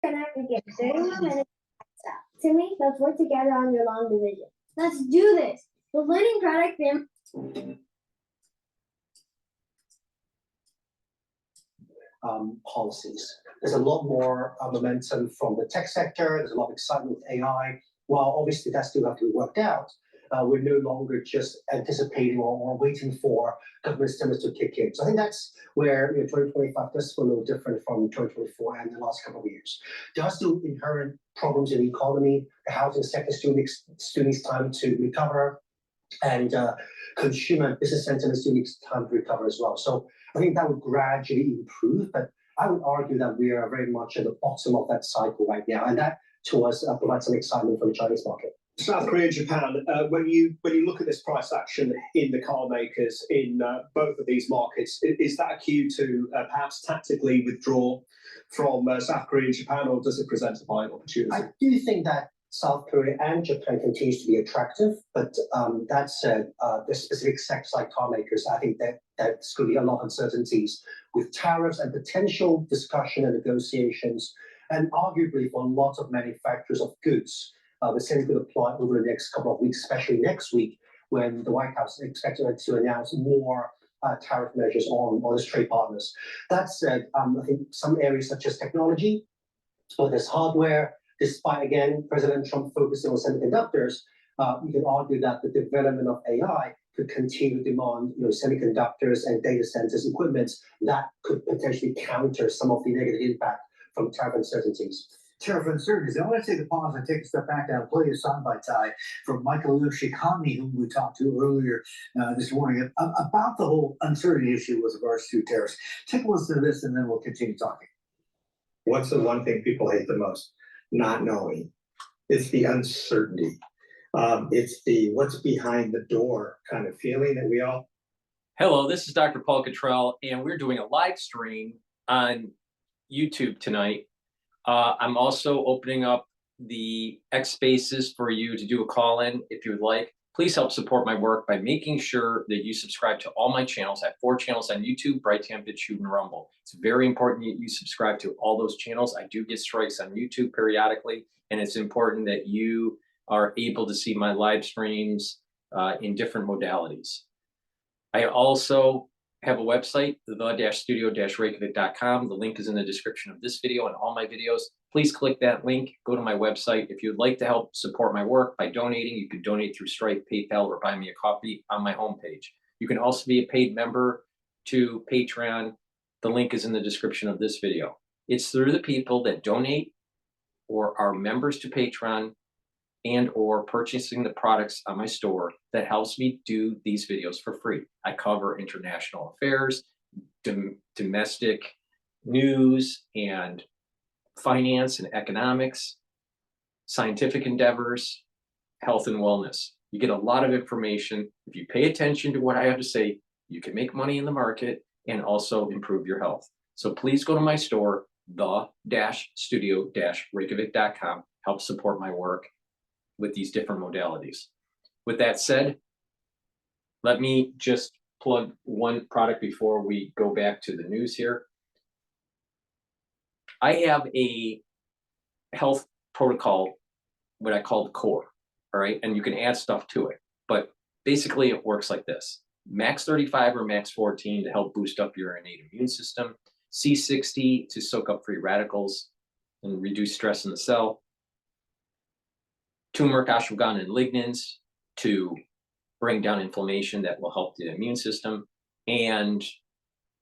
Connect again. 31 minutes out. Timmy, let's work together on your long division. Let's do this. The learning product policies. There's a lot more momentum from the tech sector. There's a lot of excitement with AI. While obviously that still have to be worked out, we're no longer just anticipating or waiting for government stimulus to kick in. So I think that's where 2025 does feel a little different from 2024 and the last couple of years. There are still inherent problems in the economy. The housing sector still needs time to recover, and consumer and business sentiment still needs time to recover as well. So I think that would gradually improve, but I would argue that we are very much at the bottom of that cycle right now, and that to us provides some excitement for the Chinese market. South Korea and Japan, when you look at this price action in the car makers in both of these markets, is that a cue to perhaps tactically withdraw from South Korea and Japan, or does it present a buying opportunity? I do think that South Korea and Japan continues to be attractive, but that said, the specific sectors like car makers, I think that there's going to be a lot of uncertainties with tariffs and potential discussion and negotiations, and arguably for a lot of manufacturers of goods, the same could apply over the next couple of weeks, especially next week when the White House is expected to announce more tariff measures on its trade partners. That said, I think some areas such as technology, or this hardware, despite, again, President Trump focusing on semiconductors, you can argue that the development of AI could continue to demand semiconductors and data centers equipment that could potentially counter some of the negative impact from tariff uncertainties. Tariff uncertainties. I want to take a pause and take a step back and play a soundbite from Michael Yoshikami, whom we talked to earlier this morning, about the whole uncertainty issue with regards to tariffs. Take a listen to this and then we'll continue talking. What's the one thing people hate the most? Not knowing. It's the uncertainty. It's the what's behind the door kind of feeling that we all. Hello, this is Dr. Paul Cottrell, and we're doing a live stream on YouTube tonight. I'm also opening up the X Spaces for you to do a call-in if you would like. Please help support my work by making sure that you subscribe to all my channels. I have 4 channels on YouTube: Brighteon, Bitchute, and Rumble. It's very important that you subscribe to all those channels. I do get strikes on YouTube periodically, and it's important that you are able to see my live streams in different modalities. I also have a website, the-studio-reykjavik.com. The link is in the description of this video and all my videos. Please click that link, go to my website. If you'd like to help support my work by donating, you can donate through Stripe, PayPal, or buy me a coffee on my homepage. You can also be a paid member to Patreon. The link is in the description of this video. It's through the people that donate or are members to Patreon and or purchasing the products on my store that helps me do these videos for free. I cover international affairs, domestic news, and finance and economics, scientific endeavors, health and wellness. You get a lot of information. If you pay attention to what I have to say, you can make money in the market and also improve your health. So please go to my store, the-studio-reykjavik.com. Help support my work with these different modalities. With that said, let me just plug one product before we go back to the news here. I have a health protocol, what I call the core, all right? And you can add stuff to it, but basically it works like this. Max 35 or max 14 to help boost up your innate immune system. C60 to soak up free radicals and reduce stress in the cell. Turmeric, ashwagandha, and lignans to bring down inflammation that will help the immune system, and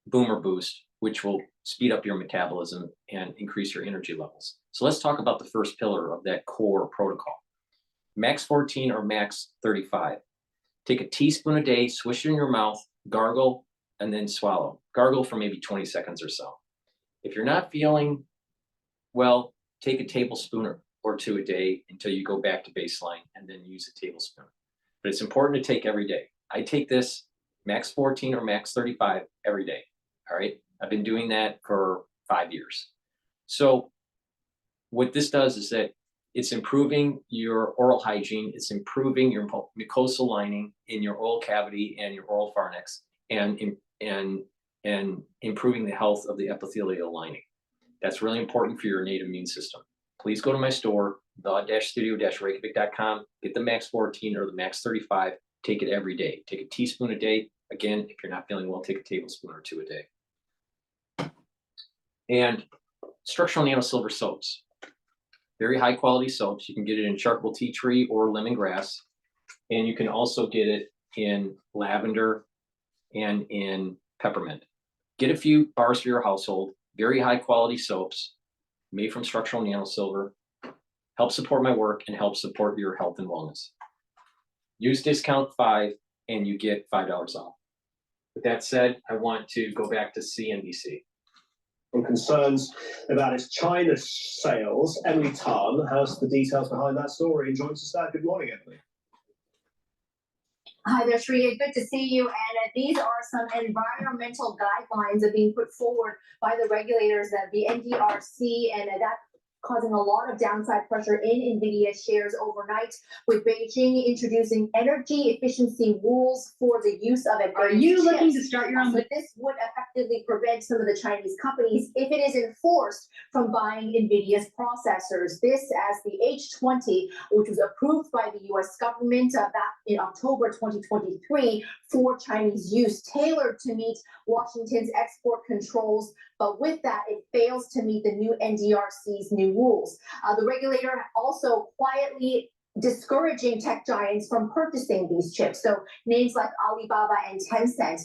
Boomer Boost, which will speed up your metabolism and increase your energy levels. So let's talk about the first pillar of that core protocol. Max 14 or max 35. Take a teaspoon a day, swish it in your mouth, gargle, and then swallow. Gargle for maybe 20 seconds or so. If you're not feeling well, take a tablespoon or 2 a day until you go back to baseline, and then use a tablespoon. But it's important to take every day. I take this max 14 or max 35 every day, all right? I've been doing that for 5 years. So what this does is that it's improving your oral hygiene, it's improving your mucosal lining in your oral cavity and your oral pharynx, and improving the health of the epithelial lining. That's really important for your innate immune system. Please go to my store, the-studio-reykjavik.com, get the Max 14 or the Max 35, take it every day. Take a teaspoon a day. Again, if you're not feeling well, take a tablespoon or 2 a day. And structural nano silver soaps. Very high quality soaps. You can get it in charcoal tea tree or lemongrass. And you can also get it in lavender and in peppermint. Get a few bars for your household. Very high quality soaps made from structural nano silver. Help support my work and help support your health and wellness. Use discount 5 and you get $5 off. With that said, I want to go back to CNBC. And concerns about its China sales. Emily Tan has the details behind that story and joins us now. Good morning, Emily. Hi there, Shreya. Good to see you. And these are some environmental guidelines that are being put forward by the regulators, the NDRC, and that causing a lot of downside pressure in NVIDIA shares overnight, with Beijing introducing energy efficiency rules for the use of advanced Are you looking to chips. start your own? So this would effectively prevent some of the Chinese companies, if it is enforced, from buying NVIDIA's processors. This as the H20, which was approved by the U.S. government back in October 2023 for Chinese use, tailored to meet Washington's export controls. But with that, it fails to meet the new NDRC's new rules. The regulator also quietly discouraging tech giants from purchasing these chips. So names like Alibaba and Tencent.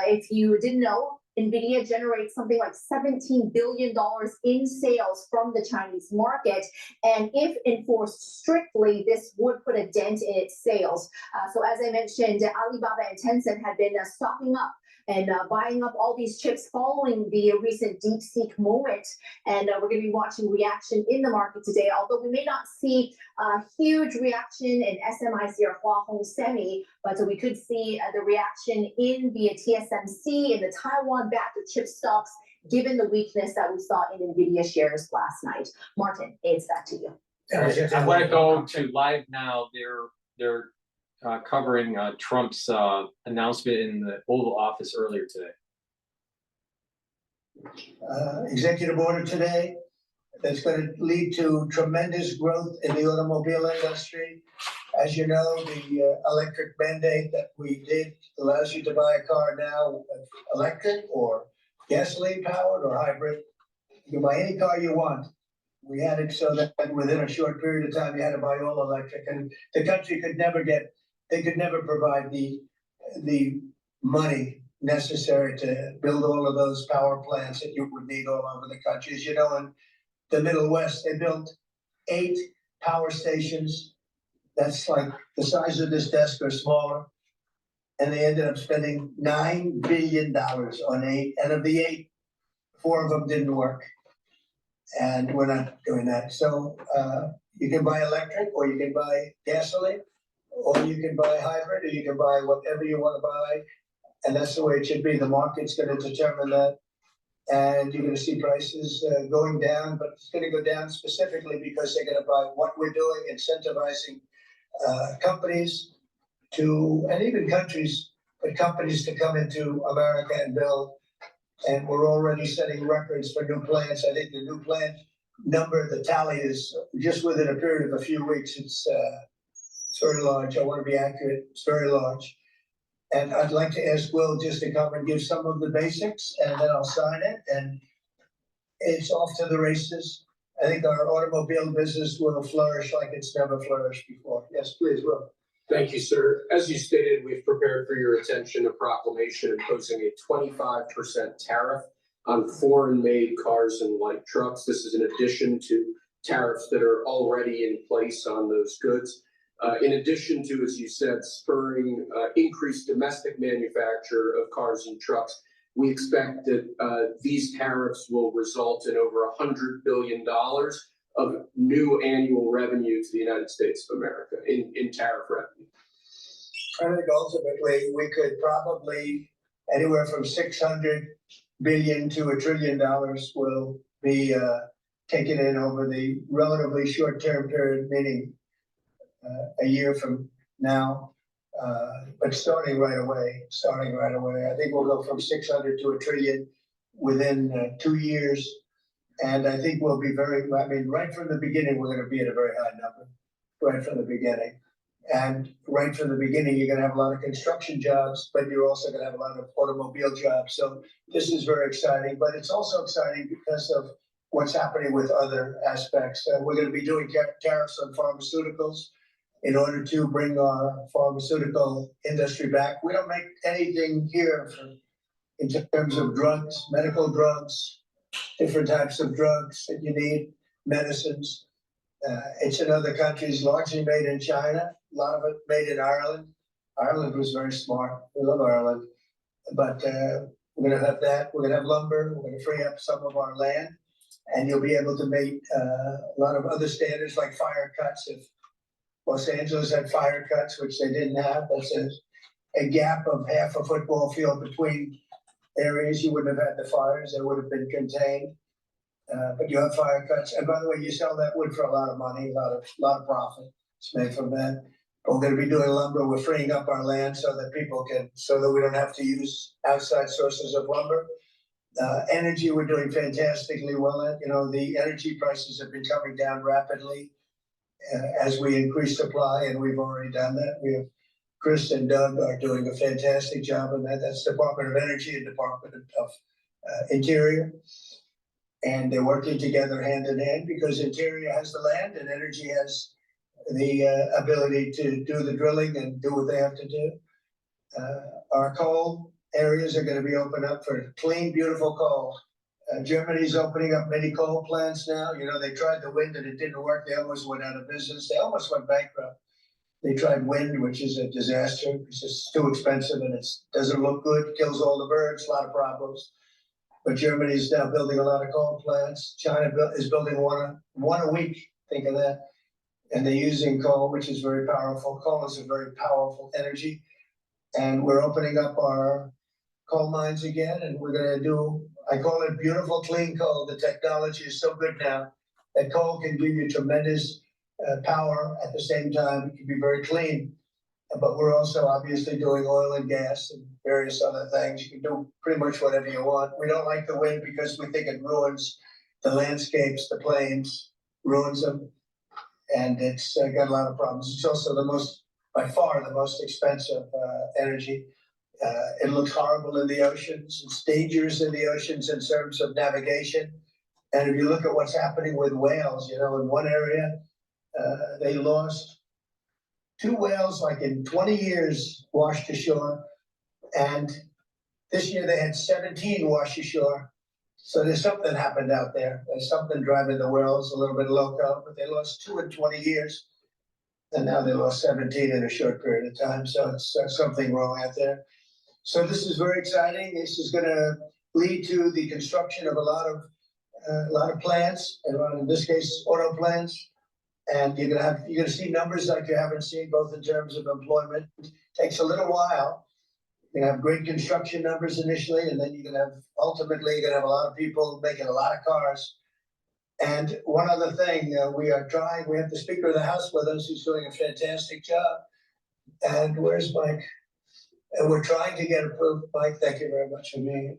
If you didn't know, NVIDIA generates something like $17 billion in sales from the Chinese market. And if enforced strictly, this would put a dent in its sales. So as I mentioned, Alibaba and Tencent had been stocking up and buying up all these chips following the recent DeepSeek moment. And we're going to be watching reaction in the market today, although we may not see a huge reaction in SMIC or Hua Hong Semi, but we could see the reaction in the TSMC and the Taiwan-backed chip stocks, given the weakness that we saw in NVIDIA shares last night. Martin, it's back to you. I want to go to live now. They're covering Trump's announcement in the Oval Office earlier today. Executive order today that's going to lead to tremendous growth in the automobile industry. As you know, the electric mandate that we did allows you to buy a car now, electric or gasoline powered or hybrid. You can buy any car you want. We had it so that within a short period of time, you had to buy all electric, and the country could never provide the money necessary to build all of those power plants that you would need all over the country. As you know, in the Middle West, they built 8 power stations. That's like the size of this desk or smaller. And they ended up spending $9 billion on 8. And of the 8, 4 of them didn't work. And we're not doing that. So you can buy electric, or you can buy gasoline, or you can buy hybrid, or you can buy whatever you want to buy. And that's the way it should be. The market's going to determine that. And you're going to see prices going down, but it's going to go down specifically because they're going to buy what we're doing, incentivizing companies to, and even countries, but companies to come into America and build. And we're already setting records for new plants. I think the new plant number, the tally is just within a period of a few weeks. It's very large. I want to be accurate. It's very large. And I'd like to ask Will just to come and give some of the basics, and then I'll sign it. And it's off to the races. I think our automobile business will flourish like it's never flourished before. Yes, please, Will. Thank you, sir. As you stated, we've prepared for your attention a proclamation imposing a 25% tariff on foreign-made cars and light trucks. This is in addition to tariffs that are already in place on those goods. In addition to, as you said, spurring increased domestic manufacture of cars and trucks, we expect that these tariffs will result in over $100 billion of new annual revenue to the United States of America in tariff revenue. I think ultimately we could probably anywhere from $600 billion to $1 trillion will be taken in over the relatively short-term period, meaning a year from now, but starting right away. I think we'll go from 600 to $1 trillion within 2 years. And I think we'll be right from the beginning, we're gonna be at a very high number, right from the beginning. And right from the beginning, you're gonna have a lot of construction jobs, but you're also gonna have a lot of automobile jobs. So this is very exciting, but it's also exciting because of what's happening with other aspects. We're gonna be doing tariffs on pharmaceuticals in order to bring our pharmaceutical industry back. We don't make anything here in terms of drugs, medical drugs, different types of drugs that you need, medicines. It's in other countries, largely made in China, a lot of it made in Ireland. Ireland was very smart. We love Ireland. But we're gonna have that. We're gonna have lumber. We're gonna free up some of our land. And you'll be able to make a lot of other standards like fire cuts. If Los Angeles had fire cuts, which they didn't have, that's a gap of half a football field between areas. You wouldn't have had the fires. They would have been contained. But you have fire cuts. And by the way, you sell that wood for a lot of money, a lot of profit. It's made from that. But we're going to be doing lumber. We're freeing up our land so that we don't have to use outside sources of lumber. Energy, we're doing fantastically well at. You know, the energy prices have been coming down rapidly as we increase supply, and we've already done that. We have Chris and Doug are doing a fantastic job on that. That's Department of Energy and Department of Interior. And they're working together hand in hand because Interior has the land and Energy has the ability to do the drilling and do what they have to do. Our coal areas are going to be opened up for clean, beautiful coal. Germany's opening up many coal plants now. You know, they tried the wind and it didn't work. They almost went out of business. They almost went bankrupt. They tried wind, which is a disaster. It's just too expensive and it doesn't look good, kills all the birds, a lot of problems. But Germany is now building a lot of coal plants. China is building one a week. Think of that. And they're using coal, which is very powerful. Coal is a very powerful energy. And we're opening up our coal mines again. And we're going to do, I call it beautiful, clean coal. The technology is so good now that coal can give you tremendous power at the same time. It can be very clean. But we're also obviously doing oil and gas and various other things. You can do pretty much whatever you want. We don't like the wind because we think it ruins the landscapes, the plains, ruins them. And it's got a lot of problems. It's also by far the most expensive energy. It looks horrible in the oceans. It's dangerous in the oceans in terms of navigation. And if you look at what's happening with whales, you know, in one area, they lost 2 whales, like in 20 years, washed ashore. And this year they had 17 wash ashore. So there's something happened out there. There's something driving the whales a little bit loco, but they lost 2 in 20 years. And now they lost 17 in a short period of time. So it's something wrong out there. So this is very exciting. This is going to lead to the construction of a lot of plants, and in this case, auto plants. And you're gonna see numbers like you haven't seen, both in terms of employment. It takes a little while. You're gonna have great construction numbers initially, and then ultimately you're gonna have a lot of people making a lot of cars. And one other thing, we have the Speaker of the House with us, who's doing a fantastic job. And where's Mike? And we're trying to get approved. Mike, thank you very much for being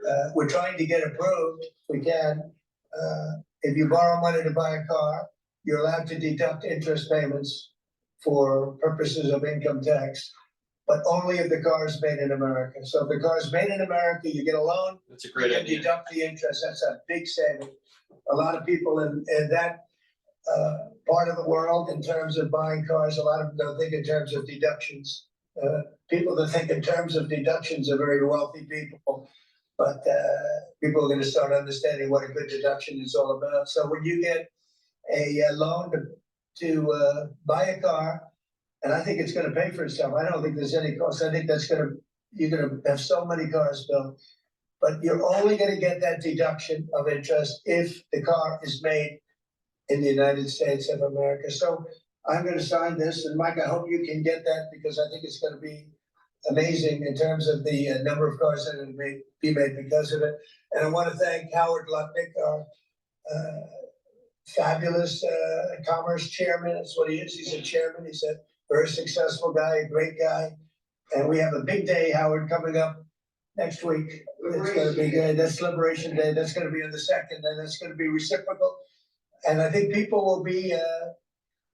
here. We're trying to get approved, if we can. If you borrow money to buy a car, you're allowed to deduct interest payments for purposes of income tax, but only if the car is made in America. So if the car is made in America, you get a loan. That's a great idea. Deduct the interest. That's a big saving. A lot of people in that part of the world, in terms of buying cars, a lot of them don't think in terms of deductions. People that think in terms of deductions are very wealthy people, but people are going to start understanding what a good deduction is all about. So when you get a loan to buy a car, and I think it's going to pay for itself. I don't think there's any cost. I think you're going to have so many cars built, but you're only going to get that deduction of interest if the car is made in the United States of America. So I'm going to sign this, and Mike, I hope you can get that, because I think it's going to be amazing in terms of the number of cars that will be made because of it. And I want to thank Howard Lutnick, our fabulous commerce chairman. That's what he is. He's a chairman. He's a very successful guy, a great guy. And we have a big day, Howard, coming up next week. It's gonna be good. That's Liberation Day. That's gonna be on the 2nd, and that's gonna be reciprocal. And I think people will be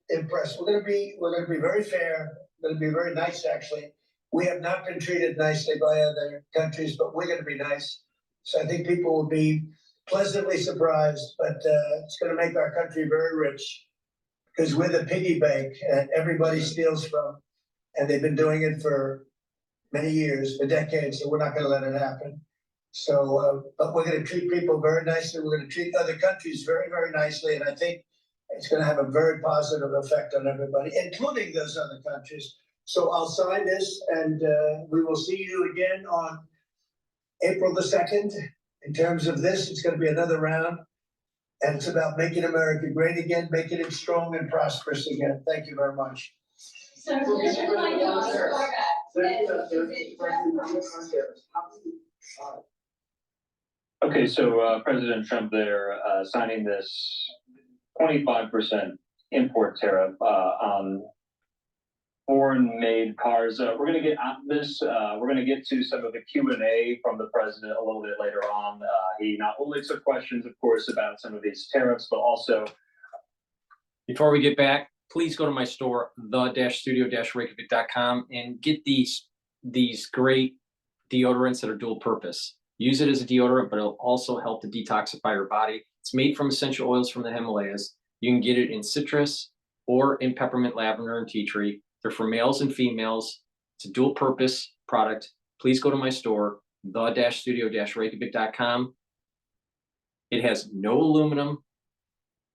impressed. We're gonna be very fair. We're gonna be very nice, actually. We have not been treated nicely by other countries, but we're gonna be nice. So I think people will be pleasantly surprised, but it's gonna make our country very rich. Because we're the piggy bank that everybody steals from, and they've been doing it for many years, for decades, so we're not gonna let it happen. So, but we're gonna treat people very nicely. We're gonna treat other countries very, very nicely, and I think it's gonna have a very positive effect on everybody, including those other countries. So I'll sign this, and we will see you again on April the 2nd. In terms of this, it's gonna be another round, and it's about making America great again, making it strong and prosperous again. Thank you very much. So, Okay, so President Trump there signing this 25% import tariff on foreign-made cars. We're going to get at this. We're going to get to some of the Q&A from the president a little bit later on. He not only took questions, of course, about some of these tariffs, but also. Before we get back, please go to my store, the-studio-reykjavik.com, and get these great deodorants that are dual purpose. Use it as a deodorant, but it'll also help to detoxify your body. It's made from essential oils from the Himalayas. You can get it in citrus or in peppermint, lavender, and tea tree. They're for males and females. It's a dual purpose product. Please go to my store, the-studio-reykjavik.com. It has no aluminum.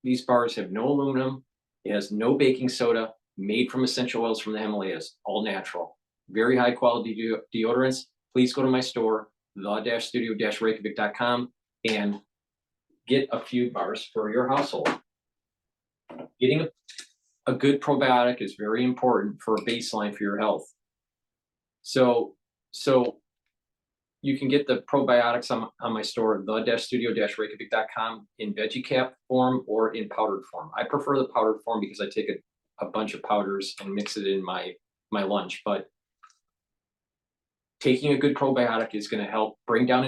These bars have no aluminum. It has no baking soda, made from essential oils from the Himalayas, all natural. Very high quality deodorants. Please go to my store, the-studio-reykjavik.com, and get a few bars for your household. Getting a good probiotic is very important for a baseline for your health. So you can get the probiotics on my store, the-studio-reykjavik.com, in veggie cap form or in powdered form. I prefer the powdered form because I take a bunch of powders and mix it in my lunch. But taking a good probiotic is going to help bring down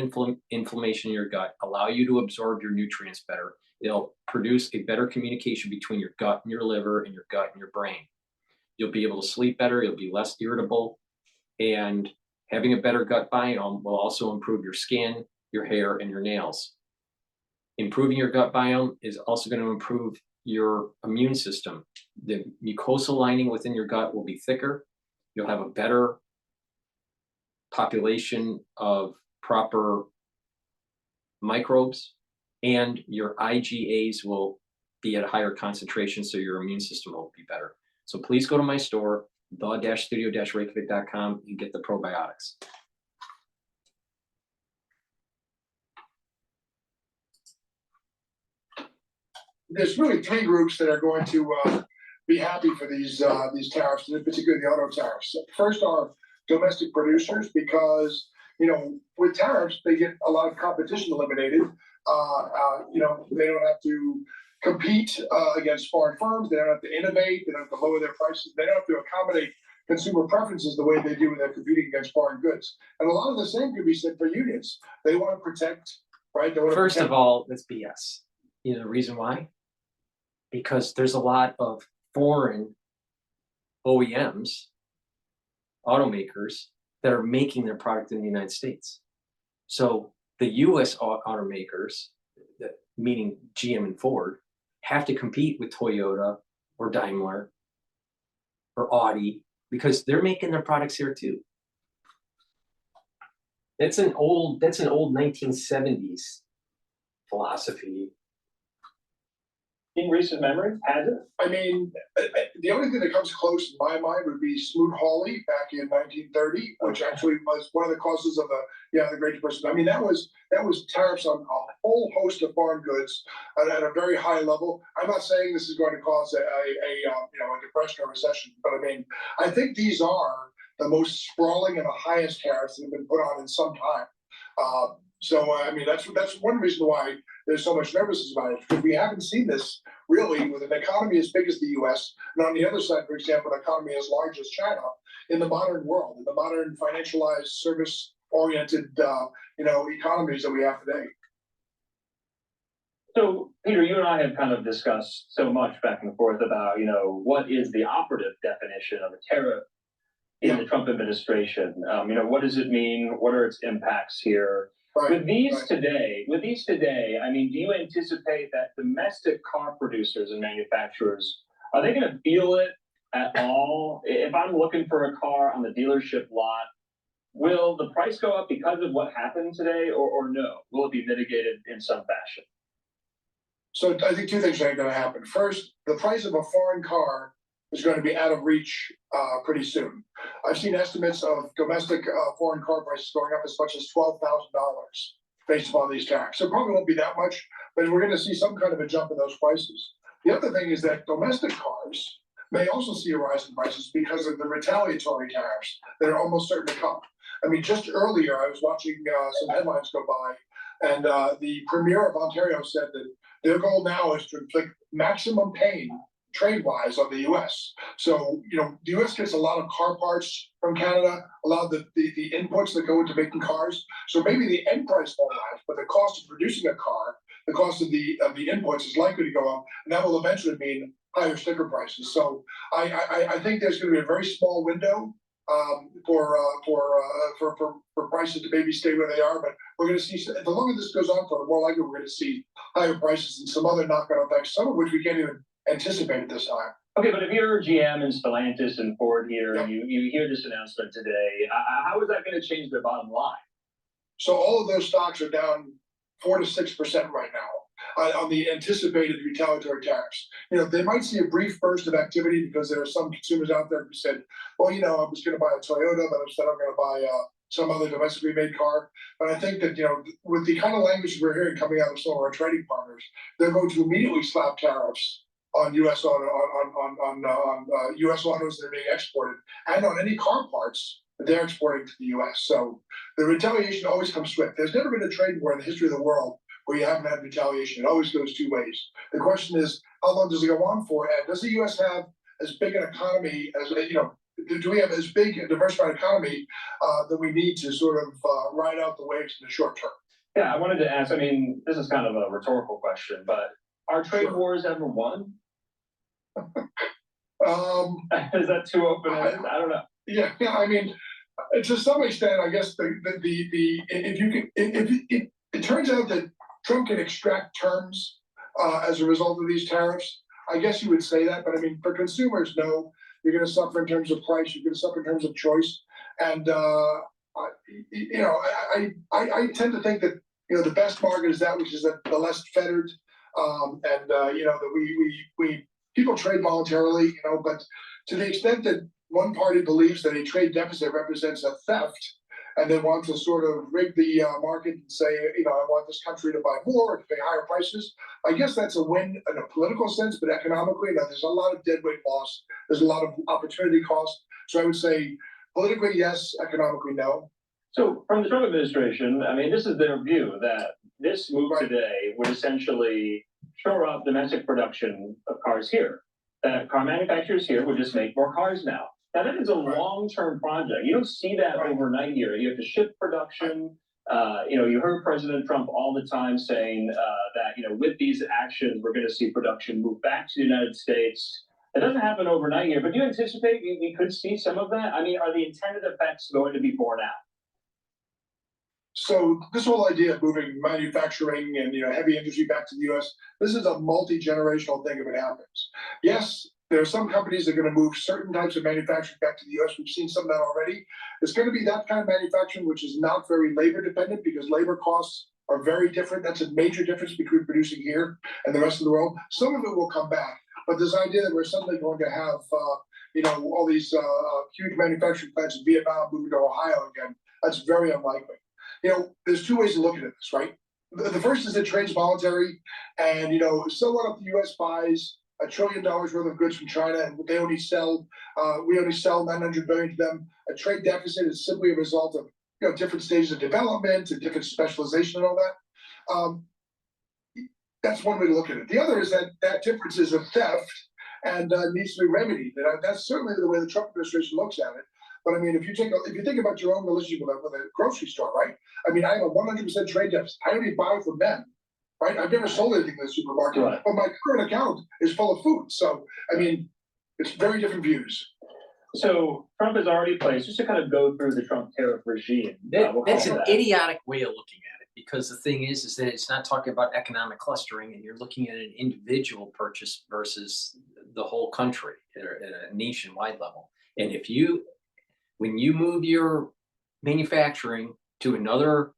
inflammation in your gut, allow you to absorb your nutrients better. It'll produce a better communication between your gut and your liver and your gut and your brain. You'll be able to sleep better. You'll be less irritable. And having a better gut biome will also improve your skin, your hair, and your nails. Improving your gut biome is also going to improve your immune system. The mucosal lining within your gut will be thicker. You'll have a better population of proper microbes, and your IgAs will be at a higher concentration, so your immune system will be better. So please go to my store, the-studio-reykjavik.com, and get the probiotics. There's really three groups that are going to be happy for these tariffs, and particularly the auto tariffs. First are domestic producers, because with tariffs they get a lot of competition eliminated. They don't have to compete against foreign firms. They don't have to innovate. They don't have to lower their prices. They don't have to accommodate consumer preferences the way they do when they're competing against foreign goods. And a lot of the same could be said for unions. They want to protect, right? First of all, that's BS. You know the reason why? Because there's a lot of foreign OEMs, automakers, that are making their product in the United States. So the US automakers, meaning GM and Ford, have to compete with Toyota or Daimler or Audi because they're making their products here too. That's an old 1970s philosophy. In recent memory, has it? I mean, the only thing that comes close in my mind would be Smoot-Hawley back in 1930, which actually was one of the causes of the Great Depression. I mean, that was tariffs on a whole host of foreign goods at a very high level. I'm not saying this is going to cause a depression or recession, but I mean, I think these are the most sprawling and the highest tariffs that have been put on in some time. I mean, that's one reason why there's so much nervousness about it, because we haven't seen this really with an economy as big as the US, and on the other side, for example, an economy as large as China in the modern world, in the modern financialized service oriented, economies that we have today. So, Peter, you and I have kind of discussed so much back and forth about, what is the operative definition of a tariff in the Trump administration? What does it mean? What are its impacts here? Right, With these right. today, I mean, do you anticipate that domestic car producers and manufacturers, are they going to feel it at all? If I'm looking for a car on the dealership lot, will the price go up because of what happened today, or no? Will it be mitigated in some fashion? So I think two things are going to happen. First, the price of a foreign car is going to be out of reach pretty soon. I've seen estimates of domestic foreign car prices going up as much as $12,000 based upon these tariffs. So it probably won't be that much, but we're going to see some kind of a jump in those prices. The other thing is that domestic cars may also see a rise in prices because of the retaliatory tariffs that are almost certain to come. I mean, just earlier I was watching some headlines go by, and the Premier of Ontario said that their goal now is to inflict maximum pain trade-wise on the U.S. So, the U.S. gets a lot of car parts from Canada, a lot of the inputs that go into making cars. So maybe the end price won't rise, but the cost of producing a car, the cost of the inputs is likely to go up, and that will eventually mean higher sticker prices. So I think there's going to be a very small window for prices to maybe stay where they are, but we're going to see, the longer this goes on for, the more likely we're going to see higher prices and some other knock-on effects, some of which we can't even anticipate at this time. Okay, but if you're GM and Stellantis and Ford here, and you hear this announcement today, how is that going to change their bottom line? So all of those stocks are down 4 to 6% right now on the anticipated retaliatory tariffs. They might see a brief burst of activity because there are some consumers out there who said, well, I was going to buy a Toyota, but instead I'm going to buy some other domestically made car. But I think that, with the kind of language we're hearing coming out of some of our trading partners, they're going to immediately slap tariffs on U.S. U.S. autos that are being exported, and on any car parts that they're exporting to the U.S. So the retaliation always comes swift. There's never been a trade war in the history of the world where you haven't had retaliation. It always goes two ways. The question is, how long does it go on for? And does the U.S. have as big an economy as, do we have as big a diversified economy that we need to sort of ride out the waves in the short term? Yeah, I wanted to ask, this is kind of a rhetorical question, but are trade wars ever won? Is that too open-ended? I don't know. Yeah, to some extent, I guess it turns out that Trump can extract terms as a result of these tariffs. I guess you would say that, but for consumers, no, you're going to suffer in terms of price. You're going to suffer in terms of choice, and I tend to think that the best market is that which is the less fettered, and that people trade voluntarily, but to the extent that one party believes that a trade deficit represents a theft, and they want to sort of rig the market and say, I want this country to buy more or to pay higher prices, I guess that's a win in a political sense, but economically, there's a lot of deadweight loss. There's a lot of opportunity cost. So I would say politically, yes, economically, no. So from the Trump administration, this is their view that this move today would essentially shore up domestic production of cars here. That car manufacturers here would just make more cars now. Now that is a long-term project. You don't see that overnight here. You have to shift production. You heard President Trump all the time saying that with these actions, we're going to see production move back to the United States. It doesn't happen overnight here, but do you anticipate we could see some of that? Are the intended effects going to be borne out? So this whole idea of moving manufacturing and heavy industry back to the U.S., this is a multi-generational thing if it happens. Yes, there are some companies that are going to move certain types of manufacturing back to the U.S. We've seen some of that already. It's going to be that kind of manufacturing which is not very labor dependent because labor costs are very different. That's a major difference between producing here and the rest of the world. Some of it will come back, but this idea that we're suddenly going to have all these huge manufacturing plants in Vietnam moving to Ohio again, that's very unlikely. There's two ways to look at this, right? The first is that trade's voluntary, and so what if the U.S. buys $1 trillion worth of goods from China and we only sell $900 billion to them? A trade deficit is simply a result of different stages of development and different specialization and all that. That's one way to look at it. The other is that difference is a theft and needs to be remedied. And that's certainly the way the Trump administration looks at it. But I mean, if you think about your own relationship with a grocery store, right? I mean, I have a 100% trade deficit. I only buy from them, right? I've never sold anything in the supermarket, Right. but my current account is full of food. So, I mean, it's very different views. So Trump has already placed, just to kind of go through the Trump tariff regime. We'll That's call an that. idiotic way of looking at it, because the thing is that it's not talking about economic clustering, and you're looking at an individual purchase versus the whole country at a nationwide level. And when you move your manufacturing to another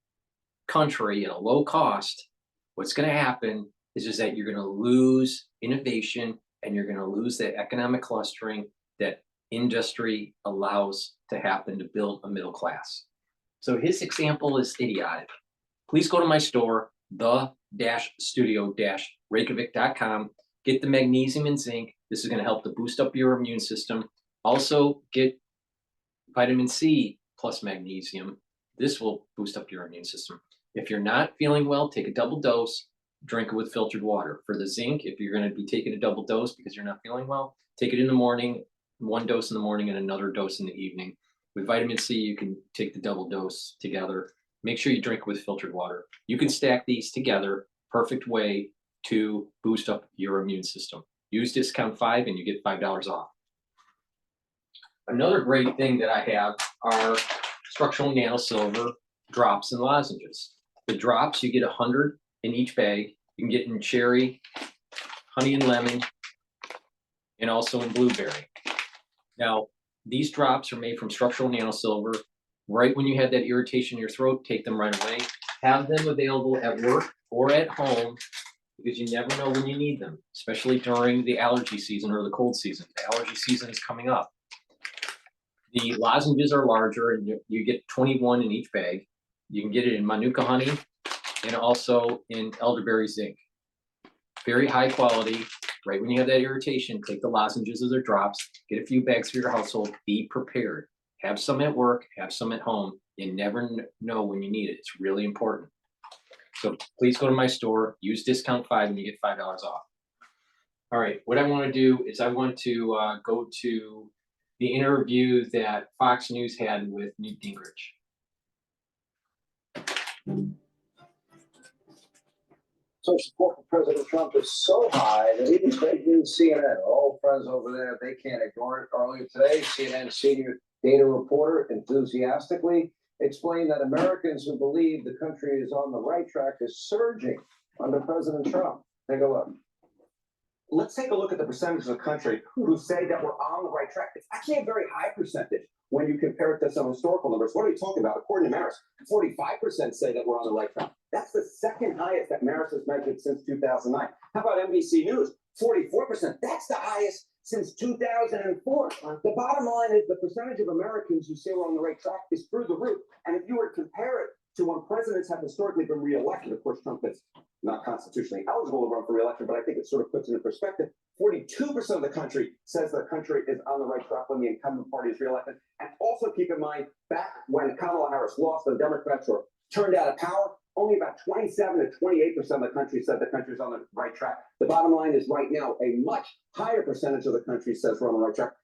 country at a low cost, what's going to happen is that you're going to lose innovation, and you're going to lose that economic clustering that industry allows to happen to build a middle class. So his example is idiotic. Please go to my store, the-studio-reykjavik.com. Get the magnesium and zinc. This is going to help to boost up your immune system. Also get vitamin C plus magnesium. This will boost up your immune system. If you're not feeling well, take a double dose, drink it with filtered water. For the zinc, if you're going to be taking a double dose because you're not feeling well, take it in the morning, 1 dose in the morning and another dose in the evening. With vitamin C, you can take the double dose together. Make sure you drink with filtered water. You can stack these together, perfect way to boost up your immune system. Use discount 5 and you get $5 off. Another great thing that I have are structural nanosilver drops and lozenges. The drops, you get 100 in each bag. You can get in cherry, honey and lemon, and also in blueberry. Now, these drops are made from structural nanosilver. Right when you have that irritation in your throat, take them right away. Have them available at work or at home, because you never know when you need them, especially during the allergy season or the cold season. The allergy season is coming up. The lozenges are larger, and you get 21 in each bag. You can get it in Manuka honey and also in elderberry zinc. Very high quality. Right when you have that irritation, take the lozenges or the drops, get a few bags for your household, be prepared. Have some at work, have some at home. You never know when you need it. It's really important. So please go to my store, use discount 5 and you get $5 off. All right, what I want to do is I want to go to the interview that Fox News had with Newt Gingrich. So support for President Trump is so high that even fake news CNN, our old friends over there, they can't ignore it. Earlier today, CNN senior data reporter enthusiastically explained that Americans who believe the country is on the right track is surging under President Trump. Take a look. Let's take a look at the percentage of the country who say that we're on the right track. It's actually a very high percentage when you compare it to some historical numbers. What are we talking about? According to Maris, 45% say that we're on the right track. That's the second highest that Maris has measured since 2009. How about NBC News? 44%. That's the highest since 2004. The bottom line is the percentage of Americans who say we're on the right track is through the roof. And if you were to compare it to when presidents have historically been reelected, of course, Trump is not constitutionally eligible to run for reelection, but I think it sort of puts it in perspective. 42% of the country says the country is on the right track when the incumbent party is reelected. And also keep in mind, back when Kamala Harris lost, the Democrats were turned out of power, only about 27 to 28% of the country said the country's on the right track. The bottom line is right now, a much higher percentage of the country says we're on the right track.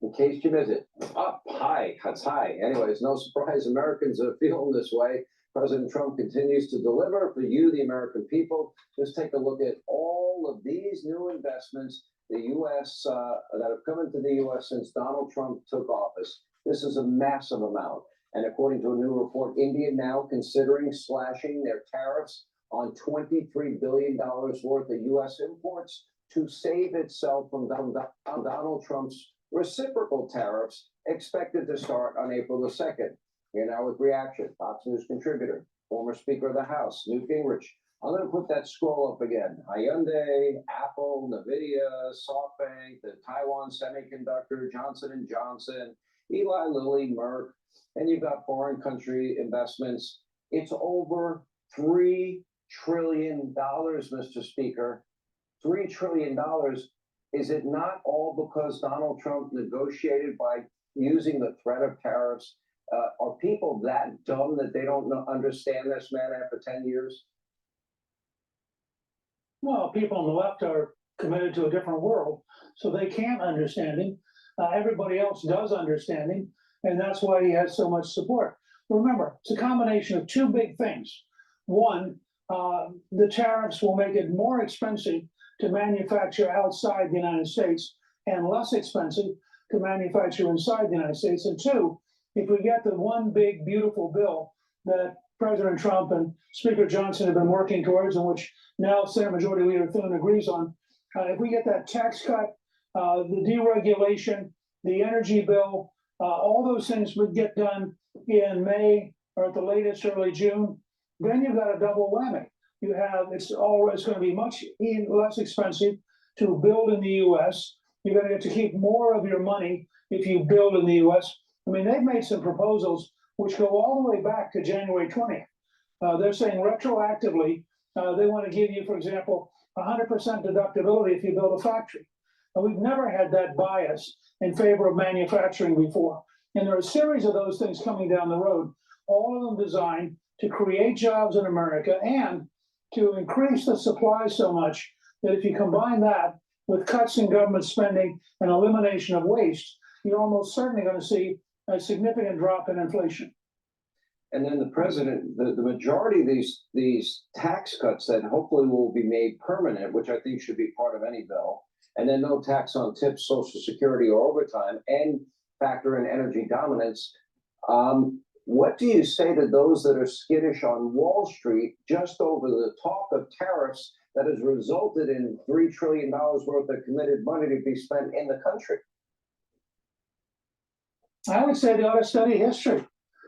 In case you miss it, up high, that's high. Anyways, no surprise Americans are feeling this way. President Trump continues to deliver for you, the American people. Just take a look at all of these new investments, the U.S. That have come into the U.S. since Donald Trump took office. This is a massive amount. And according to a new report, India now considering slashing their tariffs on $23 billion worth of U.S. imports to save itself from Donald Trump's reciprocal tariffs expected to start on April the 2nd. Here now with reaction, Fox News contributor, former Speaker of the House, Newt Gingrich. I'm going to put that scroll up again. Hyundai, Apple, NVIDIA, SoftBank, the Taiwan Semiconductor, Johnson & Johnson, Eli Lilly, Merck, and you've got foreign country investments. It's over $3 trillion, Mr. Speaker. $3 trillion. Is it not all because Donald Trump negotiated by using the threat of tariffs? Are people that dumb that they don't understand this man after 10 years? Well, people on the left are committed to a different world, so they can't understand him. Everybody else does understand him, and that's why he has so much support. Remember, it's a combination of two big things. One, the tariffs will make it more expensive to manufacture outside the United States and less expensive to manufacture inside the United States. And two, if we get the one big beautiful bill that President Trump and Speaker Johnson have been working towards, and which now Senate Majority Leader Thune agrees on, if we get that tax cut, the deregulation, the energy bill, all those things would get done in May or at the latest early June, then you've got a double whammy. You have, it's going to be much less expensive to build in the U.S. You're going to get to keep more of your money if you build in the U.S. I mean, they've made some proposals which go all the way back to January 20th. They're saying retroactively, they want to give you, for example, 100% deductibility if you build a factory. And we've never had that bias in favor of manufacturing before. And there are a series of those things coming down the road, all of them designed to create jobs in America and to increase the supply so much that if you combine that with cuts in government spending and elimination of waste, you're almost certainly going to see a significant drop in inflation. And then the president, the majority of these tax cuts that hopefully will be made permanent, which I think should be part of any bill, and then no tax on tips, Social Security, or overtime, and factor in energy dominance. What do you say to those that are skittish on Wall Street just over the talk of tariffs that has resulted in $3 trillion worth of committed money to be spent in the country? I would say they ought to study history.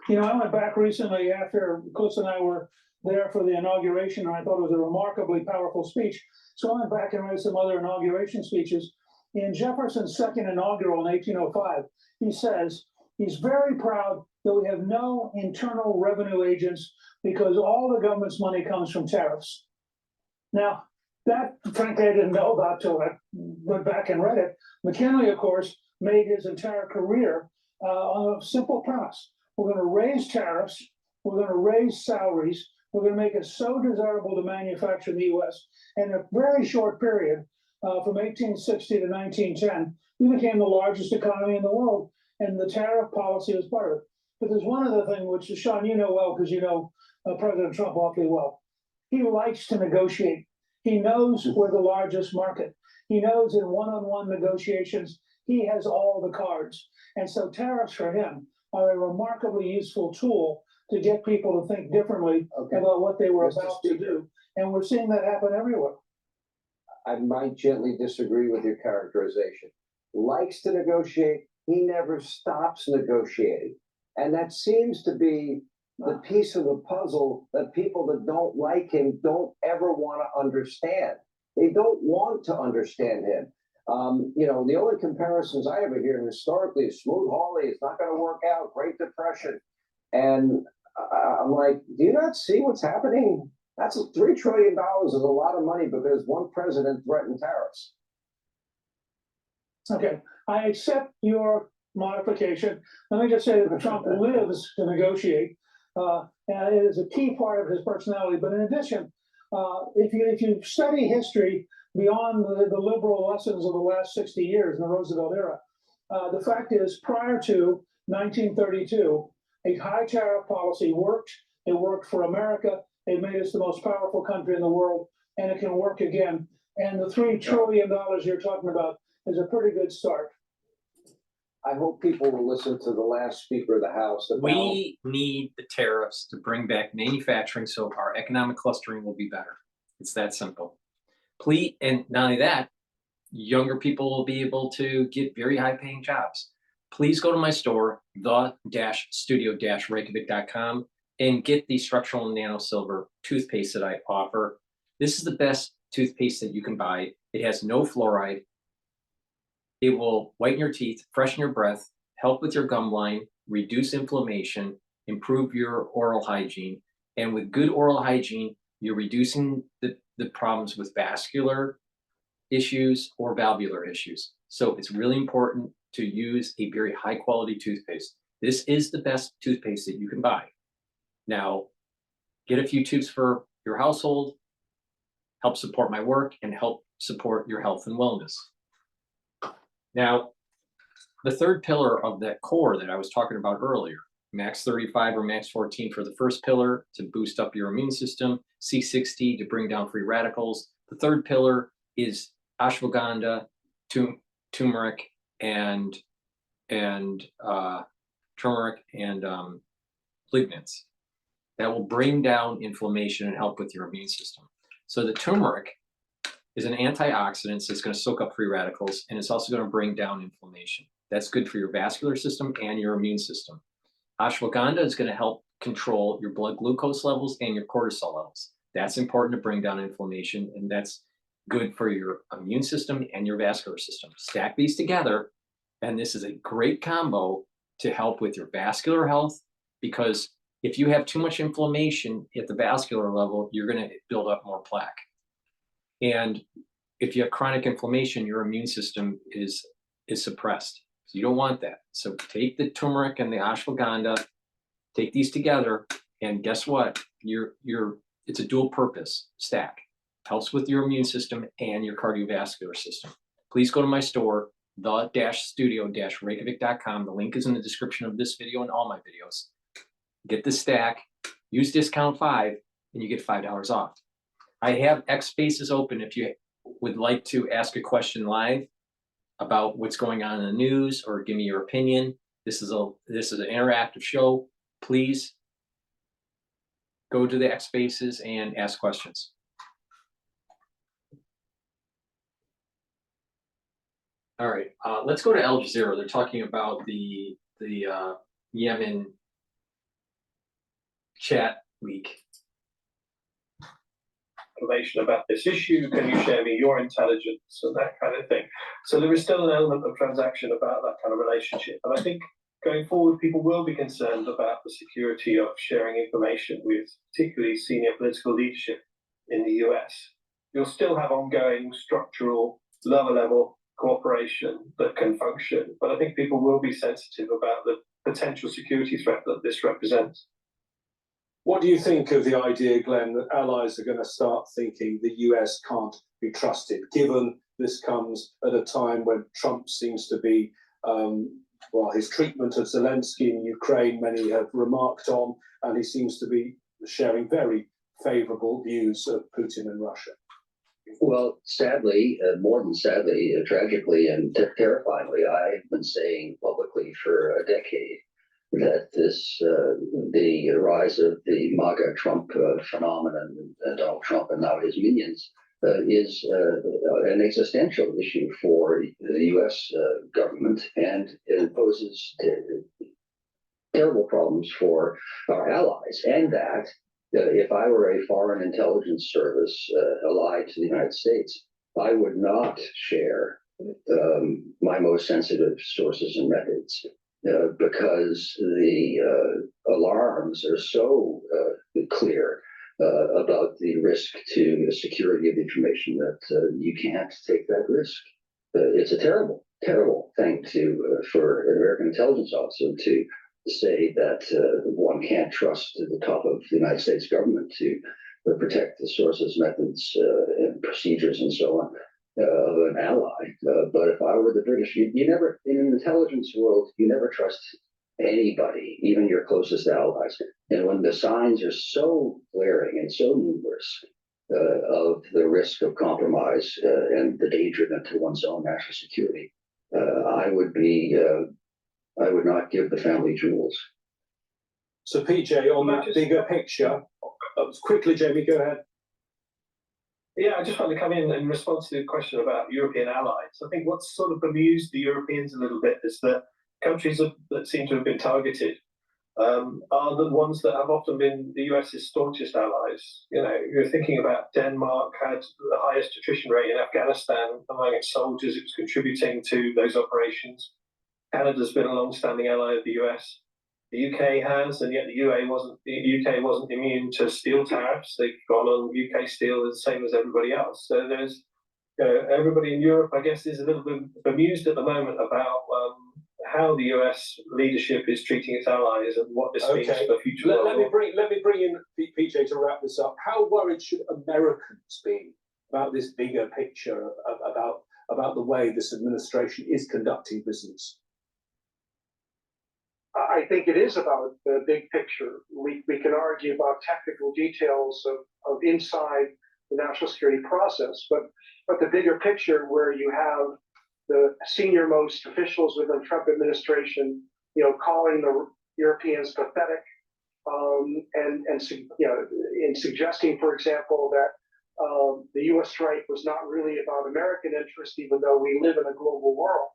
You know, I went back recently after Chris and I were there for the inauguration, and I thought it was a remarkably powerful speech. So I went back and read some other inauguration speeches. In Jefferson's second inaugural in 1805, he says he's very proud that we have no internal revenue agents because all the government's money comes from tariffs. Now, that, frankly, I didn't know about till I went back and read it. McKinley, of course, made his entire career on a simple premise. We're going to raise tariffs. We're going to raise salaries. We're going to make it so desirable to manufacture in the U.S. In a very short period, from 1860 to 1910, we became the largest economy in the world, and the tariff policy was part of it. But there's one other thing, which, Sean, you know well, because you know President Trump awfully well. He likes to negotiate. He knows we're the largest market. He knows in one-on-one negotiations, he has all the cards. And so tariffs for him are a remarkably useful tool to get people to think differently about what they were about to do. And we're seeing that happen everywhere. I might gently disagree with your characterization. Likes to negotiate, he never stops negotiating. And that seems to be the piece of the puzzle that people that don't like him don't ever want to understand. They don't want to understand him. You know, the only comparisons I ever hear historically is Smoot-Hawley, it's not going to work out, Great Depression. And I'm like, do you not see what's happening? That's $3 trillion is a lot of money because one president threatened tariffs. Okay, I accept your modification. Let me just say that Trump lives to negotiate, and it is a key part of his personality. But in addition, if you study history beyond the liberal lessons of the last 60 years in the Roosevelt era, the fact is, prior to 1932, a high tariff policy worked. It worked for America. It made us the most powerful country in the world, and it can work again. And the $3 trillion you're talking about is a pretty good start. I hope people will listen to the last speaker of the House. We need the tariffs to bring back manufacturing so our economic clustering will be better. It's that simple. Please, and not only that, younger people will be able to get very high-paying jobs. Please go to my store, the-studio-reykjavik.com, and get the structural and nano silver toothpaste that I offer. This is the best toothpaste that you can buy. It has no fluoride. It will whiten your teeth, freshen your breath, help with your gum line, reduce inflammation, improve your oral hygiene. And with good oral hygiene, you're reducing the problems with vascular issues or valvular issues. So it's really important to use a very high quality toothpaste. This is the best toothpaste that you can buy. Now, get a few tubes for your household, help support my work, and help support your health and wellness. Now, the third pillar of that core that I was talking about earlier, max 35 or max 14 for the first pillar to boost up your immune system, C60 to bring down free radicals. The third pillar is ashwagandha, turmeric, and lignans that will bring down inflammation and help with your immune system. So the turmeric is an antioxidant, so it's going to soak up free radicals, and it's also going to bring down inflammation. That's good for your vascular system and your immune system. Ashwagandha is going to help control your blood glucose levels and your cortisol levels. That's important to bring down inflammation, and that's good for your immune system and your vascular system. Stack these together, and this is a great combo to help with your vascular health, because if you have too much inflammation at the vascular level, you're going to build up more plaque. And if you have chronic inflammation, your immune system is suppressed. So you don't want that. So take the turmeric and the ashwagandha, take these together, and guess what? It's a dual purpose stack. Helps with your immune system and your cardiovascular system. Please go to my store, the-studio-reykjavik.com. The link is in the description of this video and all my videos. Get the stack, use discount 5, and you get $5 off. I have X spaces open if you would like to ask a question live about what's going on in the news or give me your opinion. This is an interactive show. Please go to the X spaces and ask questions. All right, let's go to Al Jazeera. They're talking about the Yemen chat week. Information about this issue, can you share me your intelligence and that kind of thing. So there is still an element of transaction about that kind of relationship, and I think going forward people will be concerned about the security of sharing information with particularly senior political leadership in the US. You'll still have ongoing structural lower level cooperation that can function, but I think people will be sensitive about the potential security threat that this represents. What do you think of the idea, Glenn, that allies are going to start thinking the US can't be trusted, given this comes at a time when Trump seems to be, his treatment of Zelensky in Ukraine, many have remarked on, and he seems to be sharing very favorable views of Putin and Russia? Well, sadly, more than sadly, tragically and terrifyingly, I've been saying publicly for a decade that the rise of the MAGA Trump phenomenon, Donald Trump and now his minions, is an existential issue for the U.S. government, and it poses terrible problems for our allies. And that if I were a foreign intelligence service allied to the United States, I would not share my most sensitive sources and methods. Because the alarms are so clear about the risk to the security of information that you can't take that risk. It's a terrible, terrible thing for an American intelligence officer to say that one can't trust the top of the United States government to protect the sources, methods, and procedures and so on of an ally. But if I were the British, you never, in an intelligence world, you never trust anybody, even your closest allies. And when the signs are so glaring and so numerous of the risk of compromise and the danger to one's own national security, I would not give the family jewels. So PJ, on that bigger picture, quickly, Jamie, go ahead. Yeah, I just want to come in response to the question about European allies. I think what's sort of bemused the Europeans a little bit is that countries that seem to have been targeted are the ones that have often been the US's staunchest allies. You know, you're thinking about Denmark had the highest attrition rate in Afghanistan among its soldiers. It was contributing to those operations. Canada's been a long-standing ally of the US. The UK has, and yet the UK wasn't immune to steel tariffs. They've gone on UK steel the same as everybody else. So there's, everybody in Europe, I guess, is a little bit bemused at the moment about how the US leadership is treating its allies and what this means for the future. Let me bring in PJ to wrap this up. How worried should Americans be about this bigger picture about the way this administration is conducting business? I think it is about the big picture. We can argue about technical details of inside the national security process, but the bigger picture where you have the senior most officials within the Trump administration, calling the Europeans pathetic, and in suggesting, for example, that the U.S. strike was not really about American interest, even though we live in a global world.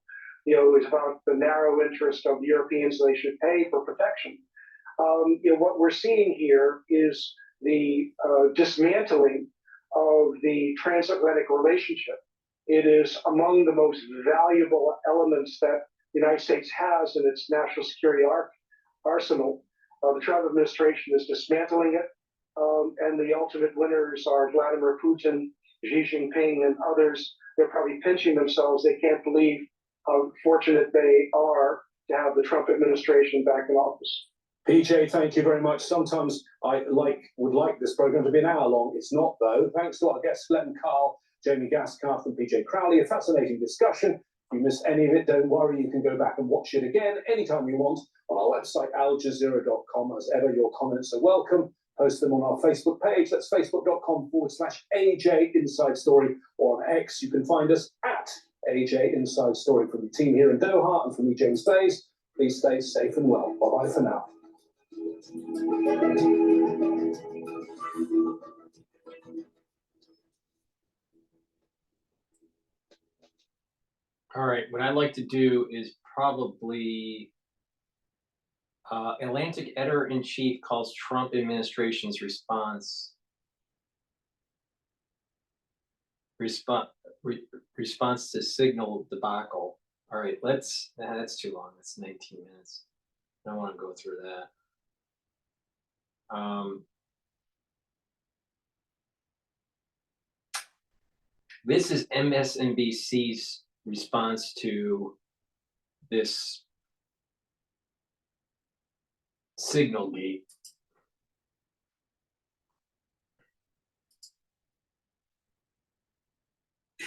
It was about the narrow interest of the Europeans, and they should pay for protection. What we're seeing here is the dismantling of the transatlantic relationship. It is among the most valuable elements that the United States has in its national security arsenal. The Trump administration is dismantling it, and the ultimate winners are Vladimir Putin, Xi Jinping, and others. They're probably pinching themselves. They can't believe how fortunate they are to have the Trump administration back in office. PJ, thank you very much. Sometimes I would like this program to be an hour long. It's not, though. Thanks to our guests, Glenn Carl, Jamie Gaskarth, and PJ Crowley. A fascinating discussion. If you missed any of it, don't worry. You can go back and watch it again anytime you want on our website, aljazeera.com. As ever, your comments are welcome. Post them on our Facebook page. That's facebook.com/AJ Inside Story. Or on X, you can find us at AJ Inside Story. From the team here in Doha and from me, James Bays. Please stay safe and well. Bye-bye for now. All right, what I'd like to do is probably Atlantic Editor-in-Chief calls Trump administration's response to signal debacle. All right, that's too long. That's 19 minutes. I don't want to go through that. This is MSNBC's response to this signal gate.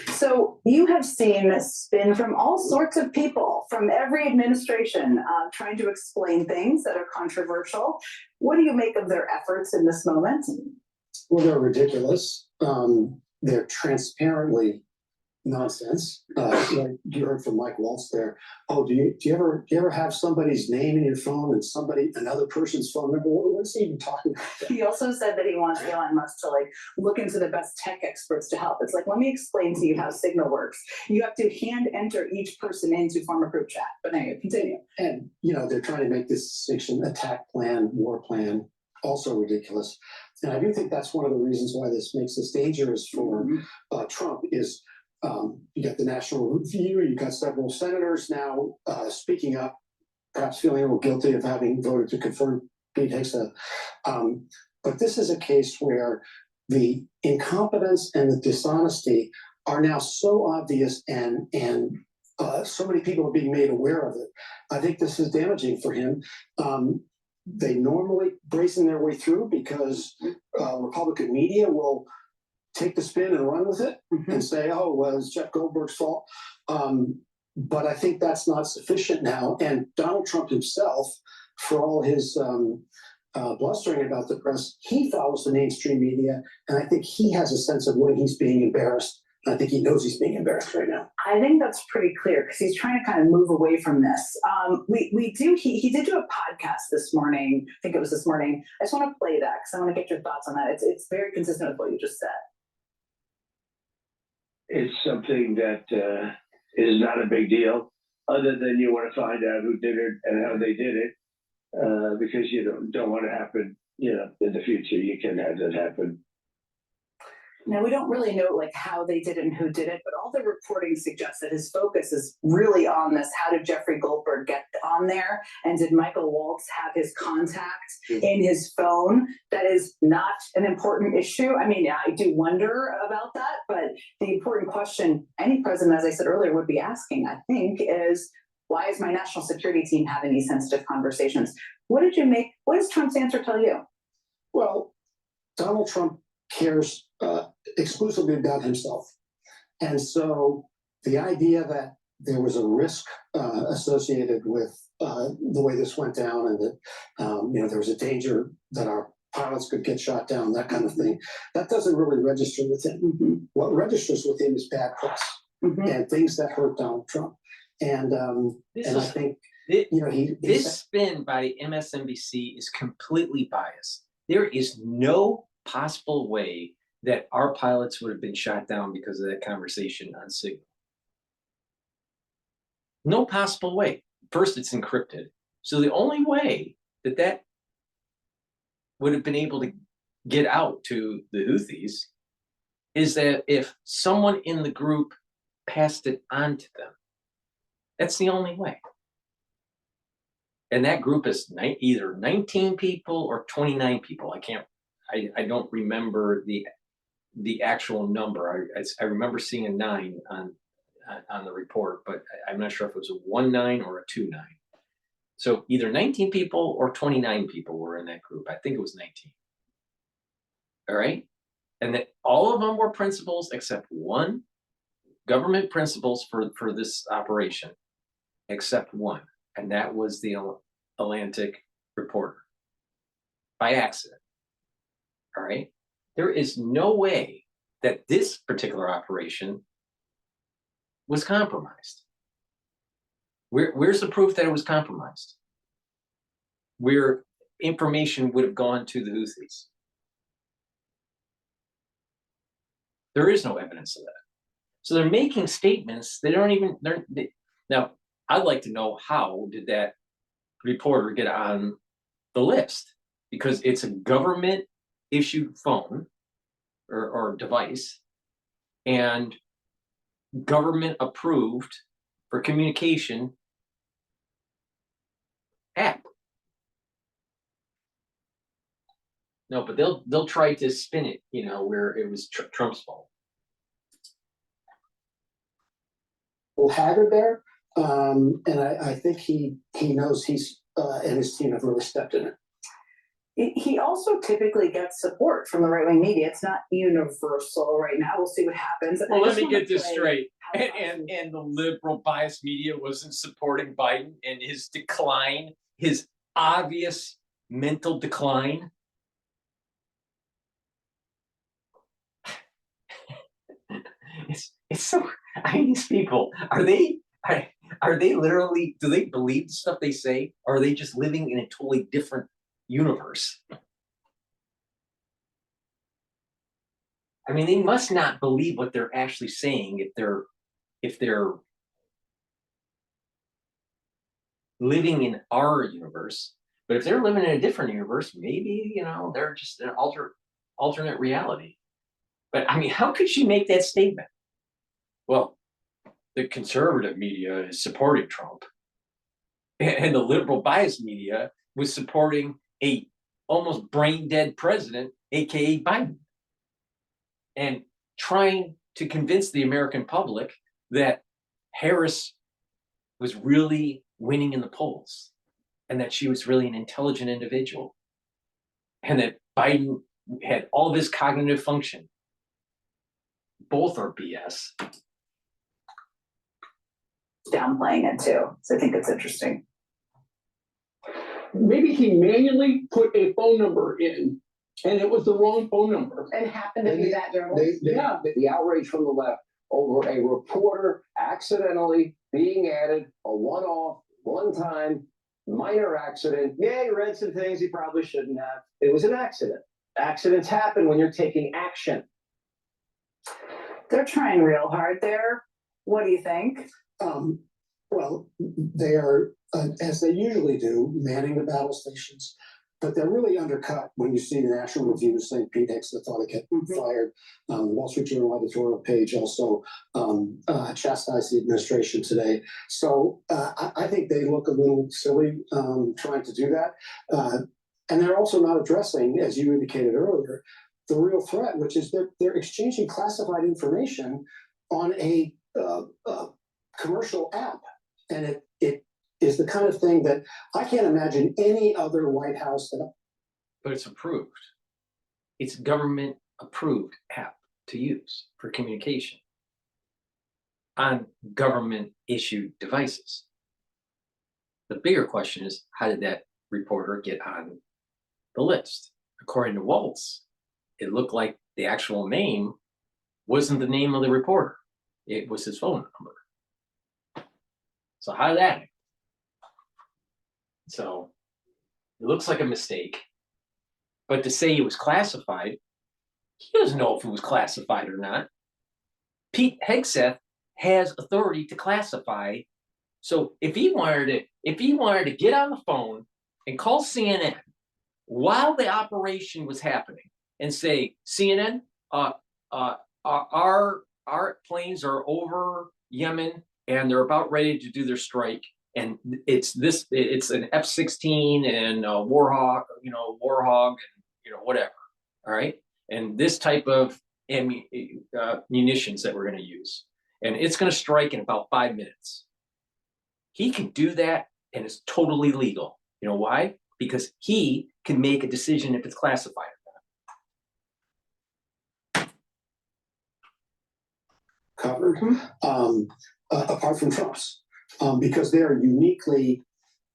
So you have seen spin from all sorts of people, from every administration, trying to explain things that are controversial. What do you make of their efforts in this moment? Well, they're ridiculous. They're transparently nonsense. Like you heard from Mike Waltz there. Oh, do you ever have somebody's name in your phone and another person's phone number? What's he even talking about? He also said that he wants Elon Musk to look into the best tech experts to help. It's like, let me explain to you how Signal works. You have to hand enter each person in to form a group chat. But anyway, continue. And they're trying to make this distinction: attack plan, war plan, also ridiculous. And I do think that's one of the reasons why this makes this dangerous for Trump is. You got the National Review, you got several senators now speaking up, perhaps feeling a little guilty of having voted to confirm Pete Hegseth. But this is a case where the incompetence and the dishonesty are now so obvious and so many people are being made aware of it. I think this is damaging for him. They normally brazen their way through because Republican media will take the spin and run with it and say, oh, well, it's Jeff Goldberg's fault. But I think that's not sufficient now. And Donald Trump himself, for all his blustering about the press, he follows the mainstream media. And I think he has a sense of when he's being embarrassed. And I think he knows he's being embarrassed right now. I think that's pretty clear because he's trying to kind of move away from this. He did do a podcast this morning. I think it was this morning. I just want to play that because I want to get your thoughts on that. It's very consistent with what you just said. It's something that is not a big deal, other than you want to find out who did it and how they did it, because you don't want to happen, in the future. You can have that happen. Now, we don't really know how they did it and who did it, but all the reporting suggests that his focus is really on this. How did Jeffrey Goldberg get on there? And did Michael Waltz have his contact in his phone? That is not an important issue. I mean, I do wonder about that, but the important question any president, as I said earlier, would be asking, I think, is why is my national security team having these sensitive conversations? What does Trump's answer tell you? Well, Donald Trump cares exclusively about himself. And so the idea that there was a risk associated with the way this went down, and that there was a danger that our pilots could get shot down, that kind of thing. That doesn't really register with him. What registers with him is bad press and things that hurt Donald Trump. And I think this spin by MSNBC is completely biased. There is no possible way that our pilots would have been shot down because of that conversation on Signal. No possible way. First, it's encrypted. So the only way that that would have been able to get out to the Houthis is that if someone in the group passed it on to them. That's the only way. And that group is either 19 people or 29 people. I don't remember the actual number. I remember seeing a 9 on the report, but I'm not sure if it was a 1-9 or a 2-9. So either 19 people or 29 people were in that group. I think it was 19. All right. And that all of them were principals except one, government principals for this operation, except one. And that was the Atlantic reporter by accident. All right. There is no way that this particular operation was compromised. Where's the proof that it was compromised? Where information would have gone to the Houthis? There is no evidence of that. So they're making statements. They don't even. Now, I'd like to know, how did that reporter get on the list? Because it's a government issued phone or device, and government approved for communication app. No, but they'll try to spin it, where it was Trump's fault. Haggard there, and I think he knows he's and his team have really stepped in it. He also typically gets support from the right-wing media. It's not universal right now. We'll see what happens. Well, let me get this straight. And the liberal biased media wasn't supporting Biden and his decline, his obvious mental decline. It's so. These people, are they literally? Do they believe the stuff they say? Or are they just living in a totally different universe? I mean, they must not believe what they're actually saying if they're living in our universe. But if they're living in a different universe, maybe they're just an alternate reality. But I mean, how could she make that statement? Well, the conservative media is supporting Trump, and the liberal biased media was supporting a almost brain dead president, aka Biden, and trying to convince the American public that Harris was really winning in the polls, and that she was really an intelligent individual, and that Biden had all of his cognitive function. Both are BS. Downplaying it too, so I think it's interesting. Maybe he manually put a phone number in, and it was the wrong phone number. And happened to be that journalist. The outrage from the left over a reporter accidentally being added, a one-off, one-time, minor accident. Yeah, he read some things he probably shouldn't have. It was an accident. Accidents happen when you're taking action. They're trying real hard there. What do you think? Well, they are, as they usually do, manning the battle stations, but they're really undercut when you see the National Review saying Pete Hicks thought it get fired. The Wall Street Journal editorial page also chastised the administration today. So I think they look a little silly trying to do that. And they're also not addressing, as you indicated earlier, the real threat, which is that they're exchanging classified information on a commercial app. And it is the kind of thing that I can't imagine any other White House that. But it's approved. It's government approved app to use for communication. on government issued devices. The bigger question is, how did that reporter get on the list? According to Waltz, it looked like the actual name wasn't the name of the reporter. It was his phone number. So how did that happen? So it looks like a mistake. But to say it was classified, he doesn't know if it was classified or not. Pete Hegseth has authority to classify. So if he wanted to get on the phone and call CNN while the operation was happening and say, CNN, our planes are over Yemen and they're about ready to do their strike, and it's an F-16 and Warhawk, and whatever. All right, and this type of munitions that we're going to use, and it's going to strike in about 5 minutes. He can do that, and it's totally legal. You know why? Because he can make a decision if it's classified or not. Covered, apart from Trump's, because they are uniquely,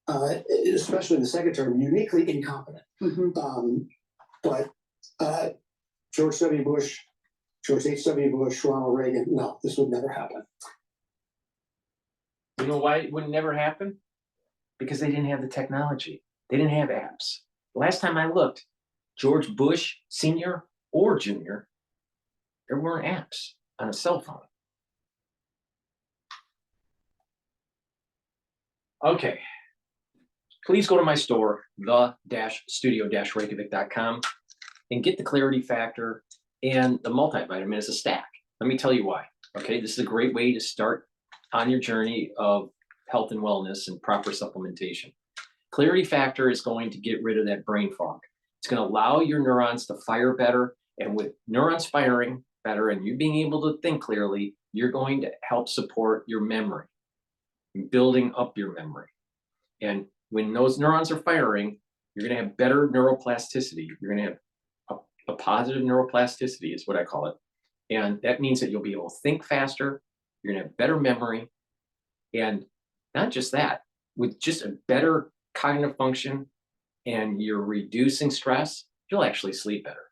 especially in the second term, uniquely incompetent. But George W. Bush, George H.W. Bush, Ronald Reagan, no, this would never happen. You know why it would never happen? Because they didn't have the technology. They didn't have apps. Last time I looked, George Bush Sr. or Jr., there weren't apps on a cell phone. Okay. Please go to my store, the-studio-reykjavik.com, and get the Clarity Factor and the multivitamin as a stack. Let me tell you why. Okay, this is a great way to start on your journey of health and wellness and proper supplementation. Clarity Factor is going to get rid of that brain fog. It's going to allow your neurons to fire better, and with neurons firing better and you being able to think clearly, you're going to help support your memory, building up your memory. And when those neurons are firing, you're going to have better neuroplasticity. You're going to have a positive neuroplasticity is what I call it. And that means that you'll be able to think faster. You're going to have better memory. And not just that, with just a better cognitive function and you're reducing stress, you'll actually sleep better.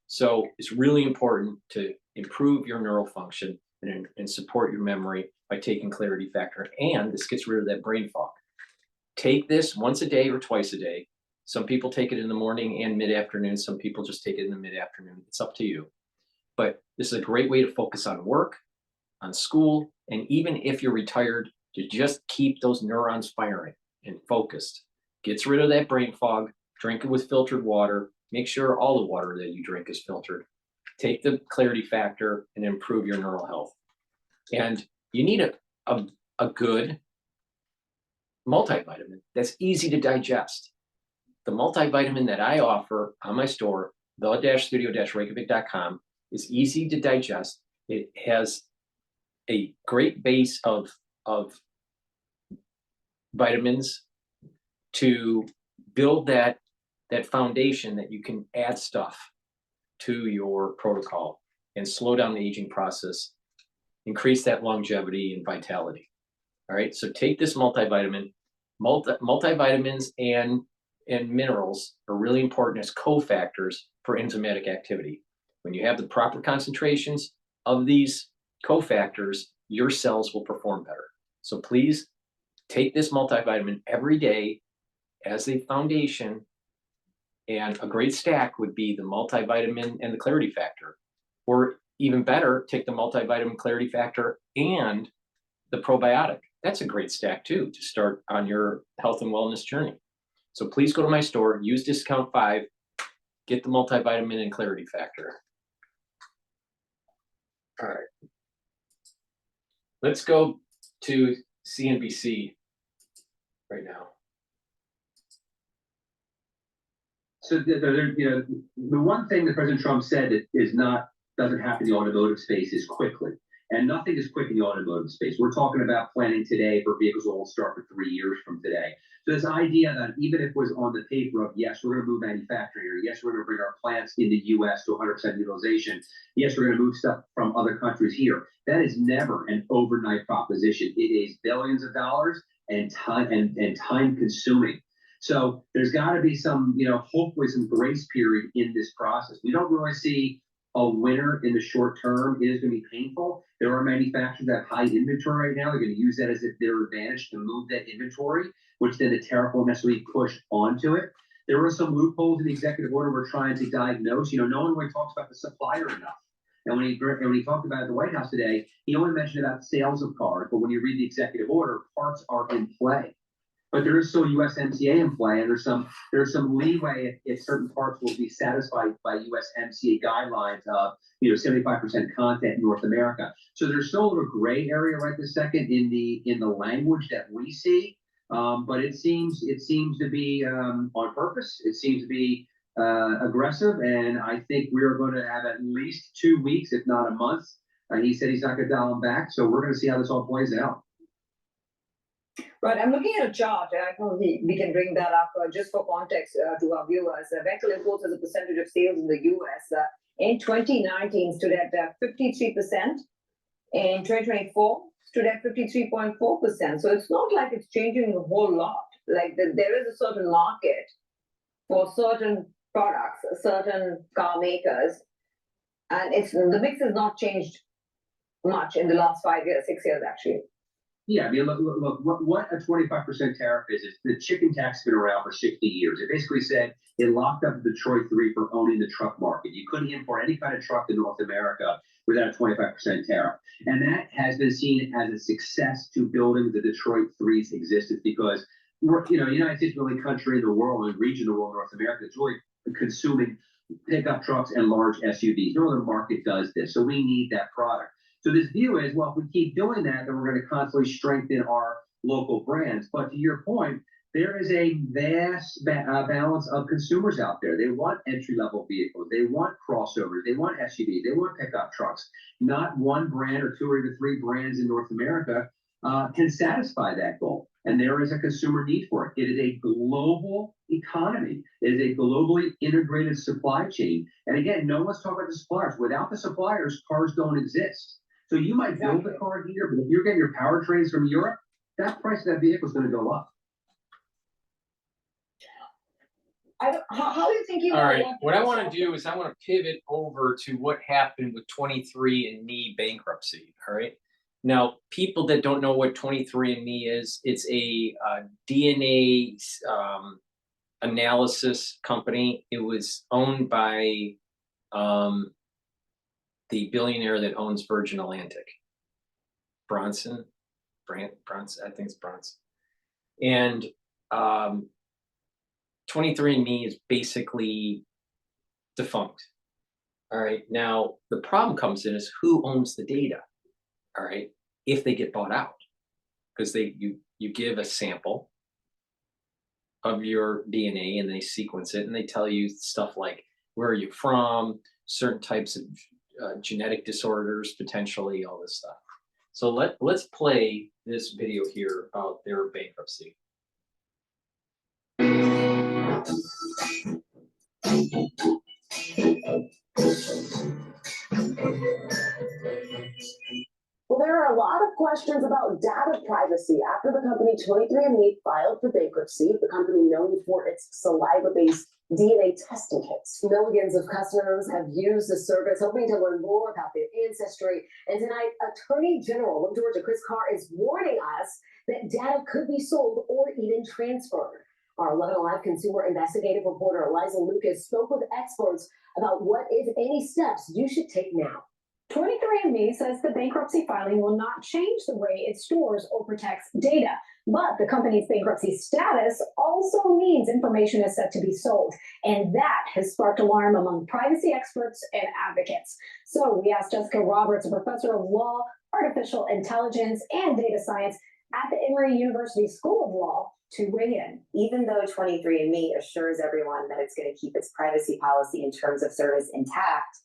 So it's really important to improve your neural function and support your memory by taking Clarity Factor. And this gets rid of that brain fog. Take this once a day or twice a day. Some people take it in the morning and mid-afternoon. Some people just take it in the mid-afternoon. It's up to you. But this is a great way to focus on work, on school, and even if you're retired, to just keep those neurons firing and focused. Gets rid of that brain fog. Drink it with filtered water. Make sure all the water that you drink is filtered. Take the Clarity Factor and improve your neural health. And you need a good multivitamin that's easy to digest. The multivitamin that I offer on my store, the-studio-reykjavik.com, is easy to digest. It has a great base of vitamins to build that foundation that you can add stuff to your protocol and slow down the aging process, increase that longevity and vitality. All right, so take this multivitamin. Multivitamins and minerals are really important as cofactors for enzymatic activity. When you have the proper concentrations of these cofactors, your cells will perform better. So please take this multivitamin every day as a foundation, and a great stack would be the multivitamin and the Clarity Factor. Or even better, take the multivitamin, Clarity Factor, and the probiotic. That's a great stack too to start on your health and wellness journey. So please go to my store, use discount 5, get the multivitamin and Clarity Factor. All right. Let's go to CNBC right now. So the one thing that President Trump said that doesn't happen in the automotive space is quickly. And nothing is quick in the automotive space. We're talking about planning today for vehicles that will start for 3 years from today. So this idea that even if it was on the paper of, yes, we're going to move manufacturing, or yes, we're going to bring our plants in the US to 100% utilization, yes, we're going to move stuff from other countries here, that is never an overnight proposition. It is billions of dollars and time and time consuming. So there's got to be some, hopefully some grace period in this process. We don't really see a winner in the short term. It is going to be painful. There are manufacturers that have high inventory right now. They're going to use that as their advantage to move that inventory, which then the tariff won't necessarily push onto it. There are some loopholes in the executive order we're trying to diagnose. No one really talks about the supplier enough. And when he talked about it at the White House today, he only mentioned about sales of cars. But when you read the executive order, parts are in play. But there is still USMCA in play, and there's some leeway if certain parts will be satisfied by USMCA guidelines of 75% content in North America. So there's still a little gray area right this second in the language that we see, but it seems to be on purpose. It seems to be aggressive, and I think we are going to have at least 2 weeks, if not a month. And he said he's not going to dial them back, so we're going to see how this all plays out. Right, I'm looking at a chart, and I know we can bring that up just for context to our viewers. Vehicle imports as a percentage of sales in the US in 2019 stood at 53%. In 2024, stood at 53.4%. So it's not like it's changing a whole lot. Like there is a certain market for certain products, certain car makers, and the mix has not changed much in the last 5 years, 6 years actually. Yeah, I mean, look, what a 25% tariff is the chicken tax has been around for 60 years. It basically said it locked up Detroit 3 for owning the truck market. You couldn't import any kind of truck to North America without a 25% tariff. And that has been seen as a success to building the Detroit 3's existence because we're, the United States is the only country in the world and region of the world, North America, that's really consuming pickup trucks and large SUVs. No other market does this. So we need that product. So this view is, well, if we keep doing that, then we're going to constantly strengthen our local brands. But to your point, there is a vast balance of consumers out there. They want entry-level vehicles. They want crossovers. They want SUVs. They want pickup trucks. Not one brand or 2 or even 3 brands in North America can satisfy that goal. And there is a consumer need for it. It is a global economy. It is a globally integrated supply chain. And again, no one's talking about the suppliers. Without the suppliers, cars don't exist. So you might build a car here, but if you're getting your powertrains from Europe, that price of that vehicle is going to go up. How are you thinking? All right, what I want to do is I want to pivot over to what happened with 23andMe bankruptcy. All right. Now, people that don't know what 23andMe is, it's a DNA analysis company. It was owned by the billionaire that owns Virgin Atlantic, Bronson, I think it's Bronson. And 23andMe is basically defunct. All right. Now, the problem comes in is who owns the data? All right. If they get bought out, because you give a sample of your DNA and they sequence it and they tell you stuff like where are you from, certain types of genetic disorders, potentially all this stuff. So let's play this video here about their bankruptcy. Well, there are a lot of questions about data privacy after the company 23andMe filed for bankruptcy, the company known for its saliva-based DNA testing kits. Millions of customers have used the service, hoping to learn more about their ancestry. And tonight, Attorney General of Georgia, Chris Carr, is warning us that data could be sold or even transferred. Our 11 Alive consumer investigative reporter Eliza Lucas spoke with experts about what, if any, steps you should take now. 23andMe says the bankruptcy filing will not change the way it stores or protects data, but the company's bankruptcy status also means information is set to be sold, and that has sparked alarm among privacy experts and advocates. So we asked Jessica Roberts, a professor of law, artificial intelligence, and data science at the Emory University School of Law, to weigh in. Even though 23andMe assures everyone that it's going to keep its privacy policy and terms of service intact,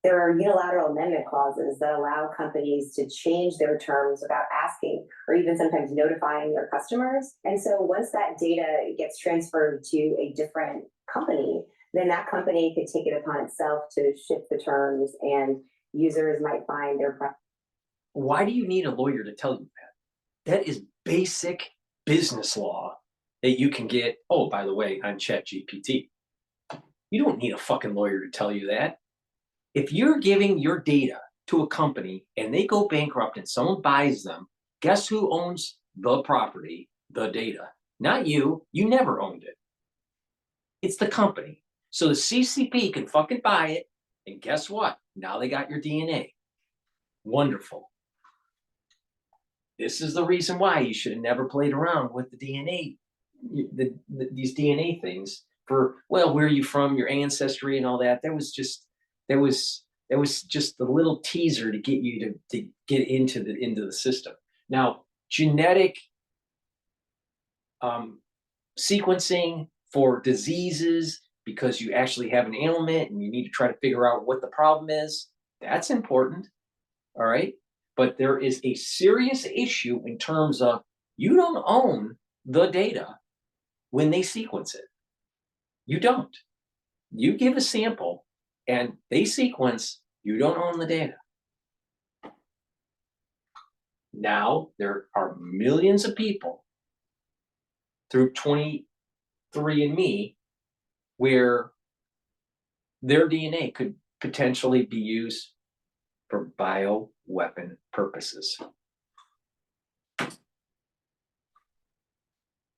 There are unilateral amendment clauses that allow companies to change their terms without asking or even sometimes notifying their customers. And so once that data gets transferred to a different company, then that company could take it upon itself to shift the terms, and users might find their. Why do you need a lawyer to tell you that? That is basic business law that you can get, oh, by the way, on ChatGPT. You don't need a fucking lawyer to tell you that. If you're giving your data to a company and they go bankrupt and someone buys them, guess who owns the property, the data? Not you. You never owned it. It's the company. So the CCP can fucking buy it, and guess what? Now they got your DNA. Wonderful. This is the reason why you should have never played around with the DNA, these DNA things for, well, where are you from, your ancestry and all that. That was just the little teaser to get you to get into the system. Now, genetic sequencing for diseases, because you actually have an ailment and you need to try to figure out what the problem is, that's important, all right? But there is a serious issue in terms of you don't own the data when they sequence it. You don't. You give a sample and they sequence, you don't own the data. Now, there are millions of people through 23andMe where their DNA could potentially be used for bioweapon purposes.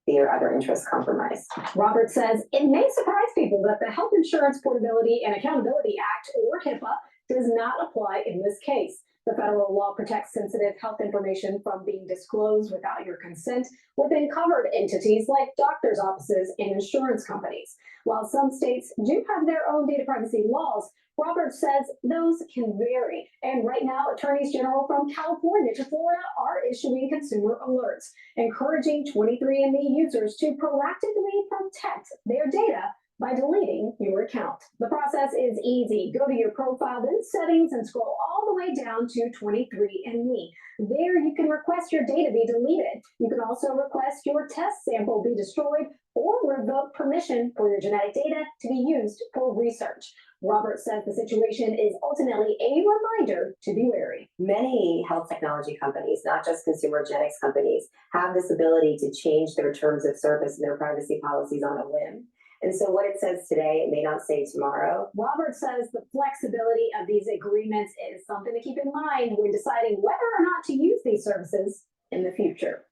Or other interests compromised. Robert says it may surprise people that the Health Insurance Portability and Accountability Act, or HIPAA, does not apply in this case. The federal law protects sensitive health information from being disclosed without your consent within covered entities like doctors' offices and insurance companies. While some states do have their own data privacy laws, Robert says those can vary. And right now, attorneys general from California to Florida are issuing consumer alerts, encouraging 23andMe users to proactively protect their data by deleting your account. The process is easy. Go to your profile, then settings, and scroll all the way down to 23andMe. There you can request your data be deleted. You can also request your test sample be destroyed or revoke permission for your genetic data to be used for research. Robert says the situation is ultimately a reminder to be wary. Many health technology companies, not just consumer genetics companies, have this ability to change their terms of service and their privacy policies on a whim. And so what it says today, it may not say tomorrow. Robert says the flexibility of these agreements is something to keep in mind when deciding whether or not to use these services in the future.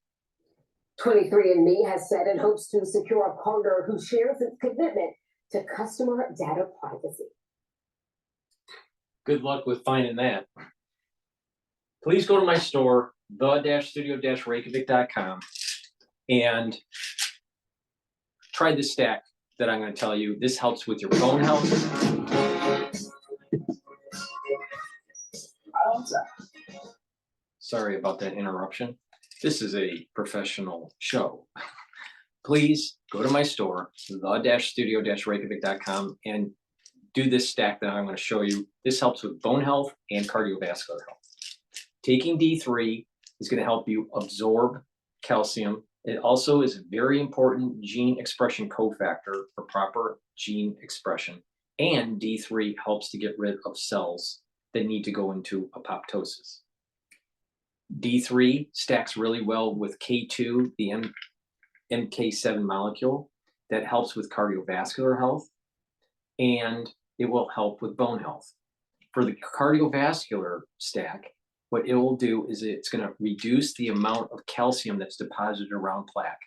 23andMe has said it hopes to secure a partner who shares its commitment to customer data privacy. Good luck with finding that. Please go to my store, the-studio-reykjavik.com, and try this stack that I'm going to tell you. This helps with your bone health. Sorry about that interruption. This is a professional show. Please go to my store, the-studio-reykjavik.com, and do this stack that I'm going to show you. This helps with bone health and cardiovascular health. Taking D3 is going to help you absorb calcium. It also is a very important gene expression cofactor for proper gene expression. And D3 helps to get rid of cells that need to go into apoptosis. D3 stacks really well with K2, the MK7 molecule that helps with cardiovascular health, and it will help with bone health. For the cardiovascular stack, what it will do is it's going to reduce the amount of calcium that's deposited around plaque,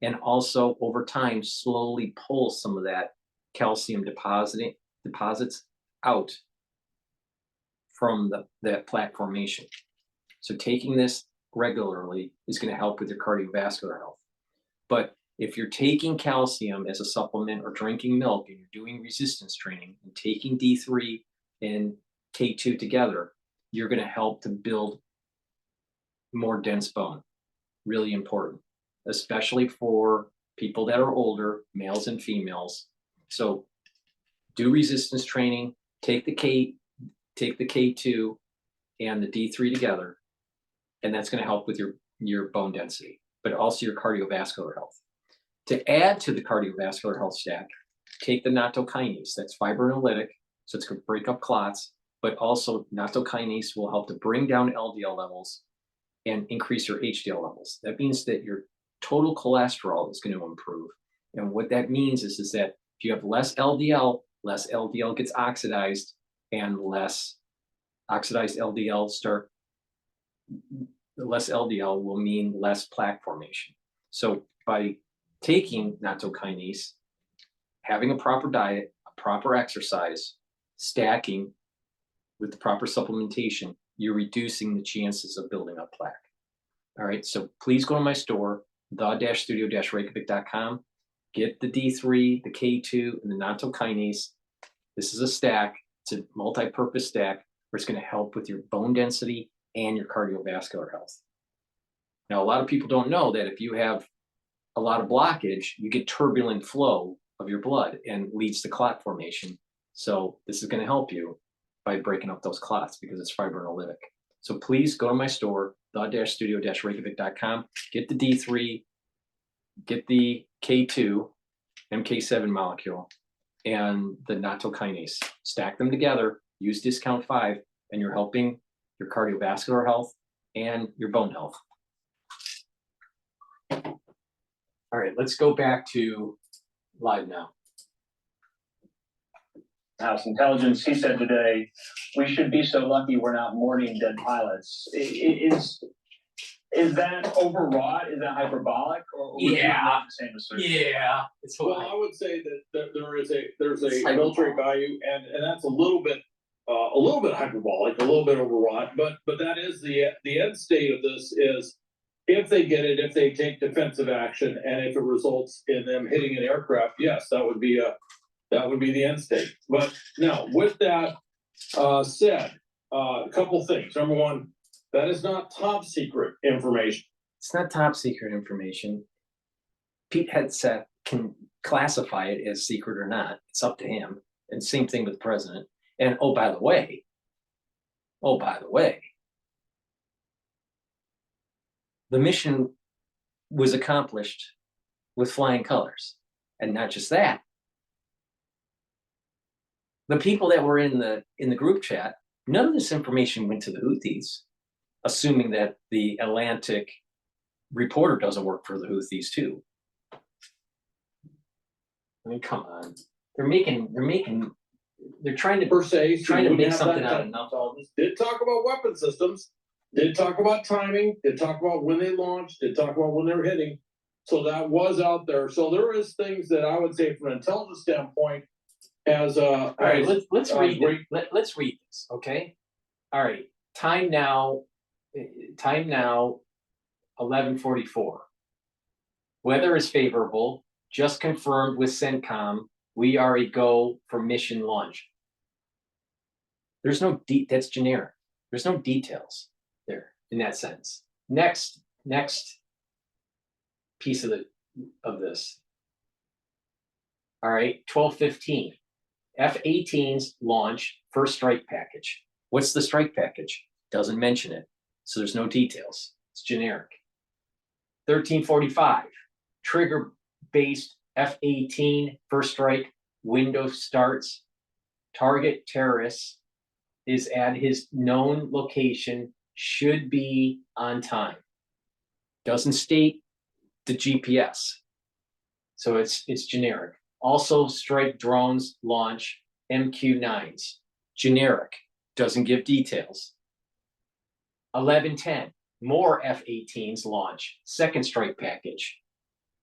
and also over time slowly pull some of that calcium deposits out from that plaque formation. So taking this regularly is going to help with your cardiovascular health. But if you're taking calcium as a supplement or drinking milk and you're doing resistance training and taking D3 and K2 together, you're going to help to build more dense bone. Really important, especially for people that are older, males and females. So do resistance training, take the take the K2 and the D3 together, and that's going to help with your bone density, but also your cardiovascular health. To add to the cardiovascular health stack, take the nattokinase. That's fibrinolytic, so it's going to break up clots, but also nattokinase will help to bring down LDL levels and increase your HDL levels. That means that your total cholesterol is going to improve. And what that means is that if you have less LDL gets oxidized, and less oxidized LDL less LDL will mean less plaque formation. So by taking nattokinase, having a proper diet, a proper exercise, stacking with the proper supplementation, you're reducing the chances of building up plaque. All right, so please go to my store, the-studio-reykjavik.com, get the D3, the K2, and the nattokinase. This is a stack. It's a multi-purpose stack where it's going to help with your bone density and your cardiovascular health. Now, a lot of people don't know that if you have a lot of blockage, you get turbulent flow of your blood and leads to clot formation. So this is going to help you by breaking up those clots because it's fibrinolytic. So please go to my store, the-studio-reykjavik.com, get the D3, get the K2, MK7 molecule, and the nattokinase. Stack them together, use discount 5, and you're helping your cardiovascular health and your bone health. All right, let's go back to live now. House Intelligence, he said today, we should be so lucky we're not mourning dead pilots. Is that overwrought? Is that hyperbolic? Or would you make the same assertion? Yeah. Well, I would say that there's a military value, and that's a little bit hyperbolic, a little bit overwrought, but that is the end state of this is if they get it, if they take defensive action, and if it results in them hitting an aircraft, yes, that would be the end state. But now, with that said, a couple things. Number one, that is not top secret information. It's not top secret information. Pete Hegseth can classify it as secret or not. It's up to him. And same thing with the president. And oh, by the way, the mission was accomplished with flying colors. And not just that. The people that were in the group chat, none of this information went to the Houthis, assuming that the Atlantic reporter doesn't work for the Houthis too. I mean, come on. They're trying to make something out of nothing. Did talk about weapon systems, did talk about timing, did talk about when they launched, did talk about when they were hitting. So that was out there. So there is things that I would say from an intelligence standpoint as all right, let's read let's read this, okay? All right. Time now 11:44. Weather is favorable, just confirmed with CENTCOM. We are a go for mission launch. There's no that's generic. There's no details there in that sentence. Next piece of this. All right, 12:15. F-18s launch first strike package. What's the strike package? Doesn't mention it. So there's no details. It's generic. 13:45. Trigger-based F-18 first strike window starts. Target terrorists is at his known location, should be on time. Doesn't state the GPS. So it's generic. Also, strike drones launch MQ-9s. Generic. Doesn't give details. 11:10. More F-18s launch. Second strike package.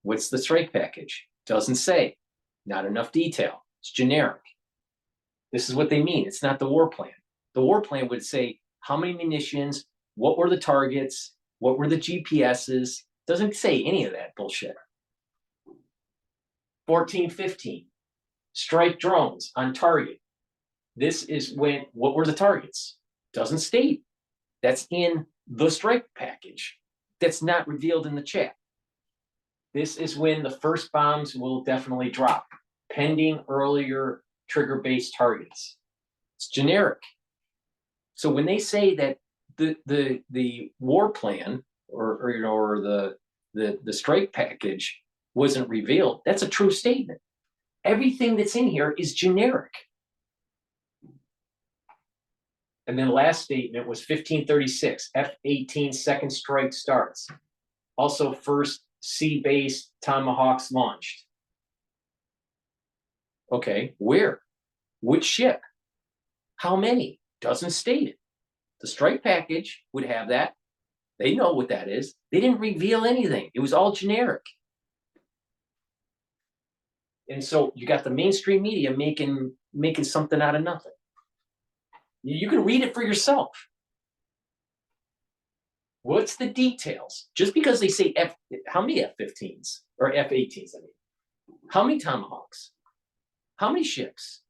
What's the strike package? Doesn't say. Not enough detail. It's generic. This is what they mean. It's not the war plan. The war plan would say how many munitions, what were the targets, what were the GPSs. Doesn't say any of that bullshit. 14:15. Strike drones on target. This is what were the targets? Doesn't state. That's in the strike package. That's not revealed in the chat. This is when the first bombs will definitely drop, pending earlier trigger-based targets. It's generic. So when they say that the war plan or the strike package wasn't revealed, that's a true statement. Everything that's in here is generic. And then the last statement was 1536, F-18 second strike starts. Also first sea-based Tomahawks launched. Okay, where? Which ship? How many? Doesn't state it. The strike package would have that. They know what that is. They didn't reveal anything. It was all generic. And so you got the mainstream media making something out of nothing. You can read it for yourself. What's the details? Just because they say how many F-15s or F-18s, I mean, how many Tomahawks? How many ships?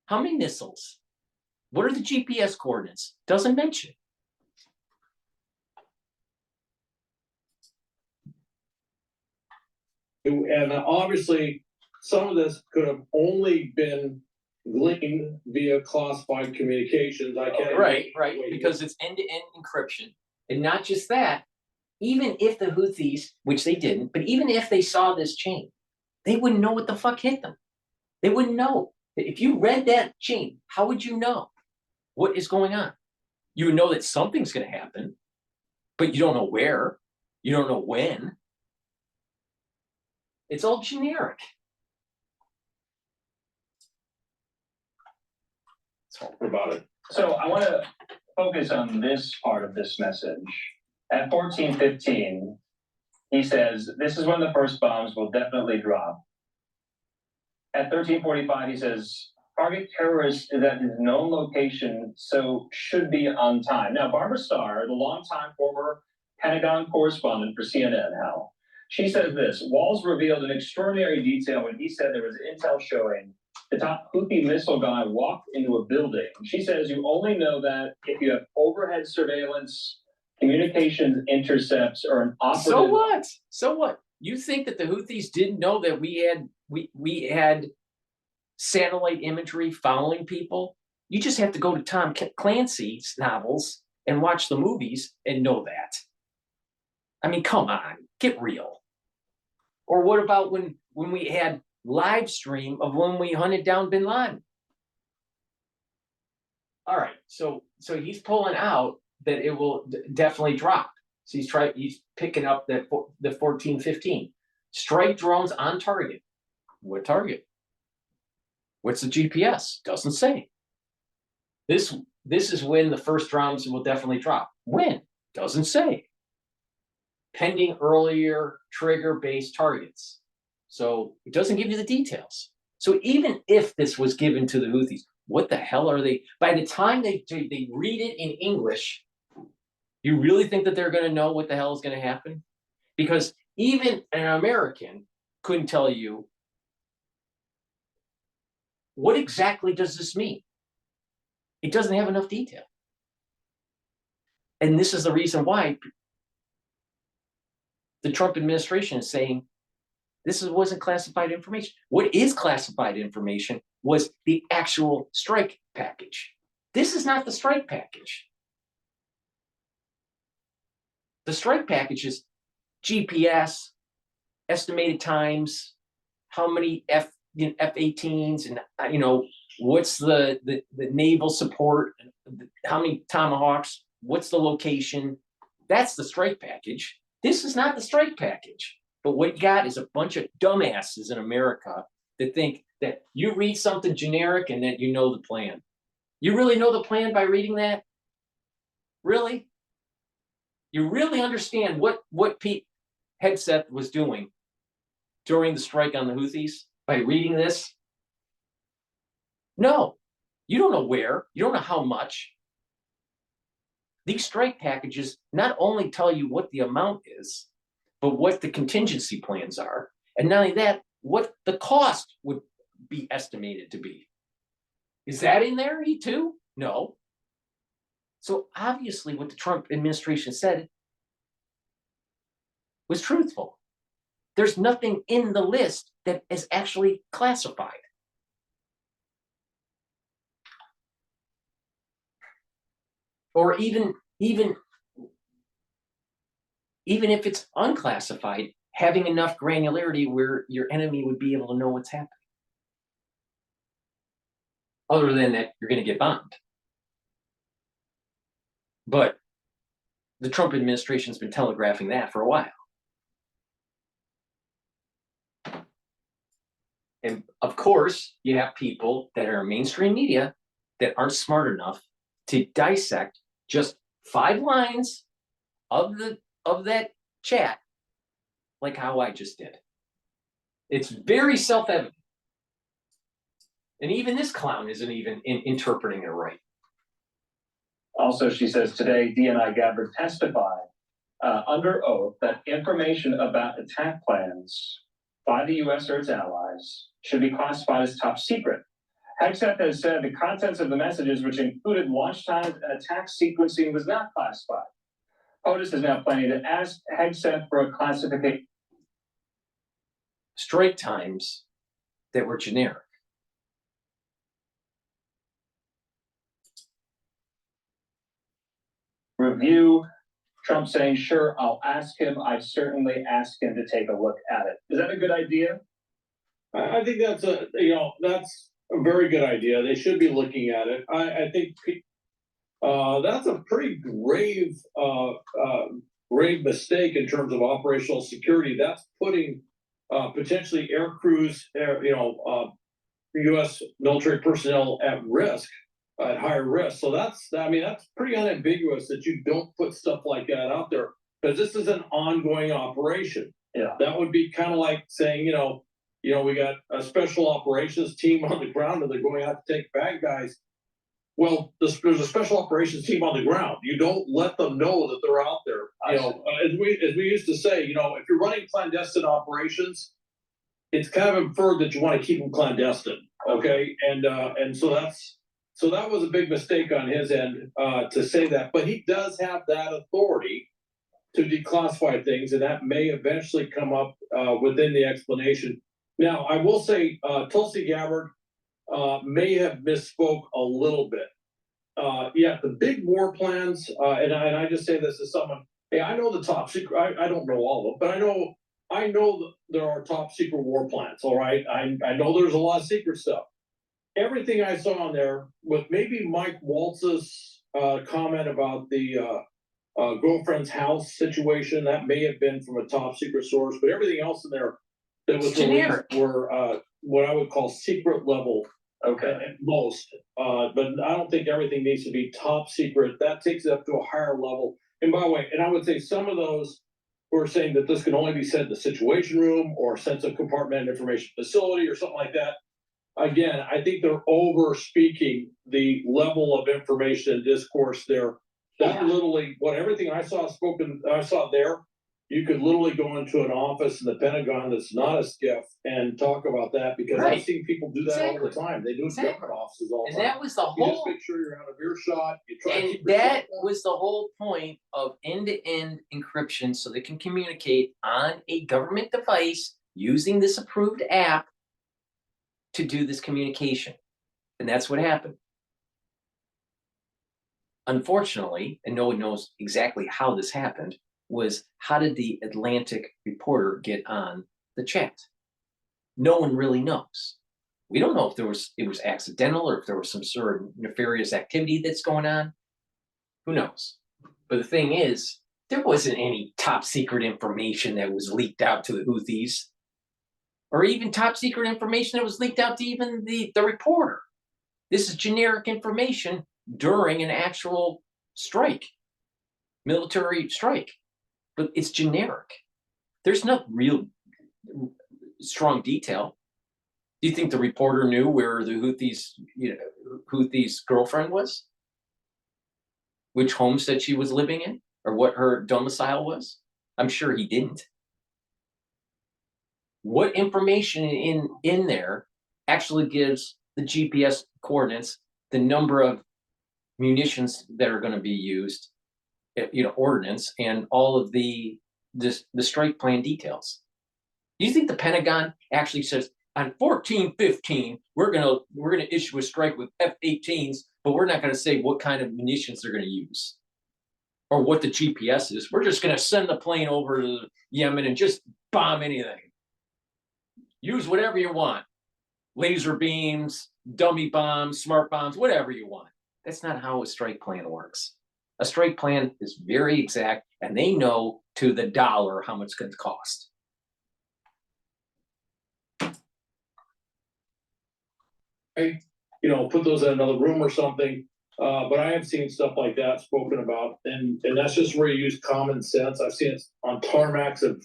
How many missiles? What are the GPS coordinates? Doesn't mention. And obviously, some of this could have only been gleaned via classified communications. I can't. Right, because it's end-to-end encryption. And not just that, even if the Houthis, which they didn't, but even if they saw this chain, they wouldn't know what the fuck hit them. They wouldn't know. If you read that chain, how would you know what is going on? You would know that something's going to happen, but you don't know where. You don't know when. It's all generic. Talk about it. So I want to focus on this part of this message. At 14:15, he says, this is when the first bombs will definitely drop. At 13:45, he says, target terrorist is at his known location, so should be on time. Now, Barbara Starr, the longtime former Pentagon correspondent for CNN, Hal, she says this: Walls revealed in extraordinary detail when he said there was intel showing the top Houthi missile guy walked into a building. She says you only know that if you have overhead surveillance, communications intercepts, or an operative. So what? So what? You think that the Houthis didn't know that we had satellite imagery following people? You just have to go to Tom Clancy's novels and watch the movies and know that. I mean, come on, get real. Or what about when we had live stream of when we hunted down bin Laden? All right, so he's pulling out that it will definitely drop. So he's picking up the 14-15 strike drones on target. What target? What's the GPS? Doesn't say. This is when the first drones will definitely drop. When? Doesn't say. Pending earlier trigger-based targets. So it doesn't give you the details. So even if this was given to the Houthis, what the hell are they? By the time they read it in English, you really think that they're going to know what the hell is going to happen? Because even an American couldn't tell you, what exactly does this mean? It doesn't have enough detail. And this is the reason why the Trump administration is saying this wasn't classified information. What is classified information was the actual strike package. This is not the strike package. The strike package is GPS, estimated times, how many F-18s, and what's the naval support, how many Tomahawks, what's the location. That's the strike package. This is not the strike package. But what you got is a bunch of dumbasses in America that think that you read something generic and that you know the plan. You really know the plan by reading that? Really? You really understand what Pete Hegseth was doing during the strike on the Houthis by reading this? No, you don't know where, you don't know how much. These strike packages not only tell you what the amount is, but what the contingency plans are. And not only that, what the cost would be estimated to be. Is that in there too? No. So obviously what the Trump administration said was truthful. There's nothing in the list that is actually classified. or even if it's unclassified, having enough granularity where your enemy would be able to know what's happening. Other than that, you're going to get bombed. But the Trump administration's been telegraphing that for a while. And of course, you have people that are mainstream media that aren't smart enough to dissect just 5 lines of that chat, like how I just did. It's very self-evident. And even this clown isn't even interpreting it right. Also, she says today, DNI Gabbard testified under oath that information about attack plans by the U.S. or its allies should be classified as top secret. Hegseth has said the contents of the messages, which included launch times and attack sequencing, was not classified. POTUS is now planning to ask Hegseth for a classification. Strike times that were generic. Review. Trump saying, sure, I'll ask him. I certainly asked him to take a look at it. Is that a good idea? I think that's that's a very good idea. They should be looking at it. I think that's a pretty grave mistake in terms of operational security. That's putting potentially air crews, U.S. military personnel at risk, at higher risk. So that's pretty unambiguous that you don't put stuff like that out there, because this is an ongoing operation. Yeah, that would be kind of like saying, we got a special operations team on the ground and they're going out to take bad guys. Well, there's a special operations team on the ground. You don't let them know that they're out there. As we used to say, if you're running clandestine operations, it's kind of inferred that you want to keep them clandestine. Okay, and so that was a big mistake on his end to say that. But he does have that authority to declassify things, and that may eventually come up within the explanation. Now, I will say Tulsi Gabbard may have misspoke a little bit. The big war plans, and I just say this as someone, hey, I know the top secret, I don't know all of them, but I know that there are top secret war plans, all right? I know there's a lot of secret stuff. Everything I saw on there, with maybe Mike Waltz's comment about the girlfriend's house situation, that may have been from a top secret source, but everything else in there that was generic were what I would call secret level. Okay. At most, but I don't think everything needs to be top secret. That takes it up to a higher level. And by the way, and I would say some of those who are saying that this can only be said in the situation room or sensitive compartmented information facility or something like that. Again, I think they're over speaking the level of information and discourse there. That literally, everything I saw there, you could literally go into an office in the Pentagon that's not a SCIF and talk about that, because I've seen people do that all the time. They do it in government offices all the time. And that was the You just whole. make sure you're out of earshot. You try to And keep yourself that up. was the whole point of end-to-end encryption, so they can communicate on a government device using this approved app to do this communication. And that's what happened. Unfortunately, and no one knows exactly how this happened, was how did the Atlantic reporter get on the chat? No one really knows. We don't know if it was accidental or if there was some sort of nefarious activity that's going on. Who knows? But the thing is, there wasn't any top secret information that was leaked out to the Houthis, or even top secret information that was leaked out to even the reporter. This is generic information during an actual strike, military strike, but it's generic. There's no real strong detail. Do you think the reporter knew where the Houthis' girlfriend was? Which homestead she was living in, or what her domicile was? I'm sure he didn't. What information in there actually gives the GPS coordinates, the number of munitions that are going to be used, ordnance, and all of the strike plan details? Do you think the Pentagon actually says on 14/15 we're gonna issue a strike with F-18s but we're not gonna say what kind of munitions they're gonna use. Or what the GPS is. We're just gonna send the plane over to Yemen and just bomb anything. Use whatever you want. Laser beams, dummy bombs, smart bombs, whatever you want. That's not how a strike plan works. A strike plan is very exact, and they know to the dollar how much it's going to cost. You know, put those in another room or something. But I have seen stuff like that spoken about, and that's just where you use common sense. I've seen it on tarmacs of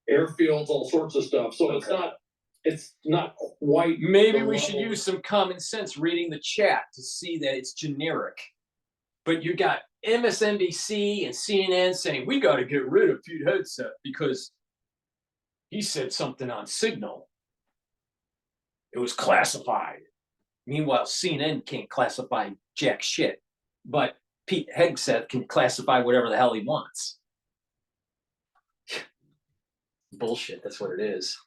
airfields, all sorts of stuff. So it's not quite. Maybe we should use some common sense reading the chat to see that it's generic. But you got MSNBC and CNN saying we got to get rid of Pete Hegseth because he said something on Signal. It was classified. Meanwhile, CNN can't classify jack shit, but Pete Hegseth can classify whatever the hell he wants. Bullshit, that's what it is.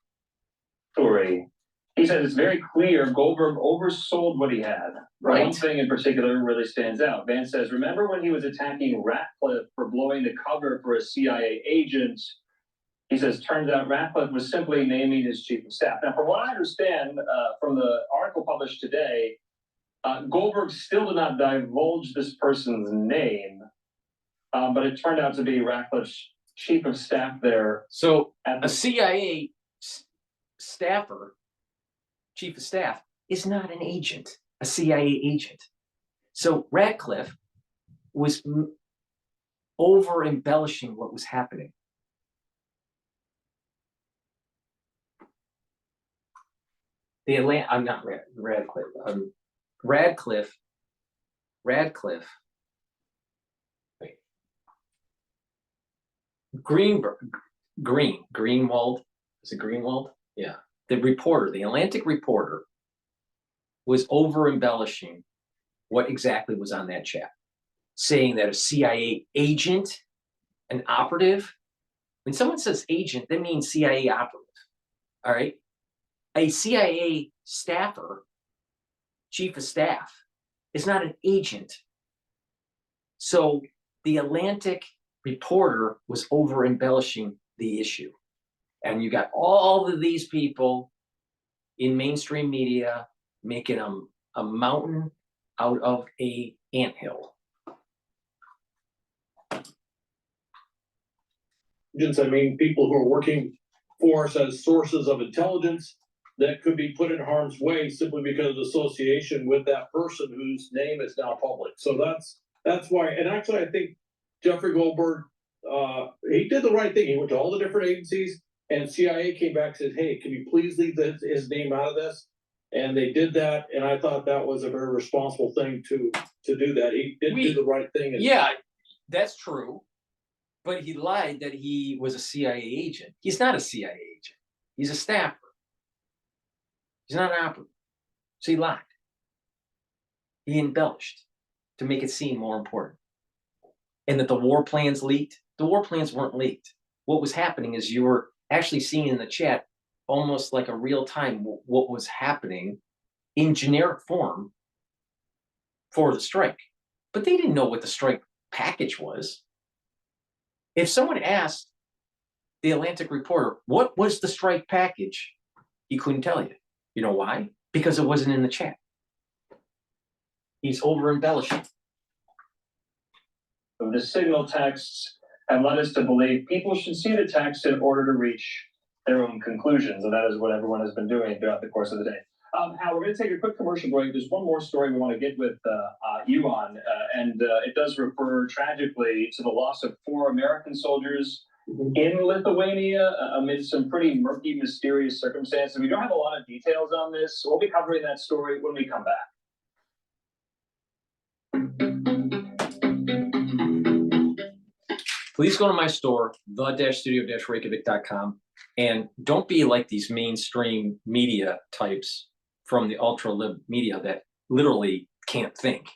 Story. He said it's very clear Goldberg oversold what he had. Right. One thing in particular really stands out. Van says, remember when he was attacking Ratcliffe for blowing the cover for a CIA agent? He says, turns out Ratcliffe was simply naming his chief of staff. Now, from what I understand from the article published today, Goldberg still did not divulge this person's name, but it turned out to be Ratcliffe's chief of staff there. So a CIA staffer, chief of staff, is not an agent, a CIA agent. So Ratcliffe was over embellishing what was happening. I'm not Radcliffe. Radcliffe. Wait. Greenwald. Is it Greenwald? Yeah. The reporter, the Atlantic reporter, was over embellishing what exactly was on that chat, saying that a CIA agent, an operative. When someone says agent, that means CIA operative. All right. A CIA staffer, chief of staff, is not an agent. So the Atlantic reporter was over embellishing the issue. And you got all of these people in mainstream media making a mountain out of a anthill. I mean, people who are working for us as sources of intelligence that could be put in harm's way simply because of association with that person whose name is now public. So that's why. And actually, I think Jeffrey Goldberg, he did the right thing. He went to all the different agencies, and CIA came back and said, "Hey, can you please leave his name out of this?" And they did that, and I thought that was a very responsible thing to do that. He did do the right thing. Yeah, that's true. But he lied that he was a CIA agent. He's not a CIA agent. He's a staffer. He's not an operative. So he lied. He embellished to make it seem more important. And that the war plans leaked. The war plans weren't leaked. What was happening is you were actually seeing in the chat almost like a real time what was happening in generic form for the strike. But they didn't know what the strike package was. If someone asked the Atlantic reporter, what was the strike package? He couldn't tell you. You know why? Because it wasn't in the chat. He's over embellishing. The signal texts have led us to believe people should see the text in order to reach their own conclusions, and that is what everyone has been doing throughout the course of the day. Hal, we're going to take a quick commercial break. There's one more story we want to get with you on, and it does refer tragically to the loss of 4 American soldiers in Lithuania amid some pretty murky, mysterious circumstances. We don't have a lot of details on this, so we'll be covering that story when we come back. Please go to my store, the-studio-reykjavik.com, and don't be like these mainstream media types from the ultra-lib media that literally can't think,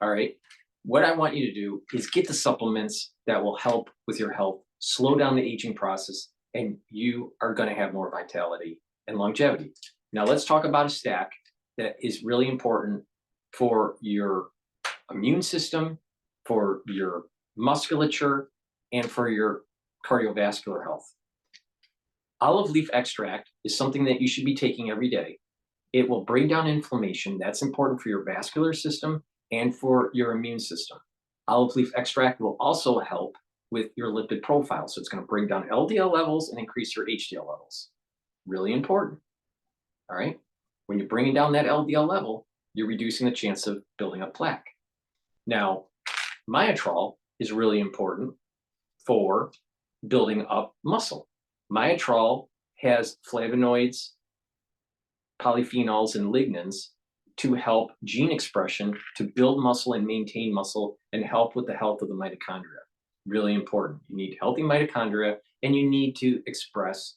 all right? What I want you to do is get the supplements that will help with your health, slow down the aging process, and you are gonna have more vitality and longevity. Now let's talk about a stack that is really important for your immune system, for your musculature, and for your cardiovascular health. Olive leaf extract is something that you should be taking every day. It will bring down inflammation. That's important for your vascular system and for your immune system. Olive leaf extract will also help with your lipid profile. So it's going to bring down LDL levels and increase your HDL levels. Really important. All right. When you're bringing down that LDL level, you're reducing the chance of building up plaque. Now, myotrol is really important for building up muscle. Myotrol has flavonoids, polyphenols, and lignans to help gene expression to build muscle and maintain muscle and help with the health of the mitochondria. Really important. You need healthy mitochondria and you need to express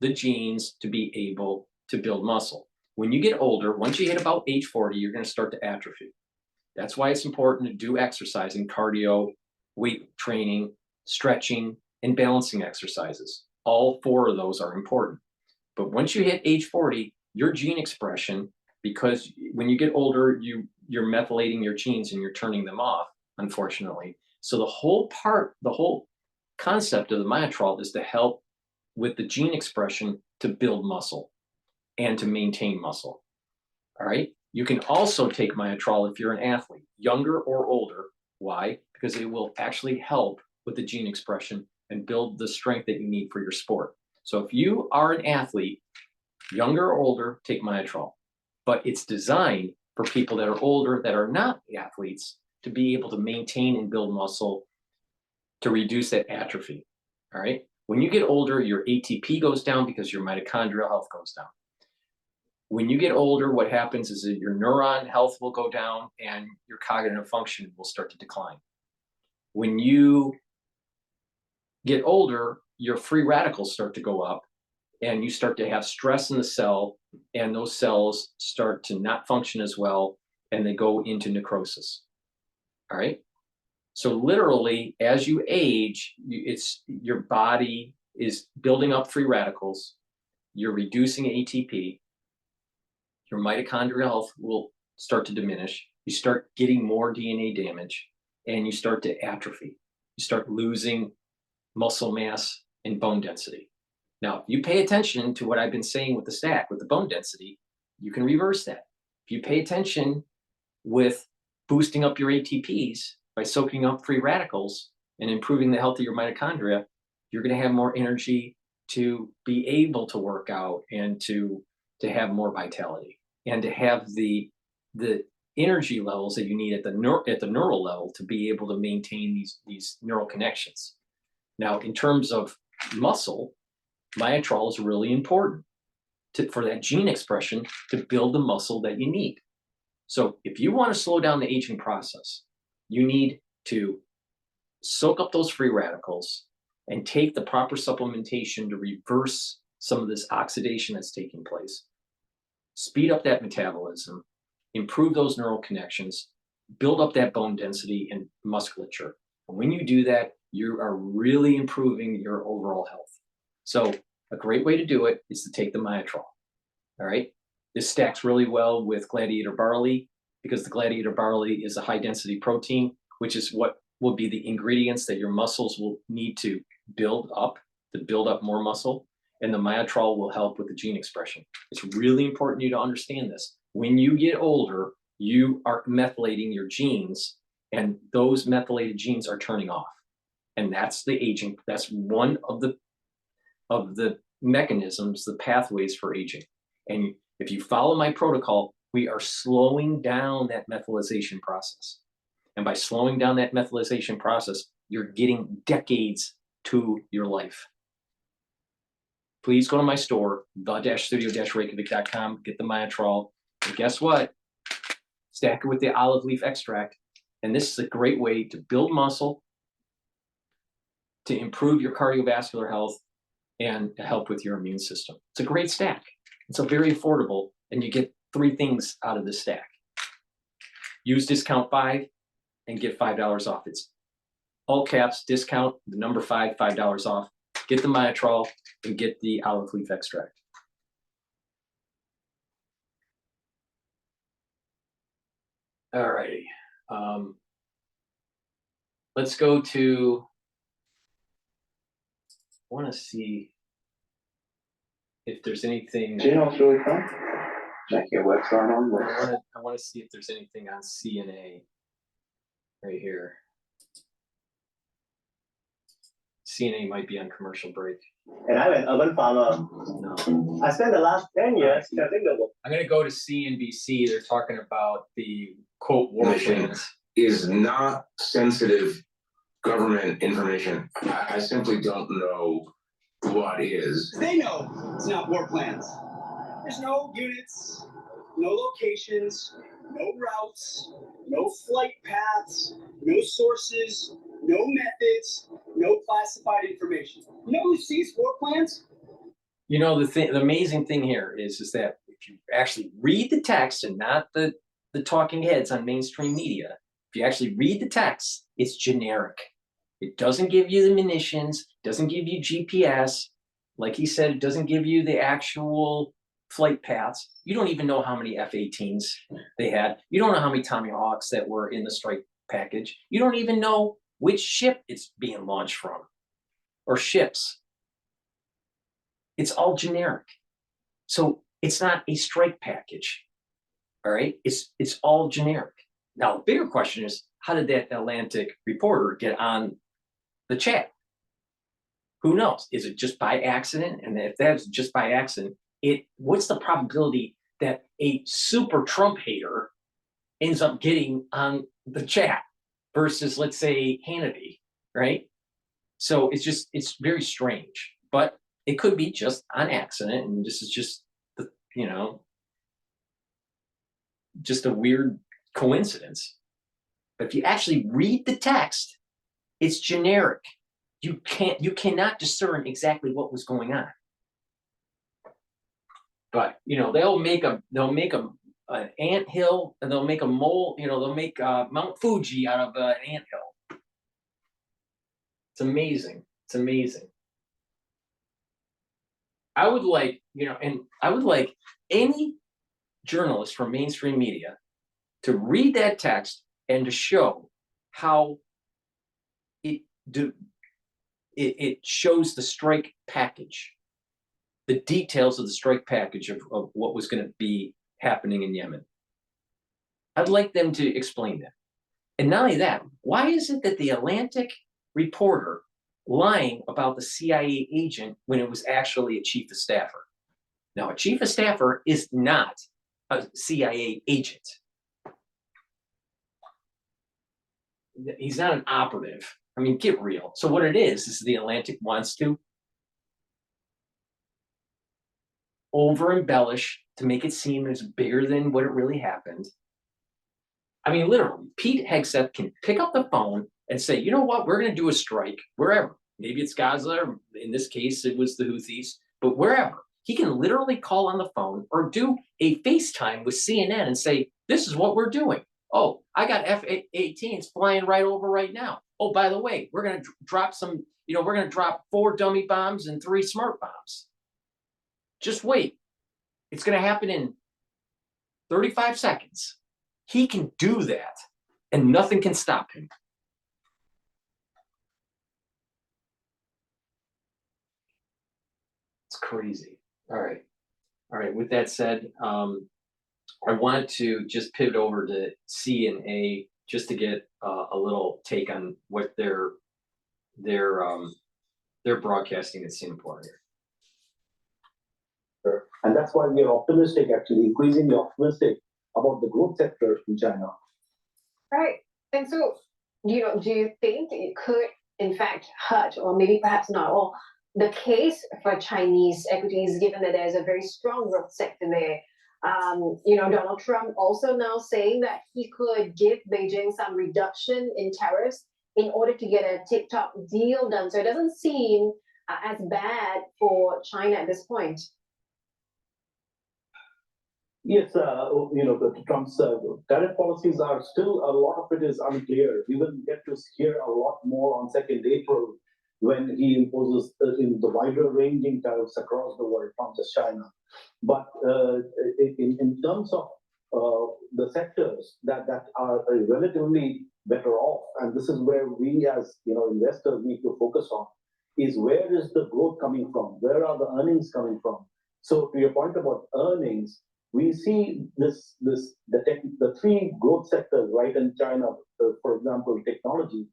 the genes to be able to build muscle. When you get older, once you hit about age 40, you're going to start to atrophy. That's why it's important to do exercise and cardio, weight training, stretching, and balancing exercises. All 4 of those are important. But once you hit age 40, your gene expression, because when you get older, you're methylating your genes and you're turning them off, unfortunately. So the whole concept of the myotrol is to help with the gene expression to build muscle and to maintain muscle. All right. You can also take myotrol if you're an athlete, younger or older. Why? Because it will actually help with the gene expression and build the strength that you need for your sport. So if you are an athlete, younger or older, take myotrol. But it's designed for people that are older that are not athletes to be able to maintain and build muscle to reduce that atrophy. All right. When you get older, your ATP goes down because your mitochondrial health goes down. When you get older, what happens is that your neuron health will go down and your cognitive function will start to decline. When you get older, your free radicals start to go up and you start to have stress in the cell, and those cells start to not function as well and they go into necrosis. All right. So literally, as you age, your body is building up free radicals. You're reducing ATP. Your mitochondrial health will start to diminish. You start getting more DNA damage, and you start to atrophy. You start losing muscle mass and bone density. Now, if you pay attention to what I've been saying with the stack, with the bone density, you can reverse that. If you pay attention with boosting up your ATPs by soaking up free radicals and improving the health of your mitochondria, you're going to have more energy to be able to work out and to have more vitality and to have the energy levels that you need at the neural level to be able to maintain these neural connections. Now, in terms of muscle, myotrol is really important for that gene expression to build the muscle that you need. So if you want to slow down the aging process, you need to soak up those free radicals and take the proper supplementation to reverse some of this oxidation that's taking place, speed up that metabolism, improve those neural connections, build up that bone density and musculature. And when you do that, you are really improving your overall health. So a great way to do it is to take the myotrol. All right. This stacks really well with gladiator barley because the gladiator barley is a high density protein, which is what will be the ingredients that your muscles will need to build up more muscle. And the myotrol will help with the gene expression. It's really important for you to understand this. When you get older, you are methylating your genes, and those methylated genes are turning off. And that's the aging. That's one of the mechanisms, the pathways for aging. And if you follow my protocol, we are slowing down that methylation process. And by slowing down that methylation process, you're getting decades to your life. Please go to my store, the-studio-reykjavik.com, get the myotrol. And guess what? Stack it with the olive leaf extract. And this is a great way to build muscle, to improve your cardiovascular health, and to help with your immune system. It's a great stack. It's a very affordable, and you get 3 things out of this stack. Use discount 5 and get $5 off. It's all caps, discount, the number 5, $5 off. Get the myotrol and get the olive leaf extract. All righty. Let's go to, I want to see if there's anything. Do you know what's really fun? Check your website on this. I want to see if there's anything on CNA right here. CNA might be on commercial break. And I'm an urban farmer. No. I spent the last 10 years studying the world. I'm going to go to CNBC. They're talking about the quote war plans. Is not sensitive government information. I simply don't know what is. They know it's not war plans. There's no units, no locations, no routes, no flight paths, no sources, no methods, no classified information. You know who sees war plans? You know, the amazing thing here is that if you actually read the text and not the talking heads on mainstream media, if you actually read the text, it's generic. It doesn't give you the munitions, doesn't give you GPS. Like he said, it doesn't give you the actual flight paths. You don't even know how many F-18s they had. You don't know how many Tomahawks that were in the strike package. You don't even know which ship it's being launched from or ships. It's all generic. So it's not a strike package. All right, it's all generic. Now, the bigger question is, how did that Atlantic reporter get on the chat? Who knows? Is it just by accident? And if that's just by accident, what's the probability that a super Trump hater ends up getting on the chat versus, let's say, Hannity, right? So it's very strange, but it could be just on accident, and this is just just a weird coincidence. But if you actually read the text, it's generic. You cannot discern exactly what was going on. But they'll make an anthill, and they'll make a mole. They'll make Mount Fuji out of an anthill. It's amazing. It's amazing. I would like any journalist from mainstream media to read that text and to show how it shows the strike package, the details of the strike package of what was going to be happening in Yemen. I'd like them to explain that. And not only that, why is it that the Atlantic reporter lying about the CIA agent when it was actually a chief of staffer? Now, a chief of staffer is not a CIA agent. He's not an operative. I mean, get real. So what it is the Atlantic wants to over-embellish to make it seem as bigger than what it really happened. I mean, literally, Pete Hegseth can pick up the phone and say, you know what, we're going to do a strike wherever. Maybe it's Gaza, or in this case, it was the Houthis, but wherever. He can literally call on the phone or do a FaceTime with CNN and say, this is what we're doing. Oh, I got F-18s flying right over right now. Oh, by the way, we're going to drop we're going to drop 4 dummy bombs and 3 smart bombs. Just wait. It's going to happen in 35 seconds. He can do that, and nothing can stop him. It's crazy. All right. With that said, I want to just pivot over to CNA just to get a little take on what they're broadcasting in Singapore here. And that's why we are optimistic, actually, increasingly optimistic about the growth sector in China. Right. And so, do you think it could, in fact, hurt, or maybe perhaps not all, the case for Chinese equities, given that there's a very strong growth sector there? Donald Trump also now saying that he could give Beijing some reduction in tariffs in order to get a tip-top deal done. So it doesn't seem as bad for China at this point. Yes, Trump's tariff policies are still, a lot of it is unclear. We will get to hear a lot more on 2nd April when he imposes the wider ranging tariffs across the world, not just China. But in terms of the sectors that are relatively better off, and this is where we as investors need to focus on, is where is the growth coming from? Where are the earnings coming from? So to your point about earnings, we see the three growth sectors right in China, for example, technology,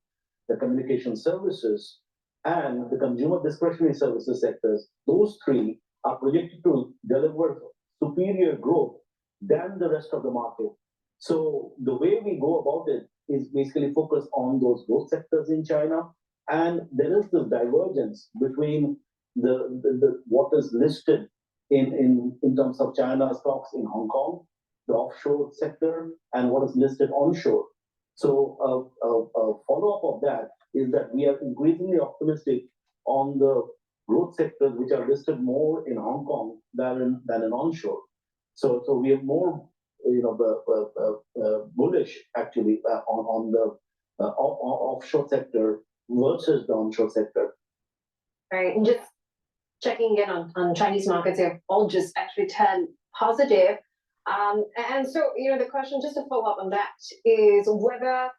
the communication services, and the consumer discretionary services sectors. Those three are projected to deliver superior growth than the rest of the market. So the way we go about it is basically focus on those growth sectors in China, and there is this divergence between the what is listed in terms of China stocks in Hong Kong, the offshore sector, and what is listed onshore. So a follow-up of that is that we are increasingly optimistic on the growth sectors which are listed more in Hong Kong than in onshore. So we are more bullish actually on the offshore sector versus the onshore sector. Right, and just checking in on Chinese markets, have all just actually turned positive. And so, the question just to follow up on that is whether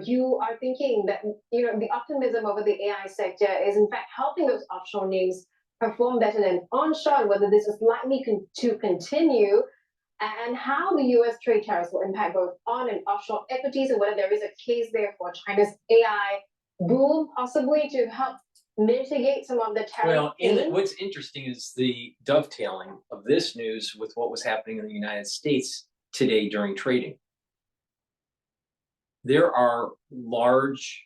you are thinking that, the optimism over the AI sector is in fact helping those offshore names perform better than onshore, and whether this is likely to continue, and how the US trade tariffs will impact both on and offshore equities, and whether there is a case there for China's AI boom possibly to help mitigate some of the tariff. Well, what's interesting is the dovetailing of this news with what was happening in the United States today during trading. There are large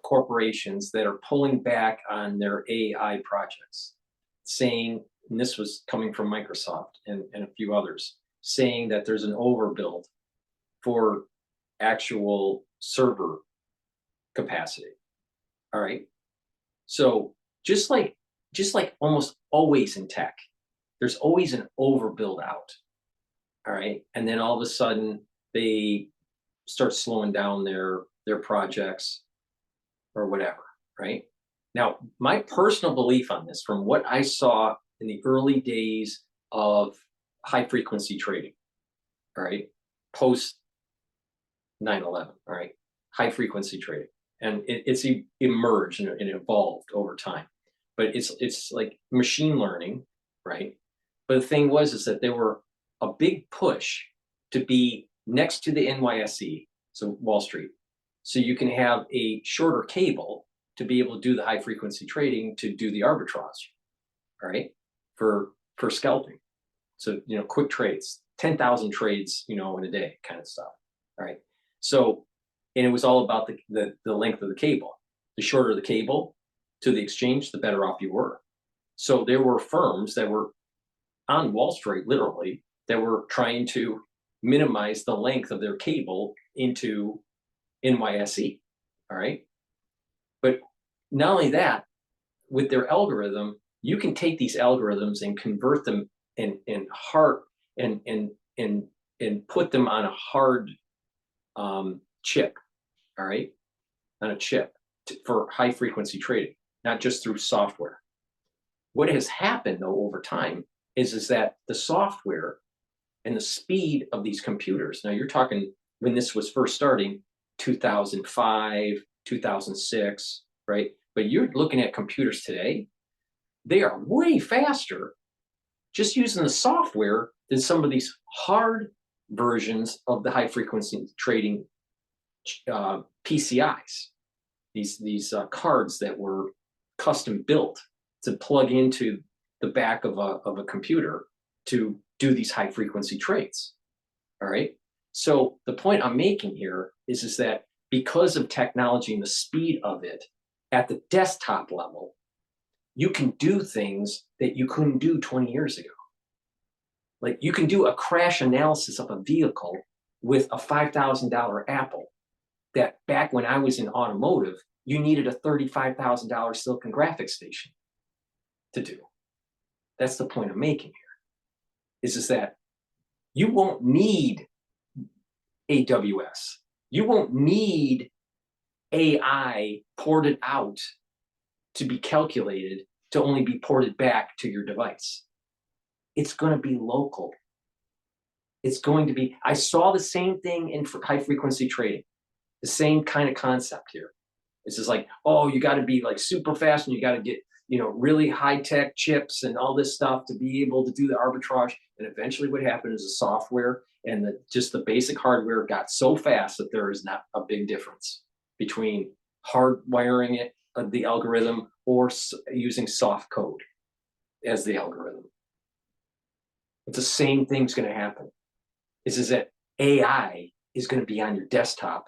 corporations that are pulling back on their AI projects, saying, and this was coming from Microsoft and a few others, saying that there's an overbuild for actual server capacity. All right. So just like almost always in tech, there's always an overbuild out. All right. And then all of a sudden they start slowing down their projects or whatever. Right. Now, my personal belief on this, from what I saw in the early days of high frequency trading, all right, post 9/11, all right, high frequency trading. And it's emerged and evolved over time, but it's like machine learning, right? But the thing is that there were a big push to be next to the NYSE, so Wall Street, so you can have a shorter cable to be able to do the high frequency trading, to do the arbitrage, all right, for scalping. So quick trades, 10,000 trades, in a day, kind of stuff, all right. So. And it was all about the length of the cable. The shorter the cable to the exchange, the better off you were. So there were firms that were on Wall Street, literally, that were trying to minimize the length of their cable into NYSE, all right? But not only that, with their algorithm, you can take these algorithms and convert them and put them on a hard chip. All right, on a chip for high frequency trading, not just through software. What has happened though over time is that the software and the speed of these computers, now you're talking when this was first starting, 2005, 2006, right? But you're looking at computers today, they are way faster just using the software than some of these hard versions of the high frequency trading PCIs, these cards that were custom built to plug into the back of a computer to do these high frequency trades. All right. So the point I'm making here is that because of technology and the speed of it at the desktop level, you can do things that you couldn't do 20 years ago. Like you can do a crash analysis of a vehicle with a $5,000 Apple. That back when I was in automotive, you needed a $35,000 silicon graphics station to do. That's the point I'm making here, is that you won't need AWS. You won't need AI ported out to be calculated to only be ported back to your device. It's going to be local. It's going to be, I saw the same thing in high frequency trading, the same kind of concept here. It's just like, oh, you got to be like super fast and you got to get, you know, really high tech chips and all this stuff to be able to do the arbitrage. And eventually what happened is the software and just the basic hardware got so fast that there is not a big difference between hardwiring it, the algorithm, or using soft code as the algorithm. It's the same thing's going to happen. Is that AI is going to be on your desktop,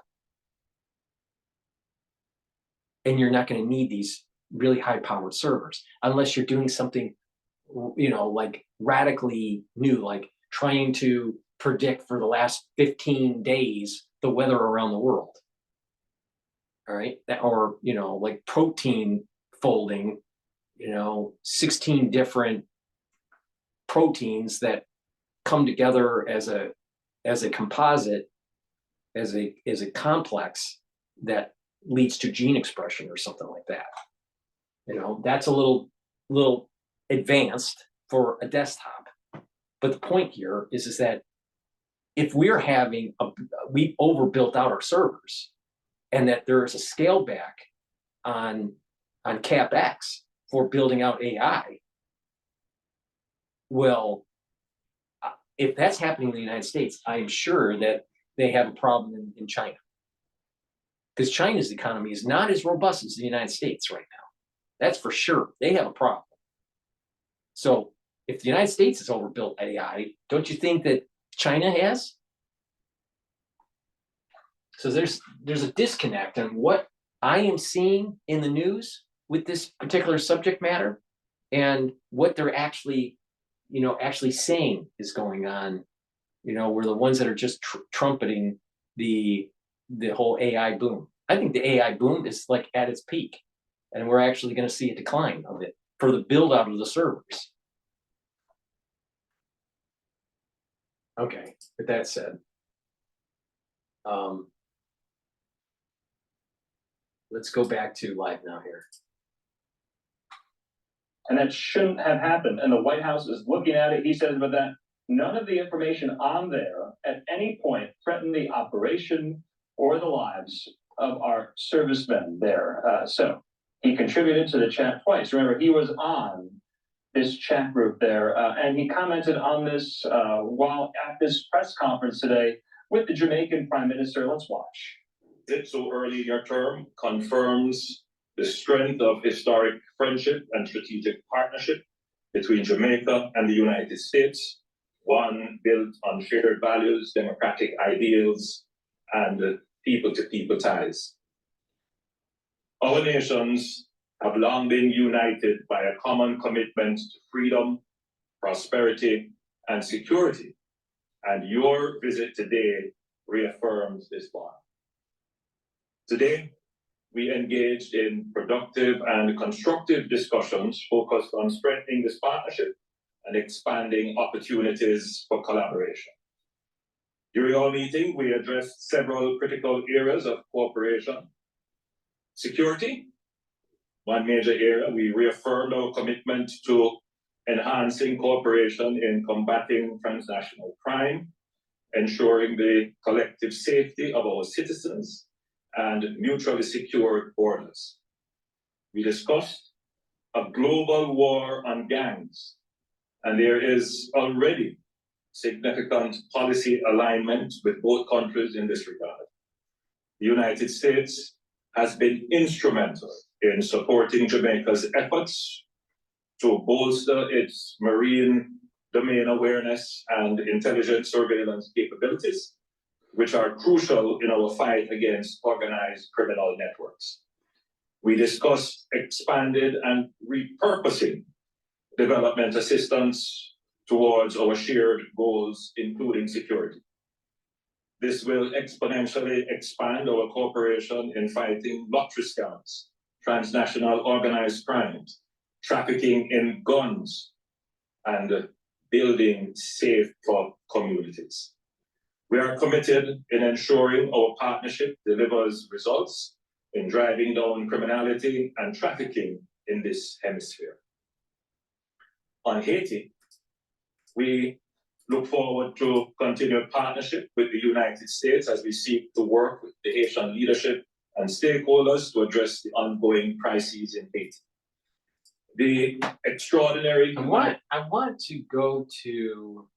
and you're not going to need these really high-powered servers unless you're doing something, you know, like radically new, like trying to predict for the last 15 days the weather around the world. All right, or you know, like protein folding, you know, 16 different proteins that come together as a composite, as a complex that leads to gene expression or something like that. You know, that's a little advanced for a desktop. But the point here is that if we're having we overbuilt out our servers, and that there is a scale back on CapEx for building out AI, well, if that's happening in the United States, I am sure that they have a problem in China. Because China's economy is not as robust as the United States right now. That's for sure. They have a problem. So if the United States has overbuilt AI, don't you think that China has? So there's a disconnect on what I am seeing in the news with this particular subject matter and what they're actually saying is going on. You know, we're the ones that are just trumpeting the whole AI boom. I think the AI boom is like at its peak, and we're actually going to see a decline of it for the build out of the servers. Okay, with that said, let's go back to live now here. And that shouldn't have happened. And the White House is looking at it. He says about that, none of the information on there at any point threatened the operation or the lives of our servicemen there. So he contributed to the chat twice. Remember, he was on this chat group there, and he commented on this while at this press conference today with the Jamaican Prime Minister. Let's watch. It so early in your term confirms the strength of historic friendship and strategic partnership between Jamaica and the United States, one built on shared values, democratic ideals, and people-to-people ties. Our nations have long been united by a common commitment to freedom, prosperity, and security, and your visit today reaffirms this bond. Today, we engaged in productive and constructive discussions focused on strengthening this partnership and expanding opportunities for collaboration. During our meeting, we addressed several critical areas of cooperation. Security, one major area. We reaffirmed our commitment to enhancing cooperation in combating transnational crime, ensuring the collective safety of our citizens, and mutually secure borders. We discussed a global war on gangs, and there is already significant policy alignment with both countries in this regard. The United States has been instrumental in supporting Jamaica's efforts to bolster its marine domain awareness and intelligence surveillance capabilities, which are crucial in our fight against organized criminal networks. We discussed expanded and repurposing development assistance towards our shared goals, including security. This will exponentially expand our cooperation in fighting lottery scams, transnational organized crimes, trafficking in guns, and building safe communities. We are committed in ensuring our partnership delivers results in driving down criminality and trafficking in this hemisphere. On Haiti, we look forward to continued partnership with the United States as we seek to work with the Haitian leadership and stakeholders to address the ongoing crises in Haiti. The extraordinary. I want to go to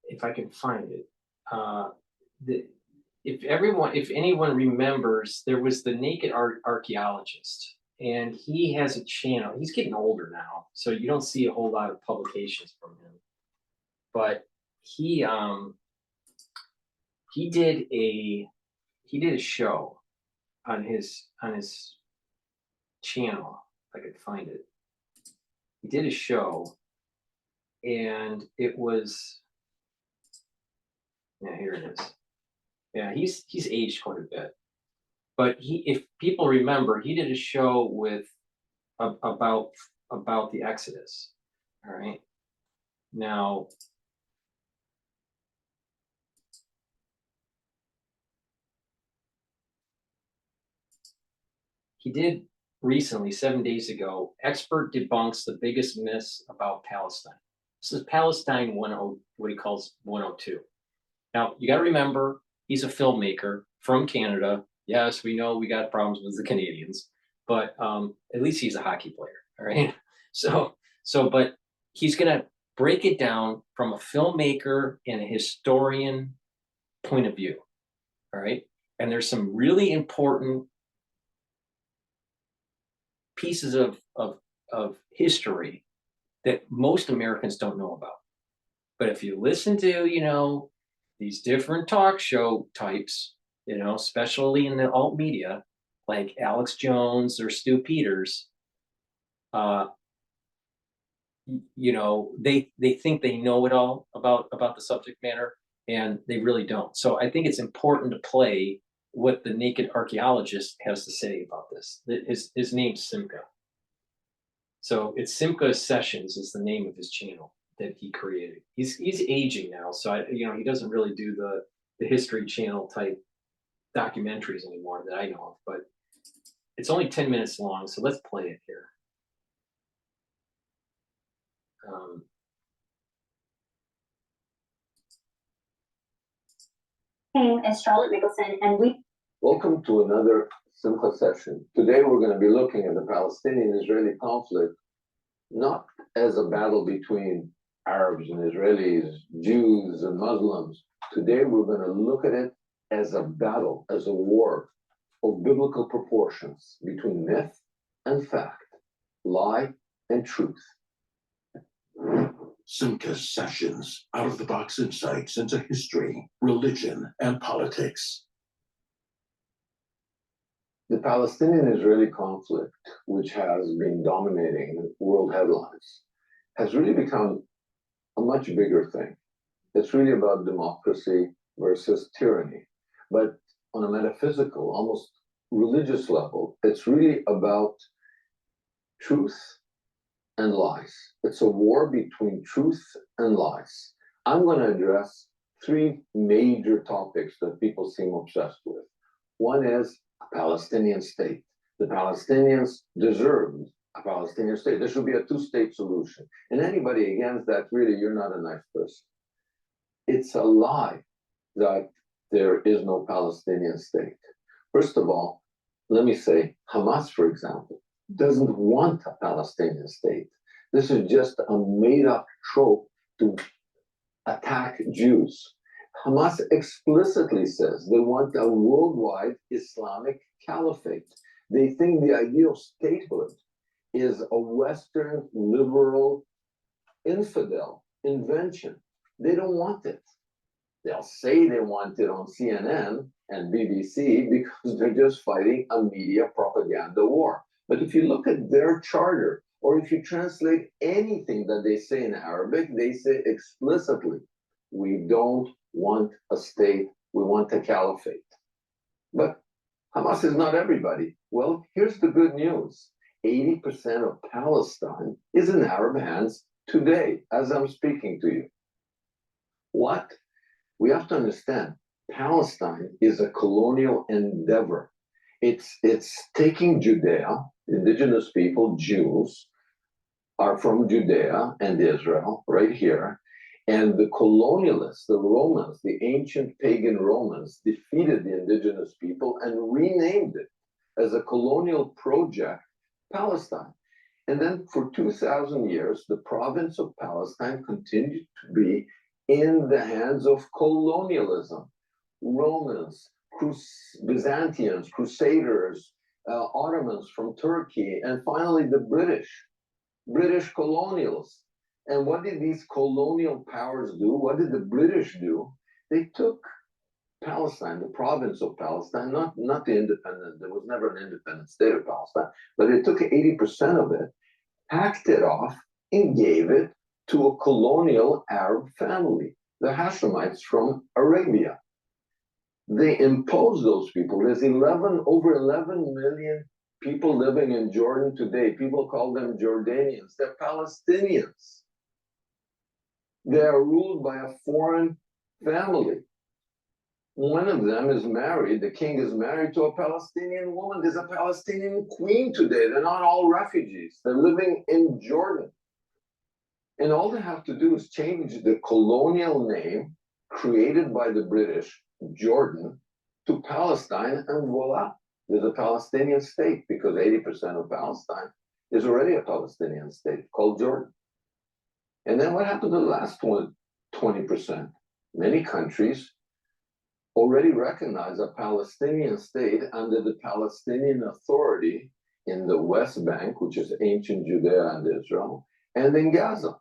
if I can find it. If anyone remembers, there was the Naked Archaeologist, and he has a channel. He's getting older now, so you don't see a whole lot of publications from him. But he did a show on his channel. If I could find it. He did a show, and it was. Yeah, here it is. Yeah, he's aged quite a bit, but if people remember, he did a show with about the Exodus. All right, now he did recently, 7 days ago. Expert debunks the biggest myths about Palestine. This is Palestine 10, what he calls 102. Now you got to remember. He's a filmmaker from Canada. Yes, we know we got problems with the Canadians, but at least he's a hockey player. All right. But he's going to break it down from a filmmaker and a historian point of view. All right. And there's some really important pieces of history that most Americans don't know about. But if you listen to, these different talk show types, especially in the alt media, like Alex Jones or Stu Peters, they think they know it all about the subject matter, and they really don't. So I think it's important to play what the Naked Archaeologist has to say about this. His name's Simca. So it's Simca Sessions is the name of his channel that he created. He's aging now, so he doesn't really do the History Channel type documentaries anymore that I know of. But it's only 10 minutes long, so let's play it here. As Charlotte Mickelson, and we. Welcome to another Simcha session. Today we're going to be looking at the Palestinian-Israeli conflict, not as a battle between Arabs and Israelis, Jews and Muslims. Today we're going to look at it as a battle, as a war of biblical proportions between myth and fact, lie and truth. Simca's Sessions, out-of-the-box insights into history, religion, and politics. The Palestinian-Israeli conflict, which has been dominating world headlines, has really become a much bigger thing. It's really about democracy versus tyranny. But on a metaphysical, almost religious level, it's really about truth and lies. It's a war between truth and lies. I'm going to address three major topics that people seem obsessed with. One is a Palestinian state. The Palestinians deserved a Palestinian state. There should be a two-state solution. And anybody against that, really, you're not a nice person. It's a lie that there is no Palestinian state. First of all, let me say, Hamas, for example, doesn't want a Palestinian state. This is just a made-up trope to attack Jews. Hamas explicitly says they want a worldwide Islamic caliphate. They think the idea of statehood is a Western liberal infidel invention. They don't want it. They'll say they want it on CNN and BBC because they're just fighting a media propaganda war. But if you look at their charter, or if you translate anything that they say in Arabic, they say explicitly, we don't want a state, we want a caliphate. But Hamas is not everybody. Well, here's the good news. 80% of Palestine is in Arab hands today, as I'm speaking to you. What? We have to understand, Palestine is a colonial endeavor. It's taking Judea, indigenous people, Jews, are from Judea and Israel, right here. And the colonialists, the Romans, the ancient pagan Romans, defeated the indigenous people and renamed it as a colonial project, Palestine. And then for 2,000 years, the province of Palestine continued to be in the hands of colonialism. Romans, Byzantians, Crusaders, Ottomans from Turkey, and finally the British colonials. And what did these colonial powers do? What did the British do? They took Palestine, the province of Palestine, not the independent, there was never an independent state of Palestine, but they took 80% of it, hacked it off, and gave it to a colonial Arab family, the Hashemites from Arabia. They imposed those people. There's over 11 million people living in Jordan today. People call them Jordanians. They're Palestinians. They are ruled by a foreign family. One of them is married, the king is married to a Palestinian woman. There's a Palestinian queen today. They're not all refugees. They're living in Jordan. And all they have to do is change the colonial name created by the British, Jordan, to Palestine, and voila, there's a Palestinian state, because 80% of Palestine is already a Palestinian state called Jordan. And then what happened to the last 20%? Many countries already recognize a Palestinian state under the Palestinian Authority in the West Bank, which is ancient Judea and Israel, and in Gaza.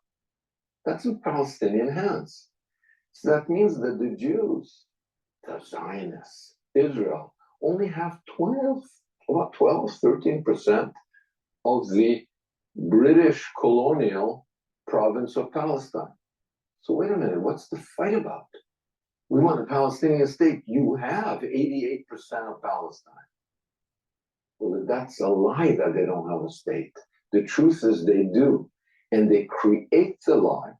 That's in Palestinian hands. So that means that the Jews, the Zionists, Israel, only have 13% of the British colonial province of Palestine. So wait a minute, what's the fight about? We want a Palestinian state. You have 88% of Palestine. Well, that's a lie that they don't have a state. The truth is they do. And they create the lie,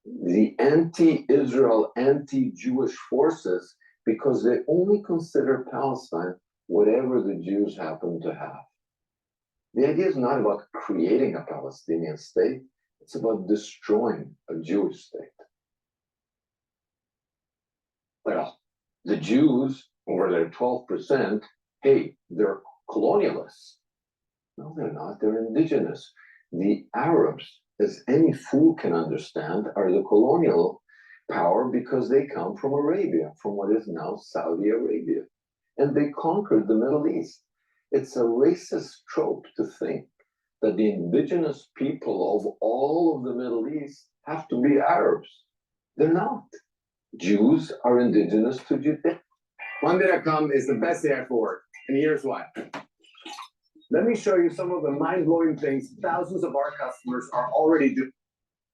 the anti-Israel, anti-Jewish forces, because they only consider Palestine whatever the Jews happen to have. The idea is not about creating a Palestinian state. It's about destroying a Jewish state. Well, the Jews, over their 12%, hey, they're colonialists. No, they're not. They're indigenous. The Arabs, as any fool can understand, are the colonial power because they come from Arabia, from what is now Saudi Arabia. And they conquered the Middle East. It's a racist trope to think that the indigenous people of all of the Middle East have to be Arabs. They're not. Jews are indigenous to Judea. Monday.com is the best day for work, and here's why. Let me show you some of the mind-blowing things thousands of our customers are already doing.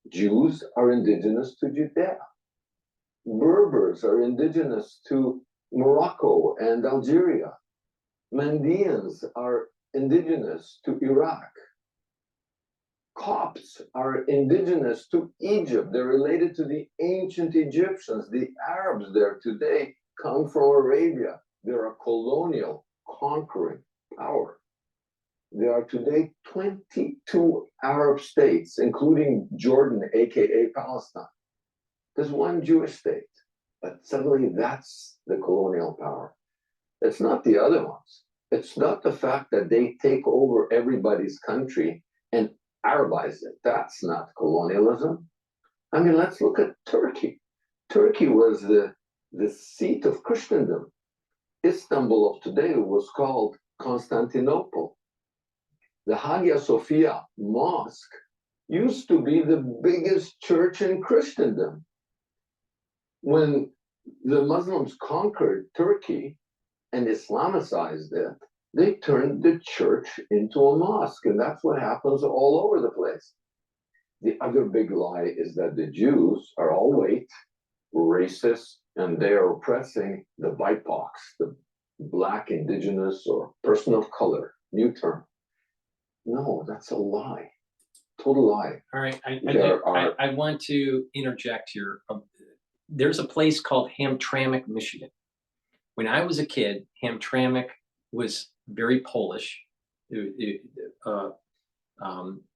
Jews are indigenous to Judea. Berbers are indigenous to Morocco and Algeria. Mandeans are indigenous to Iraq. Copts are indigenous to Egypt. They're related to the ancient Egyptians. The Arabs there today come from Arabia. They're a colonial, conquering power. There are today 22 Arab states, including Jordan, aka Palestine. There's one Jewish state, but suddenly that's the colonial power. It's not the other ones. It's not the fact that they take over everybody's country and Arabize it. That's not colonialism. I mean, let's look at Turkey. Turkey was the seat of Christendom. Istanbul of today was called Constantinople. The Hagia Sophia Mosque used to be the biggest church in Christendom. When the Muslims conquered Turkey and Islamicized it, they turned the church into a mosque, and that's what happens all over the place. The other big lie is that the Jews are all white, racist, and they are oppressing the BIPOCs, the Black, Indigenous, or person of color, new term. No, that's a lie. Total lie. All right, I want to interject here. There's a place called Hamtramck, Michigan. When I was a kid, Hamtramck was very Polish.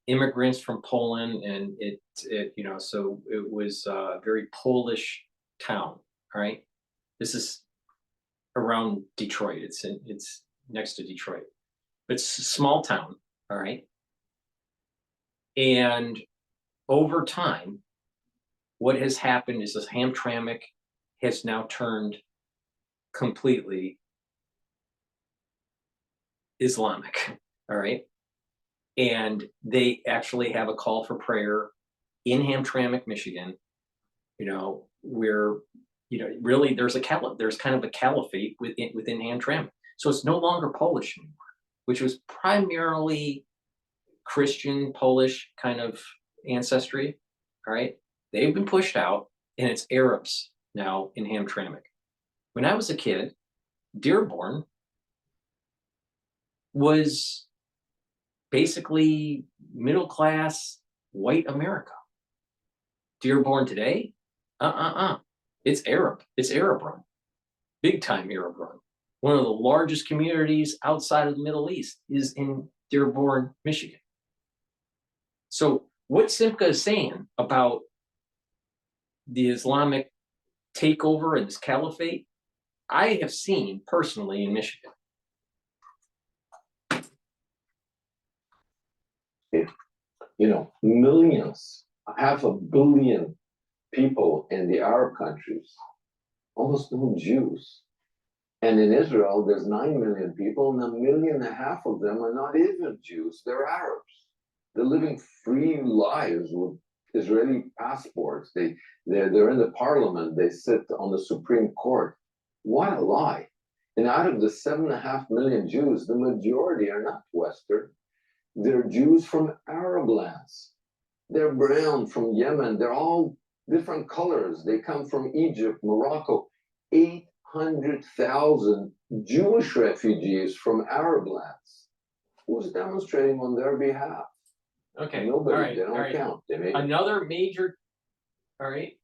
immigrants from Poland, and so it was a very Polish town. All right, this is around Detroit. It's next to Detroit. It's a small town. All right, and over time, what has happened is this Hamtramck has now turned completely Islamic. All right. And they actually have a call for prayer in Hamtramck, Michigan, where, really there's kind of a caliphate within Hamtramck. So it's no longer Polish anymore, which was primarily Christian, Polish kind of ancestry. All right. They've been pushed out, and it's Arabs now in Hamtramck. When I was a kid, Dearborn was basically middle-class white America. Dearborn today, it's Arab. It's Arab run, big time Arab run. One of the largest communities outside of the Middle East is in Dearborn, Michigan. So what Simca is saying about the Islamic takeover and this caliphate, I have seen personally in Michigan. Millions, 500 million people in the Arab countries, almost no Jews. And in Israel, there's 9 million people, and 1.5 million of them are not even Jews, they're Arabs. They're living free lives with Israeli passports. They're in the parliament, they sit on the Supreme Court. What a lie. And out of the 7.5 million Jews, the majority are not Western. They're Jews from Arab lands. They're brown from Yemen. They're all different colors. They come from Egypt, Morocco. 800,000 Jewish refugees from Arab lands. Who's demonstrating on their behalf? Okay. Nobody. All right. They don't all right. count. They may. Another major. All right.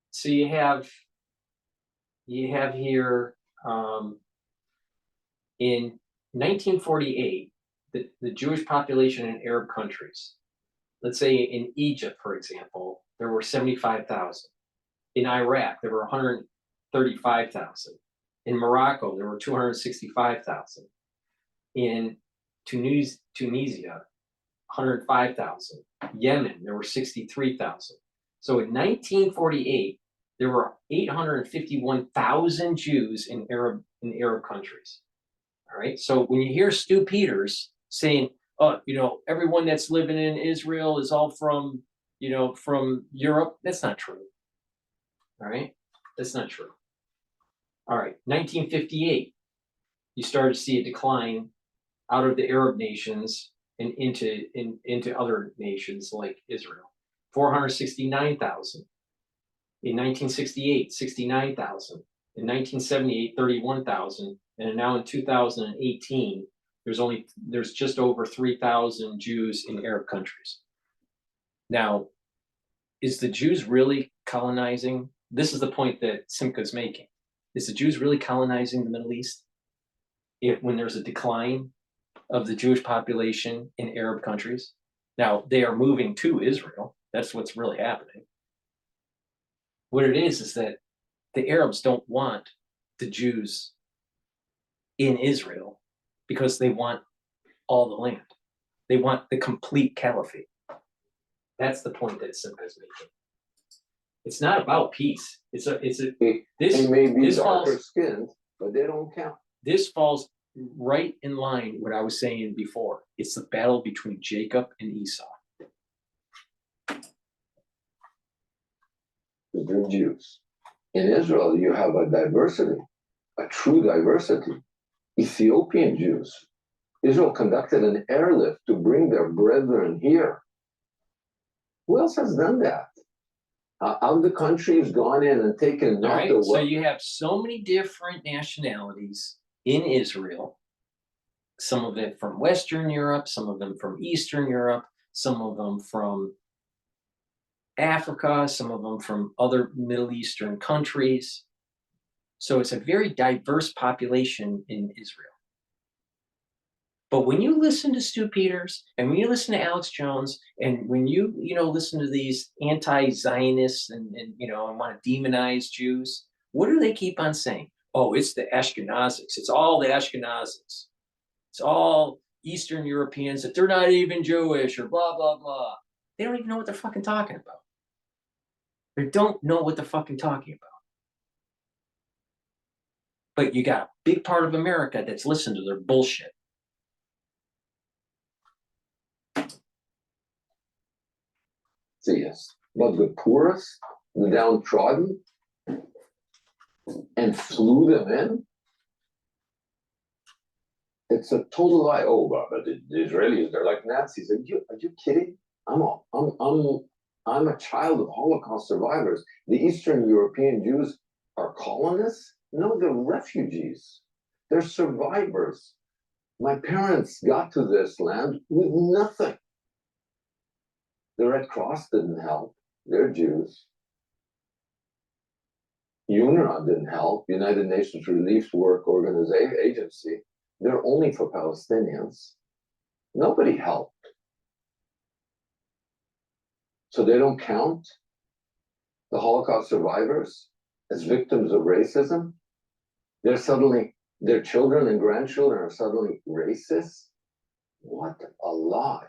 So you have here in 1948 the Jewish population in Arab countries. Let's say in Egypt, for example, there were 75,000. In Iraq, there were 135,000. In Morocco, there were 265,000. In Tunisia, 105,000. Yemen, there were 63,000. So in 1948, there were 851,000 Jews in Arab countries. All right. So when you hear Stu Peters saying, "Oh, everyone that's living in Israel is all from Europe," that's not true. All right, that's not true. All right, 1958, you started to see a decline out of the Arab nations and into other nations like Israel. 469,000. In 1968, 69,000. In 1978, 31,000. And now in 2018, there's just over 3,000 Jews in Arab countries. Now, is the Jews really colonizing? This is the point that Simca's making. Is the Jews really colonizing the Middle East when there's a decline of the Jewish population in Arab countries? Now, they are moving to Israel. That's what's really happening. What it is that the Arabs don't want the Jews in Israel because they want all the land. They want the complete caliphate. That's the point that Simca's making. It's not about peace. They may be darker skinned, but they don't count. This falls right in line with what I was saying before. It's the battle between Jacob and Esau. They're Jews. In Israel, you have a diversity, a true diversity. Ethiopian Jews. Israel conducted an airlift to bring their brethren here. Who else has done that? Other countries gone in and taken All right, so you have so many different nationalities in Israel. Some of it from Western Europe, some of them from Eastern Europe, some of them from Africa, some of them from other Middle Eastern countries. So it's a very diverse population in Israel. But when you listen to Stu Peters and when you listen to Alex Jones and when you listen to these anti-Zionists and want to demonize Jews, what do they keep on saying? Oh, it's the Ashkenazics. It's all the Ashkenazics. It's all Eastern Europeans that they're not even Jewish or blah, blah, blah. They don't even know what they're fucking talking about. They don't know what they're fucking talking about. But you got a big part of America that's listening to their bullshit. Yes, but the poorest, the downtrodden, and flew them in. It's a total lie. Oh, but the Israelis, they're like Nazis. Are you kidding? I'm a child of Holocaust survivors. The Eastern European Jews are colonists? No, they're refugees. They're survivors. My parents got to this land with nothing. The Red Cross didn't help. They're Jews. UNRWA didn't help. United Nations Relief Work Organization Agency. They're only for Palestinians. Nobody helped. So they don't count the Holocaust survivors as victims of racism. Their children and grandchildren are suddenly racist. What a lie.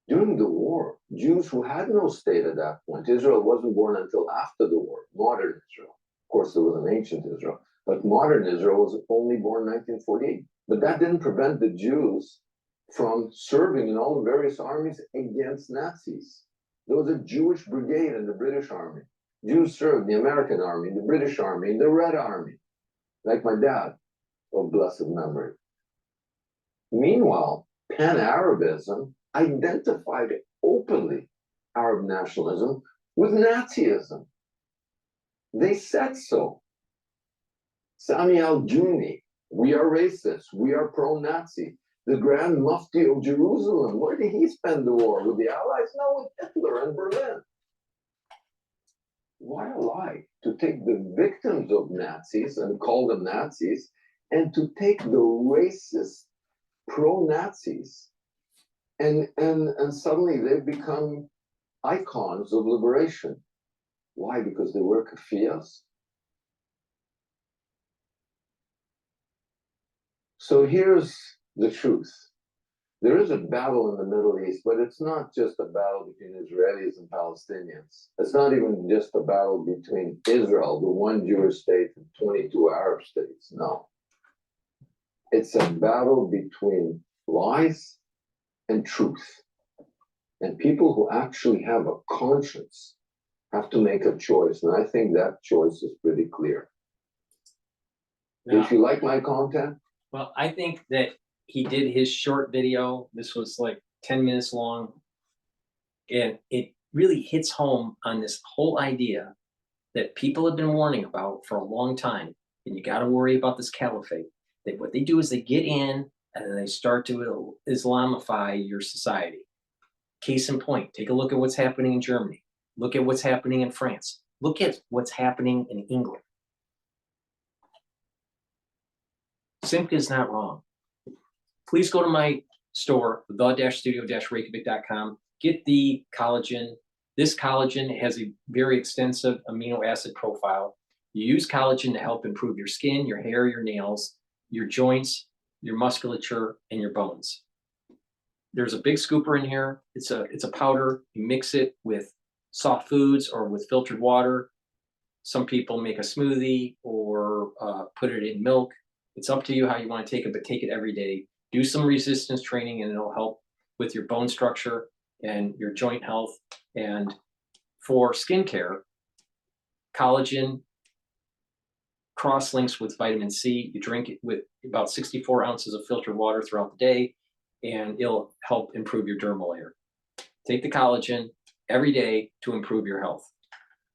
During the war, Jews who had no state at that point, Israel wasn't born until after the war, modern Israel. Of course, there was an ancient Israel, but modern Israel was only born in 1948. But that didn't prevent the Jews from serving in all the various armies against Nazis. There was a Jewish brigade in the British Army. Jews served in the American Army, in the British Army, in the Red Army, like my dad, of blessed memory. Meanwhile, Pan-Arabism identified openly Arab nationalism with Nazism. They said so. Sami al-Juni, we are racist, we are pro-Nazi. The Grand Mufti of Jerusalem, where did he spend the war? With the Allies? No, with Hitler in Berlin. What a lie to take the victims of Nazis and call them Nazis, and to take the racist pro-Nazis and suddenly they've become icons of liberation. Why? Because they wear keffiyehs? So here's the truth. There is a battle in the Middle East, but it's not just a battle between Israelis and Palestinians. It's not even just a battle between Israel, the one Jewish state, and 22 Arab states. No. It's a battle between lies and truth. And people who actually have a conscience have to make a choice. And I think that choice is pretty clear. Yeah. If you like my content, well, I think that he did his short video. This was like 10 minutes long. And it really hits home on this whole idea that people have been warning about for a long time. And you got to worry about this caliphate. That what they do is they get in and then they start to Islamify your society. Case in point, take a look at what's happening in Germany. Look at what's happening in France. Look at what's happening in England. Simca is not wrong. Please go to my store, the-studio-reykjavik.com. Get the collagen. This collagen has a very extensive amino acid profile. You use collagen to help improve your skin, your hair, your nails, your joints, your musculature, and your bones. There's a big scooper in here. It's a powder. You mix it with soft foods or with filtered water. Some people make a smoothie or put it in milk. It's up to you how you want to take it, but take it every day. Do some resistance training and it'll help with your bone structure and your joint health. And for skincare, collagen cross-links with vitamin C. You drink it with about 64 ounces of filtered water throughout the day, and it'll help improve your dermal layer. Take the collagen every day to improve your health.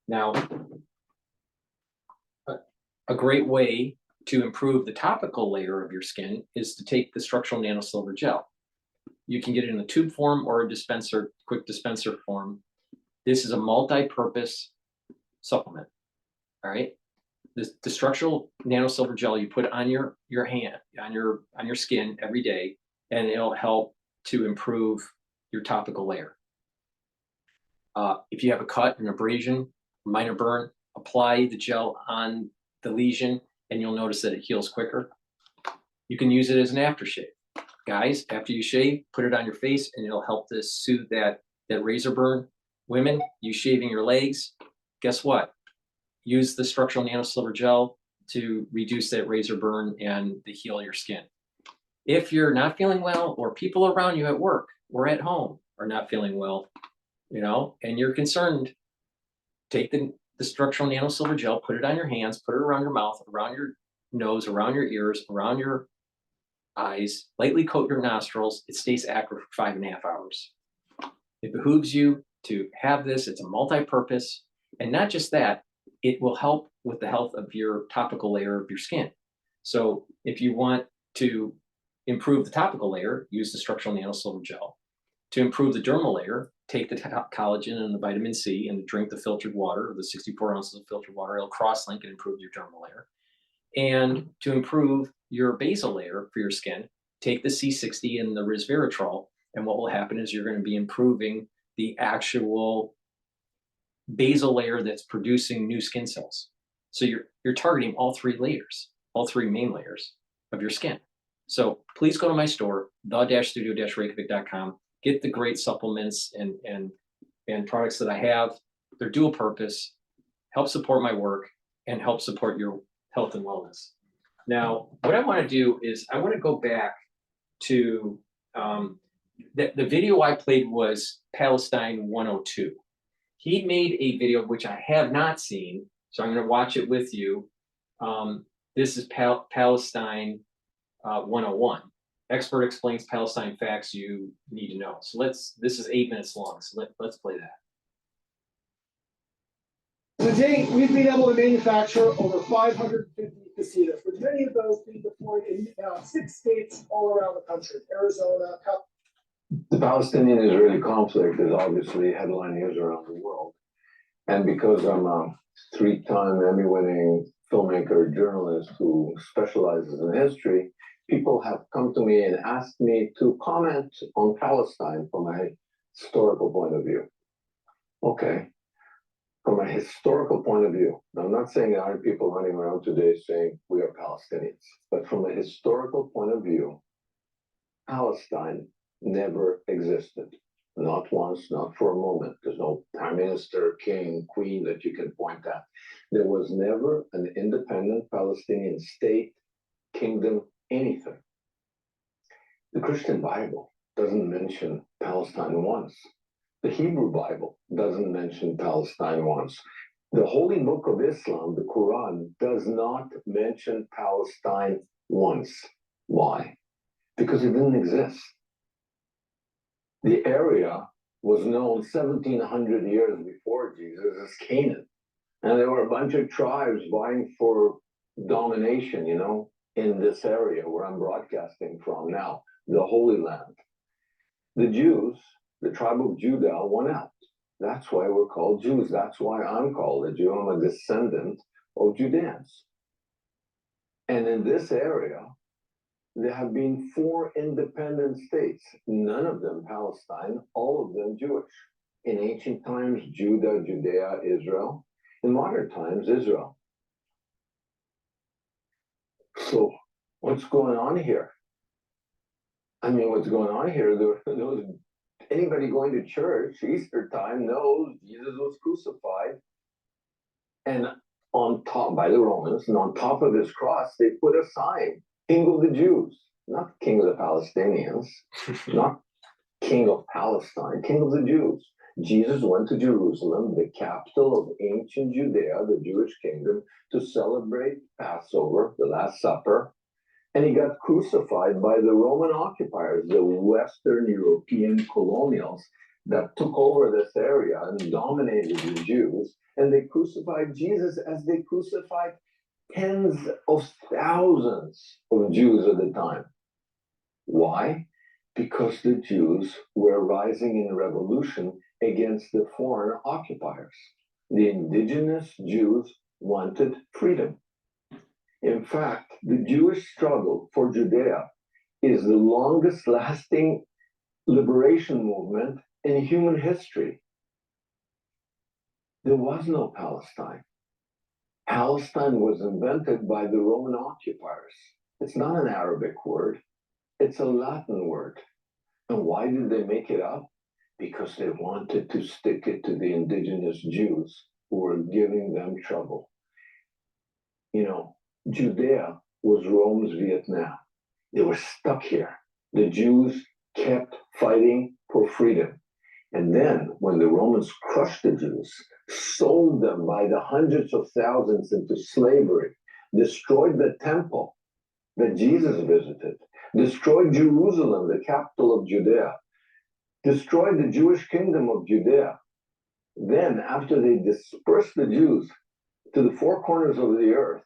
Now, a great way to improve the topical layer of your skin is to take the structural nanosilver gel. You can get it in a tube form or a dispenser, quick dispenser form. This is a multi-purpose supplement, all right? the structural nanosilver gel you put on your hand, on your skin every day, and it'll help to improve your topical layer. If you have a cut, an abrasion, minor burn, apply the gel on the lesion and you'll notice that it heals quicker. You can use it as an aftershave. Guys, after you shave, put it on your face and it'll help to soothe that razor burn. Women, you shaving your legs, guess what? Use the structural nanosilver gel to reduce that razor burn and to heal your skin. If you're not feeling well, or people around you at work or at home are not feeling well, you know, and you're concerned, take the structural nanosilver gel, put it on your hands, put it around your mouth, around your nose, around your ears, around your eyes, lightly coat your nostrils. It stays active for 5.5 hours. It behooves you to have this. It's a multi-purpose, and not just that, it will help with the health of your topical layer of your skin. So if you want to improve the topical layer, use the structural nanosilver gel. To improve the dermal layer, take the collagen and the vitamin C and drink the filtered water, the 64 ounces of filtered water. It'll cross-link and improve your dermal layer. And to improve your basal layer for your skin, take the C60 and the resveratrol. And what will happen is you're going to be improving the actual basal layer that's producing new skin cells. So you're targeting all three layers, all three main layers of your skin. So please go to my store, the-studio-reykjavik.com. Get the great supplements and products that I have. They're dual purpose, help support my work, and help support your health and wellness. Now, what I want to do is I want to go back to the video I played was Palestine 102. He made a video which I have not seen, so I'm going to watch it with you. This is Palestine 101. Expert explains Palestine facts you need to know. So this is 8 minutes long, so let's play that. To date, we've been able to manufacture over 550 casitas, with many of those being deployed in 6 states all around the country: Arizona. The Palestinian-Israeli conflict is obviously headline news around the world. And because I'm a 3-time Emmy-winning filmmaker, journalist who specializes in history, people have come to me and asked me to comment on Palestine from a historical point of view. Okay. From a historical point of view, now, I'm not saying there aren't people running around today saying we are Palestinians, but from a historical point of view, Palestine never existed. Not once, not for a moment. There's no prime minister, king, queen that you can point at. There was never an independent Palestinian state, kingdom, anything. The Christian Bible doesn't mention Palestine once. The Hebrew Bible doesn't mention Palestine once. The Holy Book of Islam, the Quran, does not mention Palestine once. Why? Because it didn't exist. The area was known 1,700 years before Jesus as Canaan. And there were a bunch of tribes vying for domination, you know, in this area where I'm broadcasting from now, the Holy Land. The Jews, the tribe of Judah, won out. That's why we're called Jews. That's why I'm called a Jew. I'm a descendant of Judeans. And in this area, there have been 4 independent states, none of them Palestine, all of them Jewish. In ancient times, Judah, Judea, Israel. In modern times, Israel. So what's going on here? I mean, what's going on here, anybody going to church Easter time knows Jesus was crucified, and on top by the Romans, and on top of his cross, they put a sign, King of the Jews, not King of the Palestinians, not King of Palestine, King of the Jews. Jesus went to Jerusalem, the capital of ancient Judea, the Jewish kingdom, to celebrate Passover, the Last Supper, and he got crucified by the Roman occupiers, the Western European colonials that took over this area and dominated the Jews, and they crucified Jesus as they crucified tens of thousands of Jews at the time. Why? Because the Jews were rising in revolution against the foreign occupiers. The indigenous Jews wanted freedom. In fact, the Jewish struggle for Judea is the longest lasting liberation movement in human history. There was no Palestine. Palestine was invented by the Roman occupiers. It's not an Arabic word, it's a Latin word. And why did they make it up? Because they wanted to stick it to the indigenous Jews who were giving them trouble. You know, Judea was Rome's Vietnam. They were stuck here. The Jews kept fighting for freedom. And then when the Romans crushed the Jews, sold them by the hundreds of thousands into slavery, destroyed the temple that Jesus visited, destroyed Jerusalem, the capital of Judea, destroyed the Jewish kingdom of Judea. Then, after they dispersed the Jews to the four corners of the earth,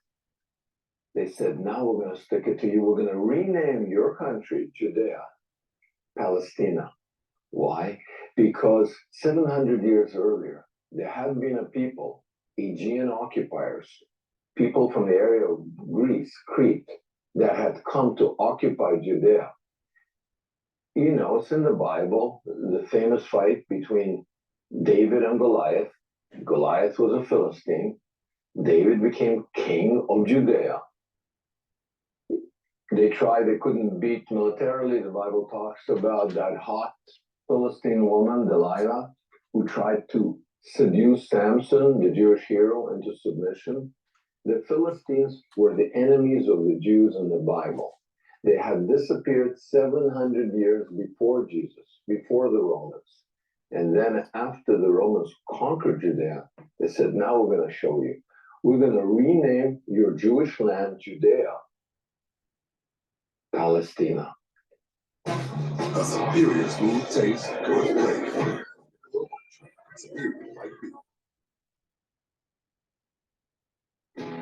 they said, now we're going to stick it to you. We're going to rename your country, Judea, Palestina. Why? Because 700 years earlier, there had been a people, Aegean occupiers, people from the area of Greece, Crete, that had come to occupy Judea. You know, it's in the Bible, the famous fight between David and Goliath. Goliath was a Philistine. David became king of Judea. They tried, they couldn't beat militarily. The Bible talks about that hot Philistine woman, Delilah, who tried to seduce Samson, the Jewish hero, into submission. The Philistines were the enemies of the Jews in the Bible. They had disappeared 700 years before Jesus, before the Romans. And then after the Romans conquered Judea, they said, now we're going to show you. We're going to rename your Jewish land, Judea, Palestina. A superior smooth taste, good flavor.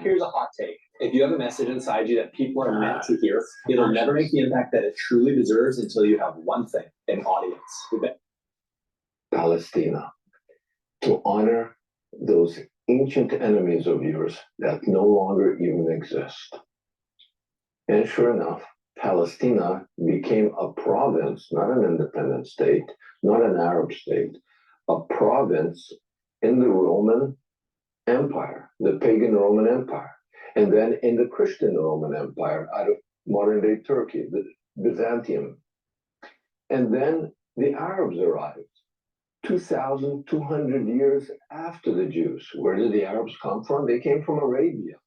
Here's a hot take. If you have a message inside you that people are meant to hear, it'll never make the impact that it truly deserves until you have one thing, an audience. Palestina. To honor those ancient enemies of yours that no longer even exist. And sure enough, Palestina became a province, not an independent state, not an Arab state, a province in the Roman Empire, the pagan Roman Empire, and then in the Christian Roman Empire out of modern day Turkey, the Byzantium. And then the Arabs arrived 2,200 years after the Jews. Where did the Arabs come from? They came from Arabia,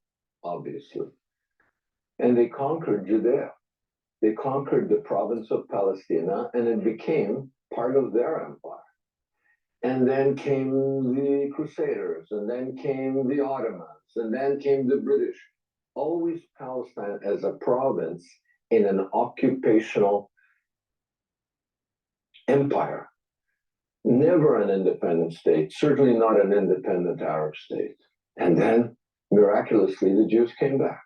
obviously. And they conquered Judea. They conquered the province of Palestina, and it became part of their empire. And then came the Crusaders, and then came the Ottomans, and then came the British. Always Palestine as a province in an occupational empire. Never an independent state, certainly not an independent Arab state. And then, miraculously, the Jews came back.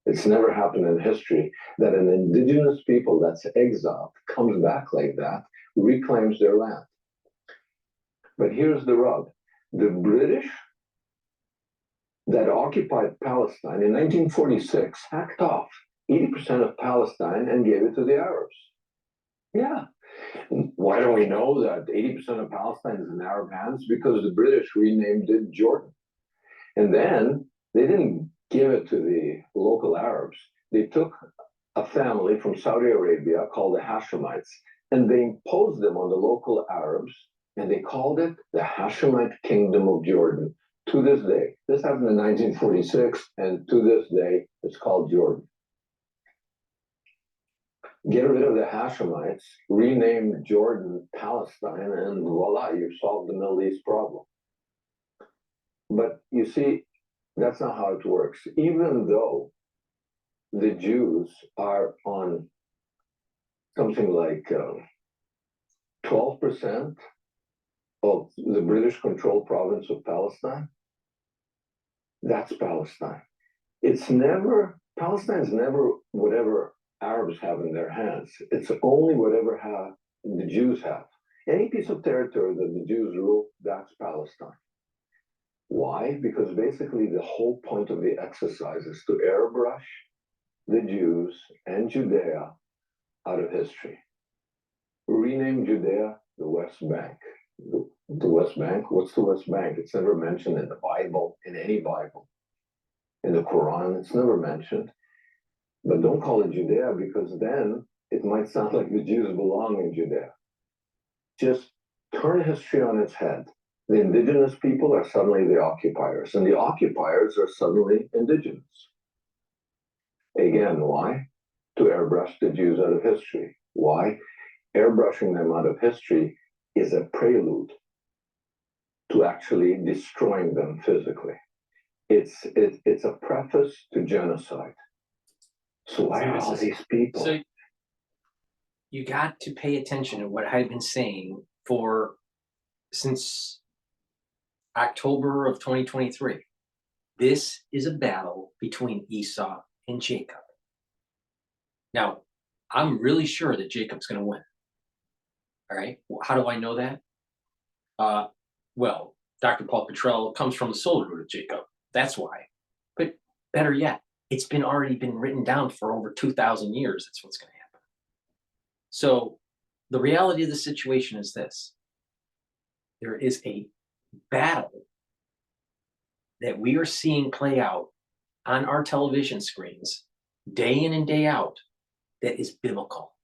It's never happened in history that an indigenous people that's exiled comes back like that, reclaims their land. But here's the rub. The British that occupied Palestine in 1946 hacked off 80% of Palestine and gave it to the Arabs. Yeah. Why do we know that 80% of Palestine is in Arab hands? Because the British renamed it Jordan. And then they didn't give it to the local Arabs. They took a family from Saudi Arabia called the Hashemites, and they imposed them on the local Arabs, and they called it the Hashemite Kingdom of Jordan. To this day, this happened in 1946, and to this day, it's called Jordan. Get rid of the Hashemites, rename Jordan Palestine, and voila, you've solved the Middle East problem. But you see, that's not how it works. Even though the Jews are on something like 12% of the British-controlled province of Palestine, that's Palestine. It's never, Palestine's never whatever Arabs have in their hands. It's only whatever the Jews have. Any piece of territory that the Jews rule, that's Palestine. Why? Because basically the whole point of the exercise is to airbrush the Jews and Judea out of history. Rename Judea the West Bank. The West Bank? What's the West Bank? It's never mentioned in the Bible, in any Bible. In the Quran, it's never mentioned. But don't call it Judea because then it might sound like the Jews belong in Judea. Just turn history on its head. The indigenous people are suddenly the occupiers, and the occupiers are suddenly indigenous. Again, why? To airbrush the Jews out of history. Why? Airbrushing them out of history is a prelude to actually destroying them physically. It's a preface to genocide. So why are all these people? So you got to pay attention to what I've been saying since October of 2023. This is a battle between Esau and Jacob. Now, I'm really sure that Jacob's going to win. All right. How do I know that? Well, DrPaulCottrell comes from the soul root of Jacob. That's why. But better yet, it's already been written down for over 2,000 years. That's what's going to happen. So the reality of the situation is this. There is a battle that we are seeing play out on our television screens day in and day out that is biblical.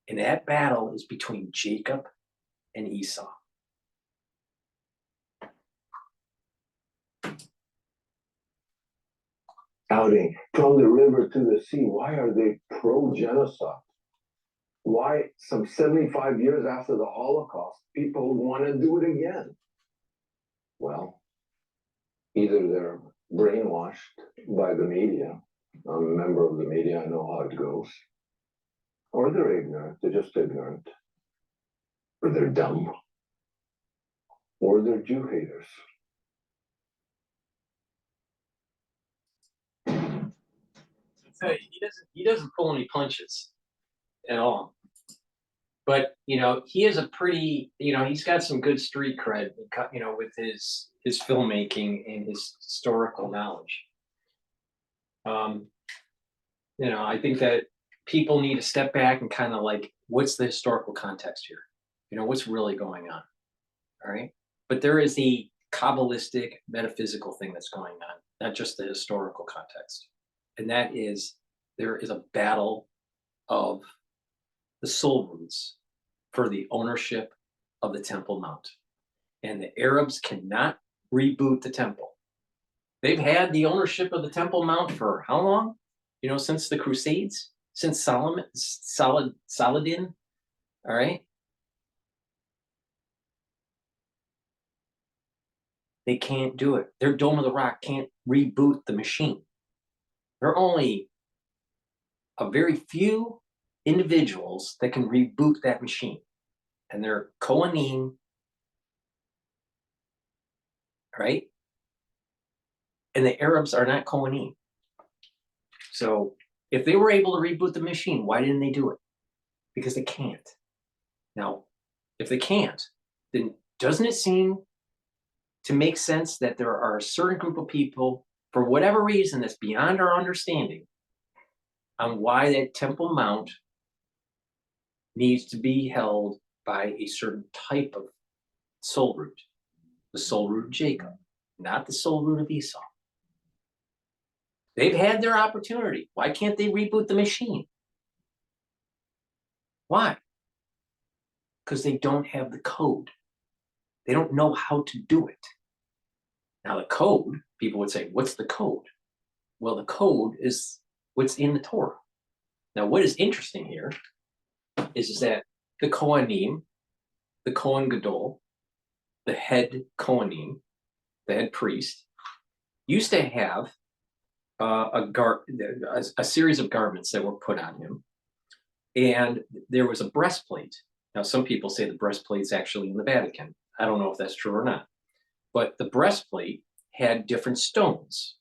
And that battle is between Jacob and Esau. Outing from the river to the sea. Why are they pro-genocide? Why, some 75 years after the Holocaust, people want to do it again? Well, either they're brainwashed by the media. I'm a member of the media, I know how it goes. Or they're ignorant, they're just ignorant. Or they're dumb. Or they're Jew haters. He doesn't pull any punches at all. But he is a pretty, he's got some good street cred, with his filmmaking and his historical knowledge. I think that people need to step back and kind of what's the historical context here? What's really going on? All right. But there is the Kabbalistic metaphysical thing that's going on, not just the historical context. And that is, there is a battle of the soul roots for the ownership of the Temple Mount. And the Arabs cannot reboot the temple. They've had the ownership of the Temple Mount for how long? Since the Crusades, since Saladin, all right? They can't do it. Their Dome of the Rock can't reboot the machine. There are only a very few individuals that can reboot that machine. And they're Kohanim, right? And the Arabs are not Kohanim. So if they were able to reboot the machine, why didn't they do it? Because they can't. Now, if they can't, then doesn't it seem to make sense that there are a certain group of people, for whatever reason that's beyond our understanding, on why that Temple Mount needs to be held by a certain type of soul root, the soul root of Jacob, not the soul root of Esau. They've had their opportunity. Why can't they reboot the machine? Why? Because they don't have the code. They don't know how to do it. Now, the code, people would say, what's the code? Well, the code is what's in the Torah. Now, what is interesting here is that the Kohanim, the Kohen Gadol, the head Kohanim, the head priest, used to have a series of garments that were put on him. And there was a breastplate. Now, some people say the breastplate's actually in the Vatican. I don't know if that's true or not. But the breastplate had different stones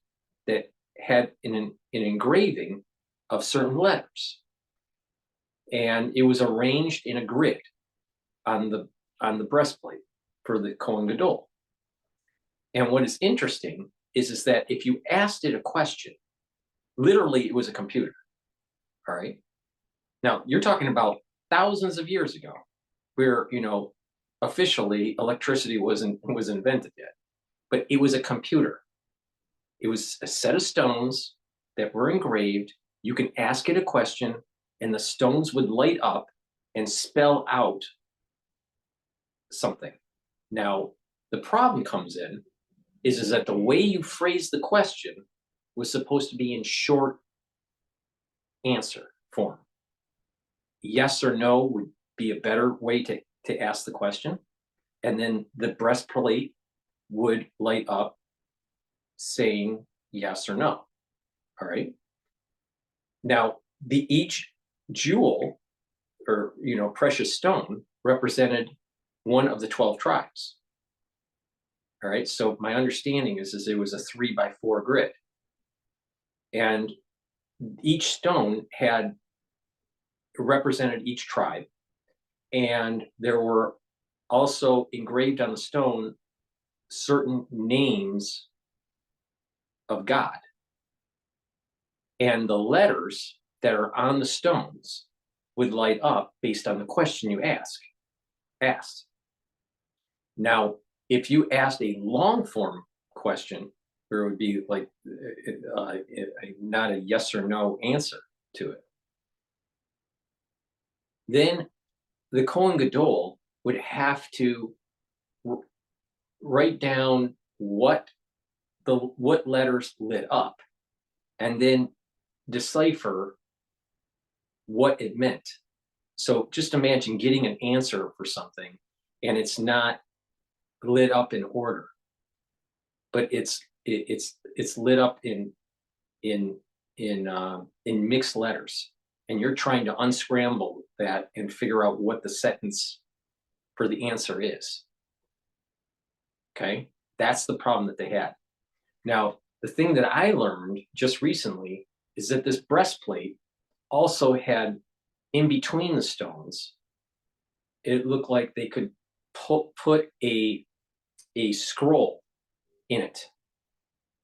that had an engraving of certain letters. And it was arranged in a grid on the breastplate for the Kohen Gadol. And what is interesting is that if you asked it a question, literally it was a computer. All right. Now you're talking about thousands of years ago, where officially electricity was invented yet, but it was a computer. It was a set of stones that were engraved. You can ask it a question, and the stones would light up and spell out something. Now, the problem comes in is that the way you phrase the question was supposed to be in short answer form. Yes or no would be a better way to ask the question. And then the breastplate would light up saying yes or no. All right. Now, each jewel or precious stone represented one of the 12 tribes. All right. So my understanding is it was a 3x4 grid. And each stone had represented each tribe. And there were also engraved on the stone certain names of God. And the letters that are on the stones would light up based on the question you asked. Now, if you asked a long form question, there would be like not a yes or no answer to it. Then the Kohen Gadol would have to write down what letters lit up, and then decipher what it meant. So just imagine getting an answer for something, and it's not lit up in order, but it's lit up in mixed letters, and you're trying to unscramble that and figure out what the sentence for the answer is. Okay, that's the problem that they had. Now, the thing that I learned just recently is that this breastplate also had, in between the stones, it looked like they could put a scroll in it.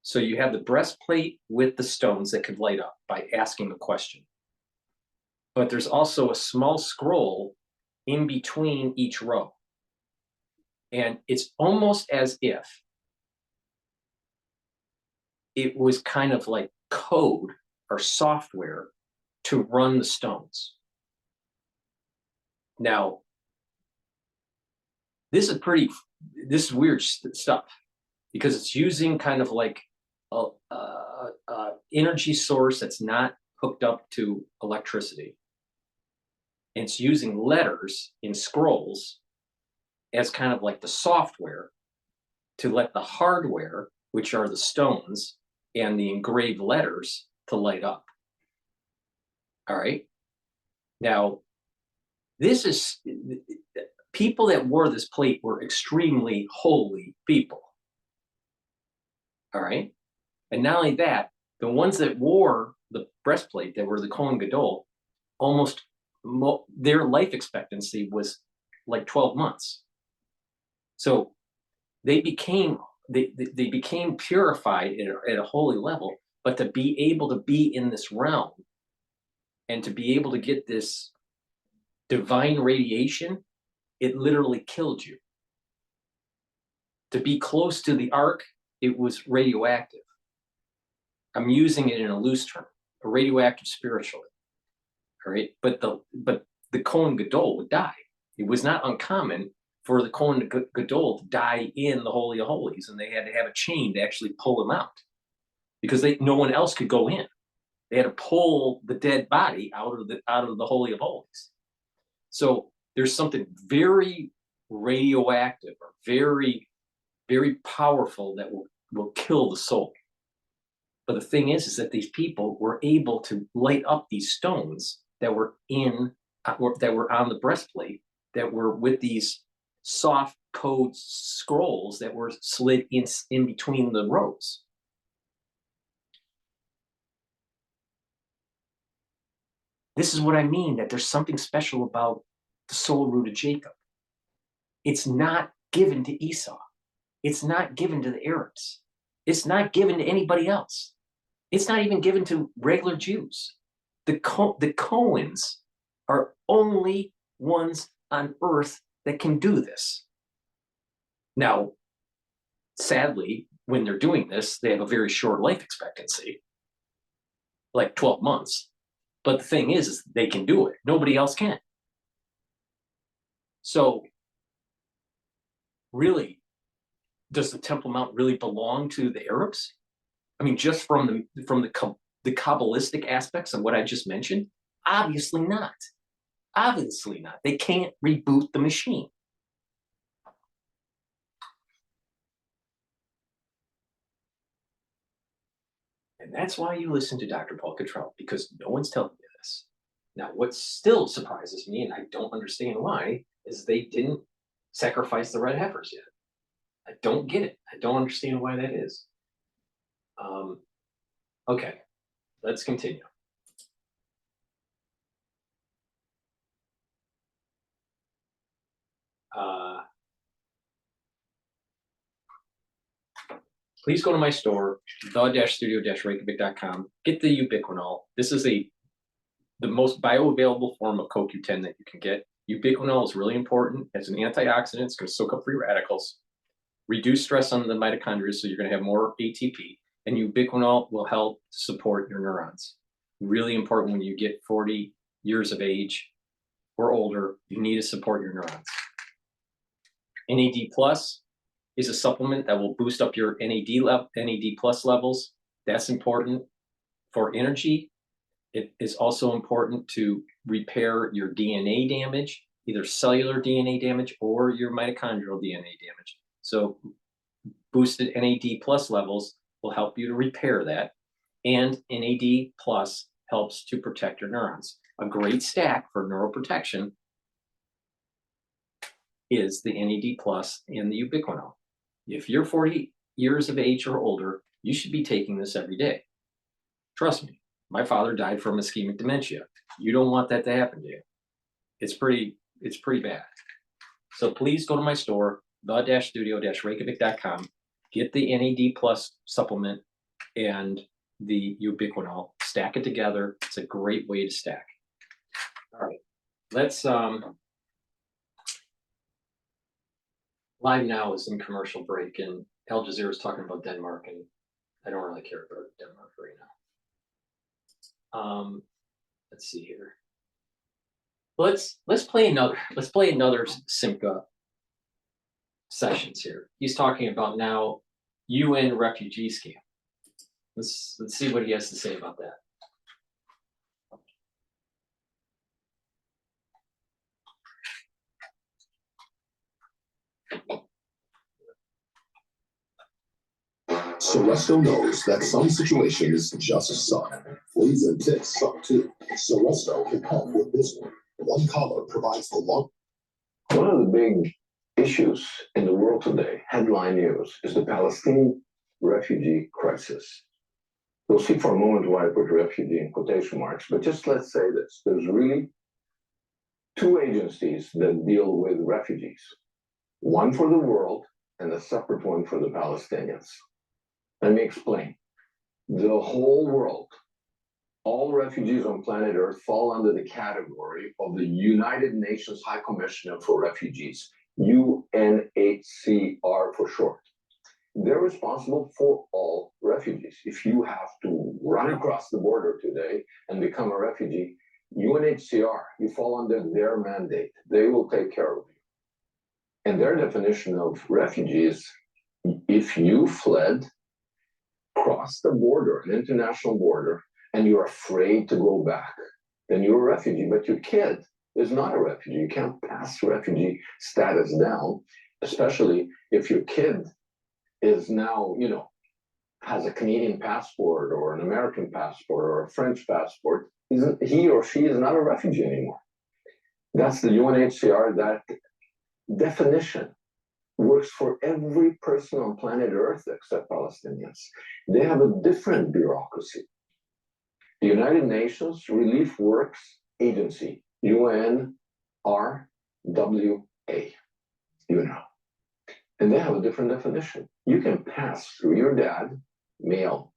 So you have the breastplate with the stones that could light up by asking the question. But there's also a small scroll in between each row. And it's almost as if it was kind of like code or software to run the stones. Now, this is weird stuff, because it's using kind of like a energy source that's not hooked up to electricity. And it's using letters in scrolls as kind of like the software to let the hardware, which are the stones and the engraved letters, to light up. All right. Now, this is people that wore this plate were extremely holy people. All right. And not only that, the ones that wore the breastplate, that were the Kohen Gadol, their life expectancy was like 12 months. So they became purified at a holy level, but to be able to be in this realm and to be able to get this divine radiation, it literally killed you. To be close to the ark, it was radioactive. I'm using it in a loose term, a radioactive spiritually. All right, but the Kohen Gadol would die. It was not uncommon for the Kohen Gadol to die in the Holy of Holies, and they had to have a chain to actually pull him out, because no one else could go in. They had to pull the dead body out of the Holy of Holies. So there's something very radioactive or very, very powerful that will kill the soul. But the thing is that these people were able to light up these stones that were on the breastplate, that were with these soft code scrolls that were slid in between the rows. This is what I mean, that there's something special about the soul root of Jacob. It's not given to Esau. It's not given to the Arabs. It's not given to anybody else. It's not even given to regular Jews. The Cohens are only ones on earth that can do this. Now, sadly, when they're doing this, they have a very short life expectancy, like 12 months. But the thing is they can do it. Nobody else can. So, really, does the Temple Mount really belong to the Arabs? I mean, just from the Kabbalistic aspects of what I just mentioned? Obviously not. Obviously not. They can't reboot the machine. And that's why you listen to Dr. Paul Cottrell, because no one's telling you this. Now, what still surprises me, and I don't understand why, is they didn't sacrifice the red heifers yet. I don't get it. I don't understand why that is. Okay, let's continue. Please go to my store, the-studio-reykjavik.com. Get the ubiquinol. This is the most bioavailable form of CoQ10 that you can get. Ubiquinol is really important as an antioxidant. It's going to soak up free radicals, reduce stress on the mitochondria, so you're going to have more ATP. And ubiquinol will help support your neurons. Really important when you get 40 years of age or older, you need to support your neurons. NAD plus is a supplement that will boost up your NAD plus levels. That's important for energy. It is also important to repair your DNA damage, either cellular DNA damage or your mitochondrial DNA damage. So boosted NAD plus levels will help you to repair that. And NAD plus helps to protect your neurons. A great stack for neuroprotection is the NAD plus and the ubiquinol. If you're 40 years of age or older, you should be taking this every day. Trust me, my father died from ischemic dementia. You don't want that to happen to you. It's pretty bad. So please go to my store, the-studio-reykjavik.com, get the NAD plus supplement and the ubiquinol, stack it together. It's a great way to stack. All right, let's live now is in commercial break, and Al Jazeera is talking about Denmark, and I don't really care about Denmark right now. Let's see here. Let's play another Simca sessions here. He's talking about now UN refugee scam. Let's see what he has to say about that. Soresto knows that some situations just suck. Fleas and ticks suck too. Soresto can help with this one. One collar provides the long. One of the big issues in the world today, headline news, is the Palestinian refugee crisis. You'll see for a moment why I put refugee in quotation marks, but just let's say this. There's really two agencies that deal with refugees. One for the world and a separate one for the Palestinians. Let me explain. The whole world, all refugees on planet Earth fall under the category of the United Nations High Commissioner for Refugees, UNHCR for short. They're responsible for all refugees. If you have to run across the border today and become a refugee, UNHCR, you fall under their mandate. They will take care of you. And their definition of refugees, if you fled, crossed the border, an international border, and you're afraid to go back, then you're a refugee. But your kid is not a refugee. You can't pass refugee status down, especially if your kid is now, has a Canadian passport or an American passport or a French passport. He or she is not a refugee anymore. That's the UNHCR. That definition works for every person on planet Earth except Palestinians. They have a different bureaucracy. The United Nations Relief Works Agency, UNRWA, And they have a different definition. You can pass through your dad, male,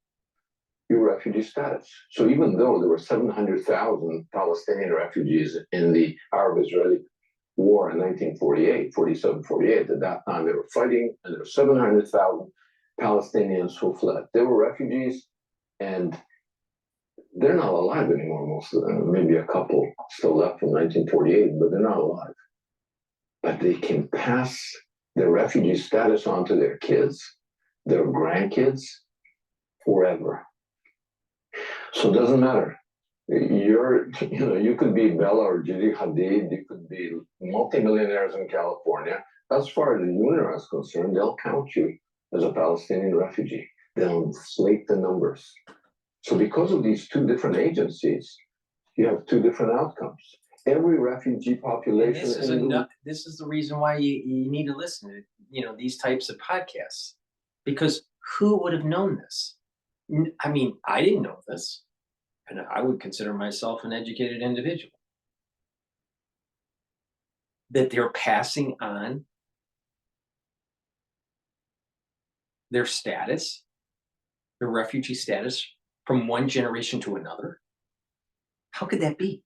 your refugee status. So even though there were 700,000 Palestinian refugees in the Arab-Israeli war in 1948, 47, 48, at that time they were fighting, and there were 700,000 Palestinians who fled. They were refugees, and they're not alive anymore, most of them. Maybe a couple still left from 1948, but they're not alive. But they can pass their refugee status on to their kids, their grandkids, forever. So it doesn't matter. You could be Bella or Gigi Hadid, you could be multimillionaires in California. As far as the UNRWA is concerned, they'll count you as a Palestinian refugee. They'll inflate the numbers. So because of these two different agencies, you have two different outcomes. Every refugee population. This is the reason why you need to listen to these types of podcasts, because who would have known this? I mean, I didn't know this, and I would consider myself an educated individual. That they're passing on their status, their refugee status, from one generation to another. How could that be?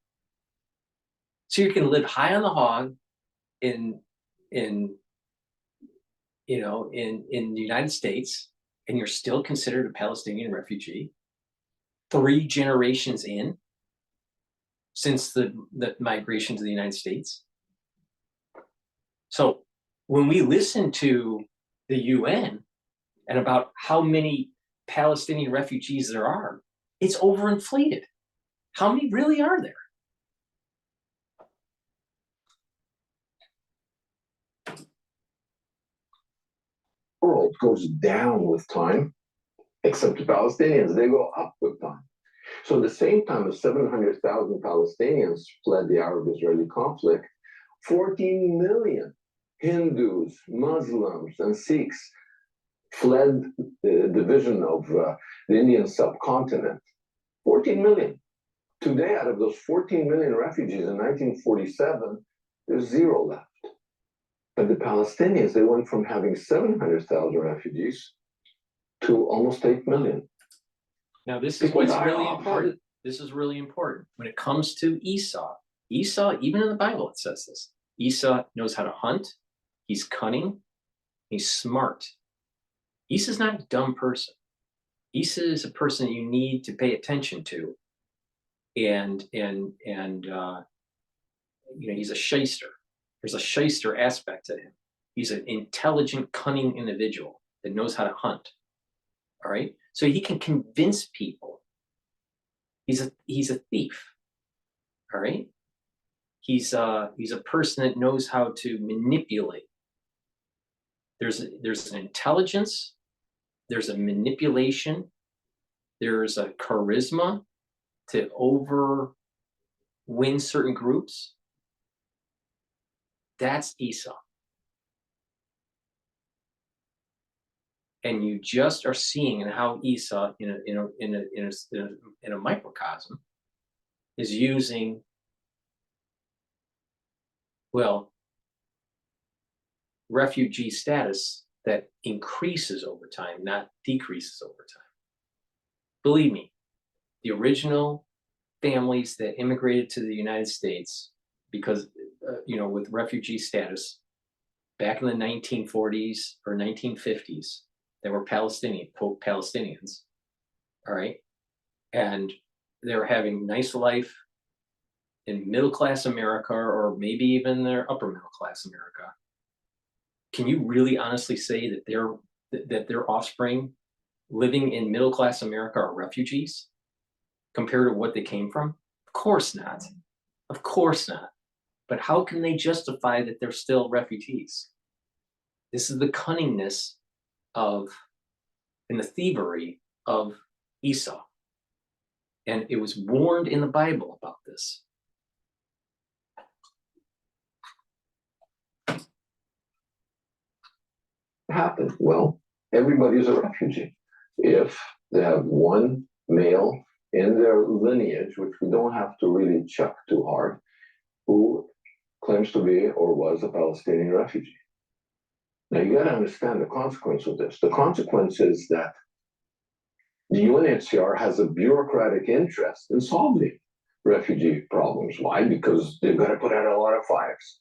So you can live high on the hog in the United States, and you're still considered a Palestinian refugee 3 generations in since the migration to the United States. So when we listen to the UN and about how many Palestinian refugees there are, it's overinflated. How many really are there? World goes down with time, except the Palestinians, they go up with time. So at the same time as 700,000 Palestinians fled the Arab-Israeli conflict, 14 million Hindus, Muslims, and Sikhs fled the division of the Indian subcontinent. 14 million. Today, out of those 14 million refugees in 1947, there's 0 left. But the Palestinians, they went from having 700,000 refugees to almost 8 million. Now, this is what's really important. This is really important. When it comes to Esau, even in the Bible, it says this. Esau knows how to hunt. He's cunning. He's smart. Esau's not a dumb person. Esau is a person you need to pay attention to. And he's a shyster. There's a shyster aspect to him. He's an intelligent, cunning individual that knows how to hunt. All right, so he can convince people. He's a thief. All right, he's a person that knows how to manipulate. There's an intelligence. There's a manipulation. There's a charisma to win certain groups. That's Esau. And you just are seeing how Esau, in a microcosm, is using, refugee status that increases over time, not decreases over time. Believe me, the original families that immigrated to the United States because, with refugee status back in the 1940s or 1950s, they were Palestinians, all right? And they were having nice life in middle-class America, or maybe even their upper middle-class America. Can you really honestly say that their offspring living in middle-class America are refugees compared to what they came from? Of course not. Of course not. But how can they justify that they're still refugees? This is the cunningness and the thievery of Esau. And it was warned in the Bible about this. Happened? Well, everybody's a refugee. If they have one male in their lineage, which we don't have to really check too hard, who claims to be or was a Palestinian refugee. Now you gotta understand the consequence of this. The consequence is that the UNHCR has a bureaucratic interest in solving refugee problems. Why? Because they've got to put out a lot of fires.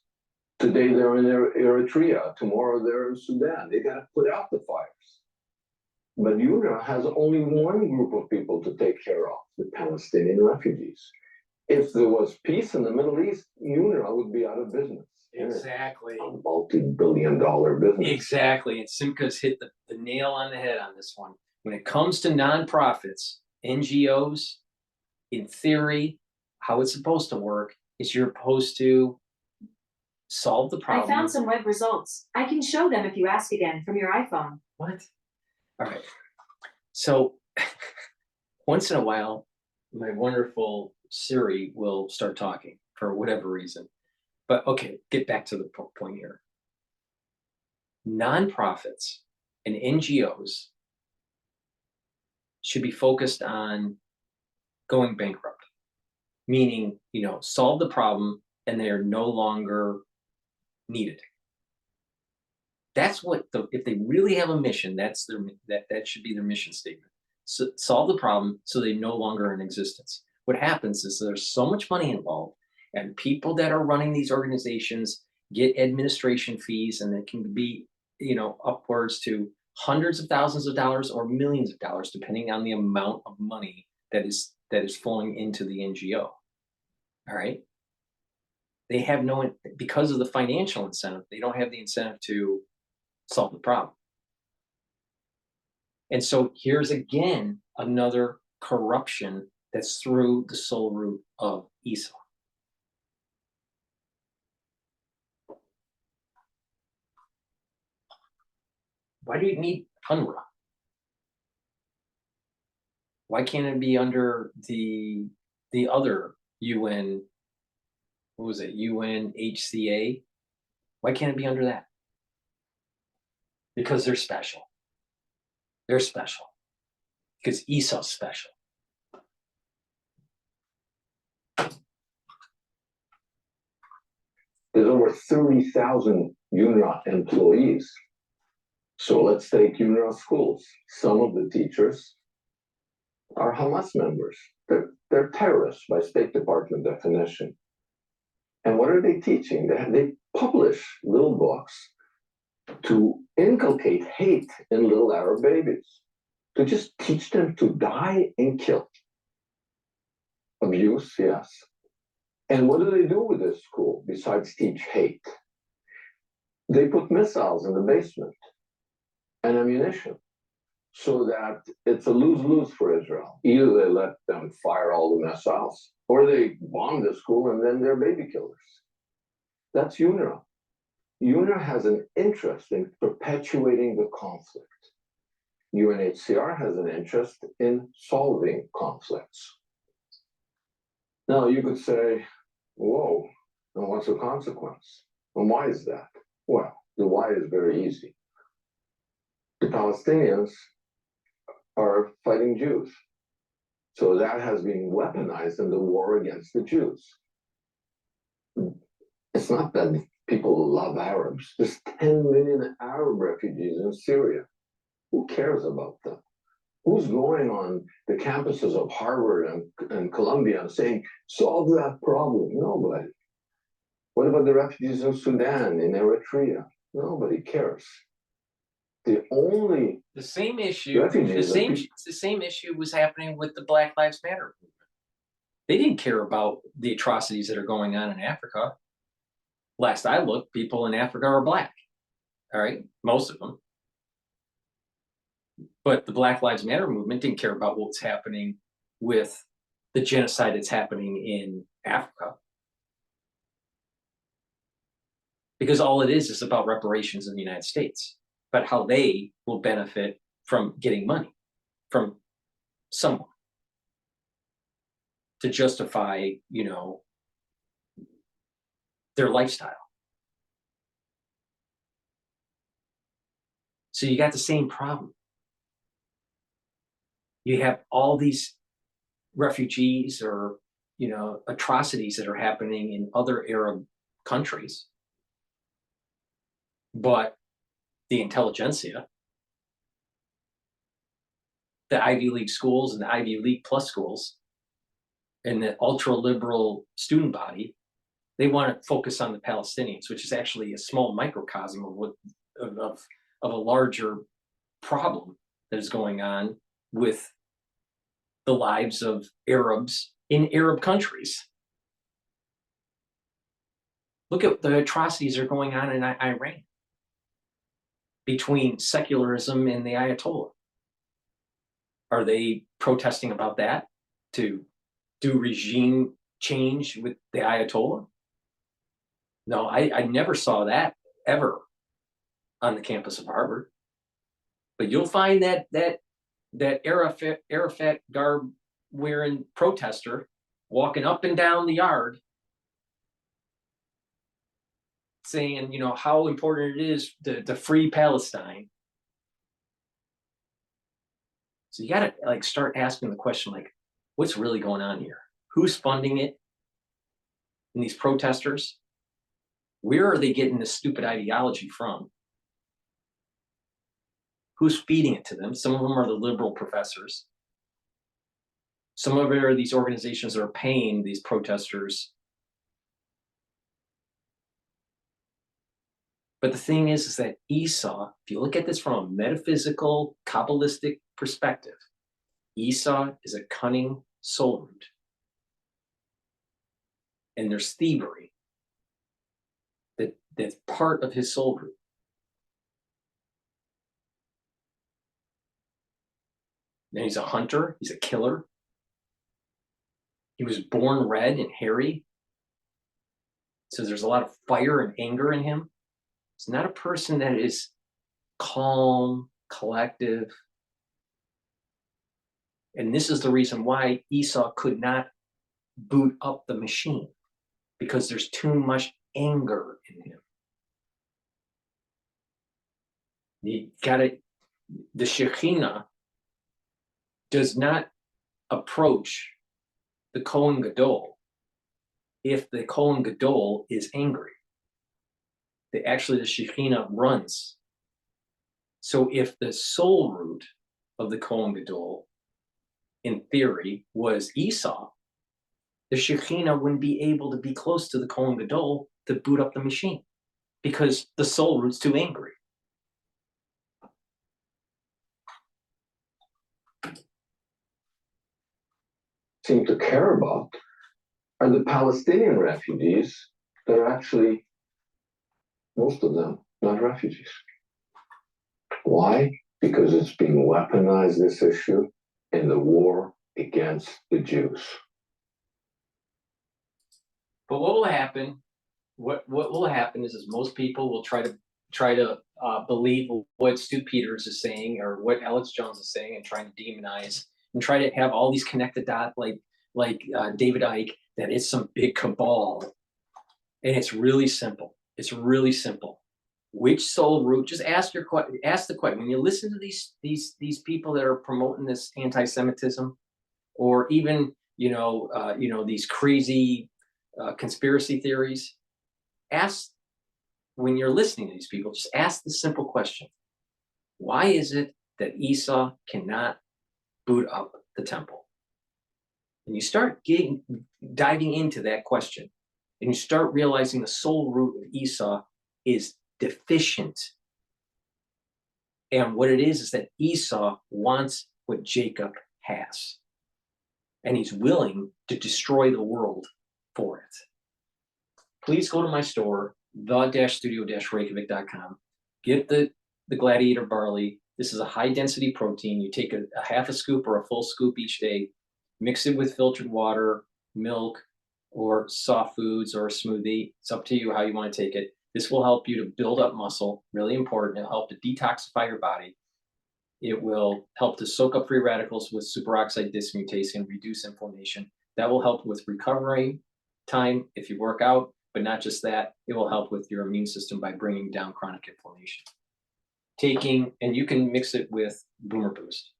Today they're in Eritrea, tomorrow they're in Sudan. They got to put out the fires. But UNRWA has only one group of people to take care of, the Palestinian refugees. If there was peace in the Middle East, UNRWA would be out of business. Exactly. A multi-billion-dollar business. Exactly. And Simca's hit the nail on the head on this one. When it comes to nonprofits, NGOs, in theory, how it's supposed to work is you're supposed to solve the problem. I found some web results. I can show them if you ask again from your iPhone. What? All right. So once in a while, my wonderful Siri will start talking for whatever reason. But okay, get back to the point here. Nonprofits and NGOs should be focused on going bankrupt, meaning, solve the problem and they are no longer needed. That's what if they really have a mission, that should be their mission statement. So, solve the problem so they no longer are in existence. What happens is there's so much money involved, and people that are running these organizations get administration fees, and it can be, upwards to hundreds of thousands of dollars or millions of dollars, depending on the amount of money that is flowing into the NGO. All right. They have because of the financial incentive, they don't have the incentive to solve the problem. And so here's again another corruption that's through the soul root of Esau. Why do you need UNRWA? Why can't it be under the other UN? What was it? UNHCA? Why can't it be under that? Because they're special. They're special. Because Esau's special. There's over 30,000 UNRWA employees. So let's take UNRWA schools. Some of the teachers are Hamas members. They're terrorists by State Department definition. And what are they teaching? They publish little books to inculcate hate in little Arab babies, to just teach them to die and kill. Abuse, yes. And what do they do with this school besides teach hate? They put missiles in the basement and ammunition so that it's a lose-lose for Israel. Either they let them fire all the missiles or they bomb the school and then they're baby killers. That's UNRWA. UNRWA has an interest in perpetuating the conflict. UNHCR has an interest in solving conflicts. Now you could say, whoa, and what's the consequence? And why is that? Well, the why is very easy. The Palestinians are fighting Jews. So that has been weaponized in the war against the Jews. It's not that people love Arabs. There's 10 million Arab refugees in Syria. Who cares about them? Who's going on the campuses of Harvard and Columbia and saying, solve that problem? Nobody. What about the refugees in Sudan, in Eritrea? Nobody cares. The same issue was happening with the Black Lives Matter movement. They didn't care about the atrocities that are going on in Africa. Last I looked, people in Africa are black. All right, most of them. But the Black Lives Matter movement didn't care about what's happening with the genocide that's happening in Africa. Because all it is about reparations in the United States, but how they will benefit from getting money from someone to justify, their lifestyle. So you got the same problem. You have all these refugees or, atrocities that are happening in other Arab countries. But the intelligentsia, the Ivy League schools and the Ivy League plus schools, and the ultra liberal student body, they want to focus on the Palestinians, which is actually a small microcosm of a larger problem that is going on with the lives of Arabs in Arab countries. Look at the atrocities that are going on in Iran between secularism and the Ayatollah. Are they protesting about that to do regime change with the Ayatollah? No, I never saw that ever on the campus of Harvard. But you'll find that Arafat garb wearing protester walking up and down the yard saying, you know, how important it is to free Palestine. So you gotta like start asking the question, like, what's really going on here? Who's funding it? And these protesters, where are they getting this stupid ideology from? Who's feeding it to them? Some of them are the liberal professors. Some of it are these organizations that are paying these protesters. But the thing is that Esau, if you look at this from a metaphysical, Kabbalistic perspective, Esau is a cunning soul root. And there's thievery that's part of his soul root. And he's a hunter, he's a killer. He was born red and hairy. So there's a lot of fire and anger in him. It's not a person that is calm, collective. And this is the reason why Esau could not boot up the machine, because there's too much anger in him. You gotta, the Shekhinah does not approach the Kohen Gadol if the Kohen Gadol is angry. Actually, the Shekhinah runs. So if the soul root of the Kohen Gadol, in theory, was Esau, the Shekhinah wouldn't be able to be close to the Kohen Gadol to boot up the machine, because the soul root's too angry. Seem to care about are the Palestinian refugees that are actually, most of them, not refugees. Why? Because it's being weaponized, this issue, in the war against the Jews. But what will happen? What will happen is most people will try to believe what Stu Peters is saying or what Alex Jones is saying, and trying to demonize and try to have all these connected dots like David Icke, that it's some big cabal. And it's really simple. It's really simple. Which soul root? Just ask the question. When you listen to these people that are promoting this anti-Semitism, or even these crazy conspiracy theories, ask, when you're listening to these people, just ask the simple question: why is it that Esau cannot boot up the temple? And you start diving into that question, and you start realizing the soul root of Esau is deficient. And what it is that Esau wants what Jacob has. And he's willing to destroy the world for it. Please go to my store, the-studio-reykjavik.com. Get the Gladiator barley. This is a high density protein. You take a half a scoop or a full scoop each day, mix it with filtered water, milk, or soft foods, or a smoothie. It's up to you how you want to take it. This will help you to build up muscle, really important. It'll help to detoxify your body. It will help to soak up free radicals with superoxide dismutase and reduce inflammation. That will help with recovery time if you work out, but not just that, it will help with your immune system by bringing down chronic inflammation. And you can mix it with Boomer Boost,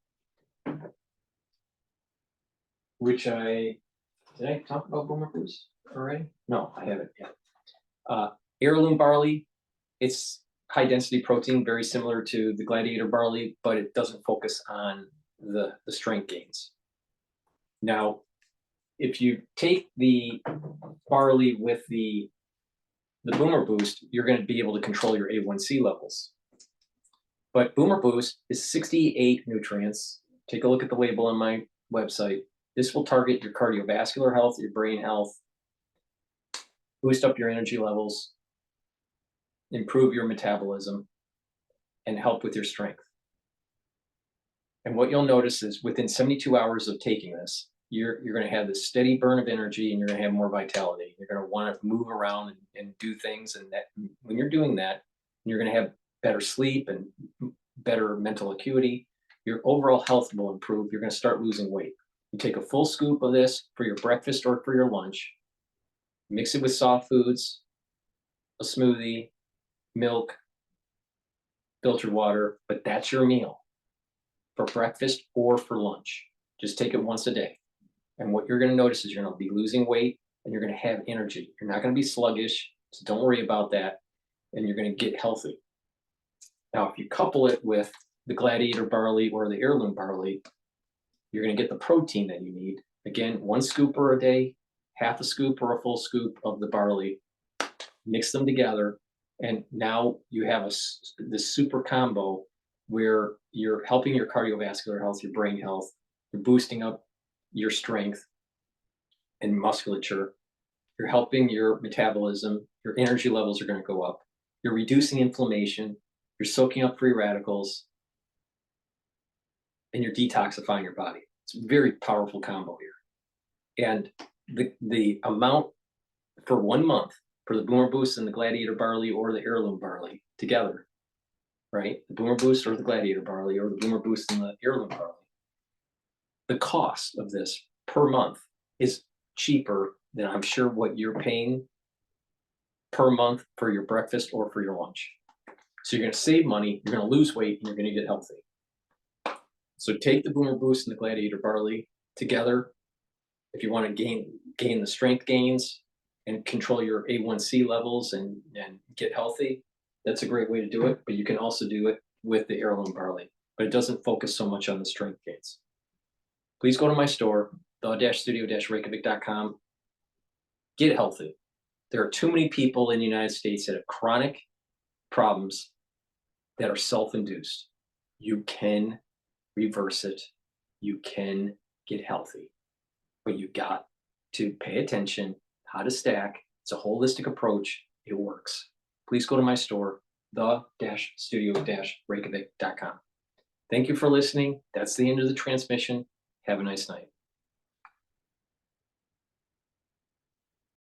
which did I talk about Boomer Boost already? No, I haven't yet. Heirloom barley, it's high density protein, very similar to the Gladiator barley, but it doesn't focus on the strength gains. Now, if you take the barley with the Boomer Boost, you're going to be able to control your A1C levels. But Boomer Boost is 68 nutrients. Take a look at the label on my website. This will target your cardiovascular health, your brain health, boost up your energy levels, improve your metabolism, and help with your strength. And what you'll notice is within 72 hours of taking this, you're going to have this steady burn of energy, and you're going to have more vitality. You're going to want to move around and do things. And that when you're doing that, you're going to have better sleep and better mental acuity. Your overall health will improve. You're going to start losing weight. You take a full scoop of this for your breakfast or for your lunch, mix it with soft foods, a smoothie, milk, filtered water, but that's your meal for breakfast or for lunch. Just take it once a day. And what you're going to notice is you're going to be losing weight and you're going to have energy. You're not going to be sluggish, so don't worry about that. And you're going to get healthy. Now, if you couple it with the Gladiator barley or the heirloom barley, you're going to get the protein that you need. Again, 1 scoop a day, half a scoop or a full scoop of the barley. Mix them together, and now you have this super combo where you're helping your cardiovascular health, your brain health, you're boosting up your strength and musculature, you're helping your metabolism, your energy levels are going to go up, you're reducing inflammation, you're soaking up free radicals, and you're detoxifying your body. It's a very powerful combo here. And the amount for 1 month for the Boomer Boost and the Gladiator barley or the heirloom barley together, right? The Boomer Boost or the Gladiator barley or the Boomer Boost and the heirloom barley. The cost of this per month is cheaper than I'm sure what you're paying per month for your breakfast or for your lunch. So you're going to save money, you're going to lose weight, and you're going to get healthy. So take the Boomer Boost and the Gladiator barley together. If you want to gain the strength gains and control your A1C levels and get healthy, that's a great way to do it. But you can also do it with the heirloom barley, but it doesn't focus so much on the strength gains. Please go to my store, the-studio-reykjavik.com. Get healthy. There are too many people in the United States that have chronic problems that are self-induced. You can reverse it. You can get healthy, but you got to pay attention how to stack. It's a holistic approach. It works. Please go to my store, the-studio-reykjavik.com. Thank you for listening. That's the end of the transmission. Have a nice night.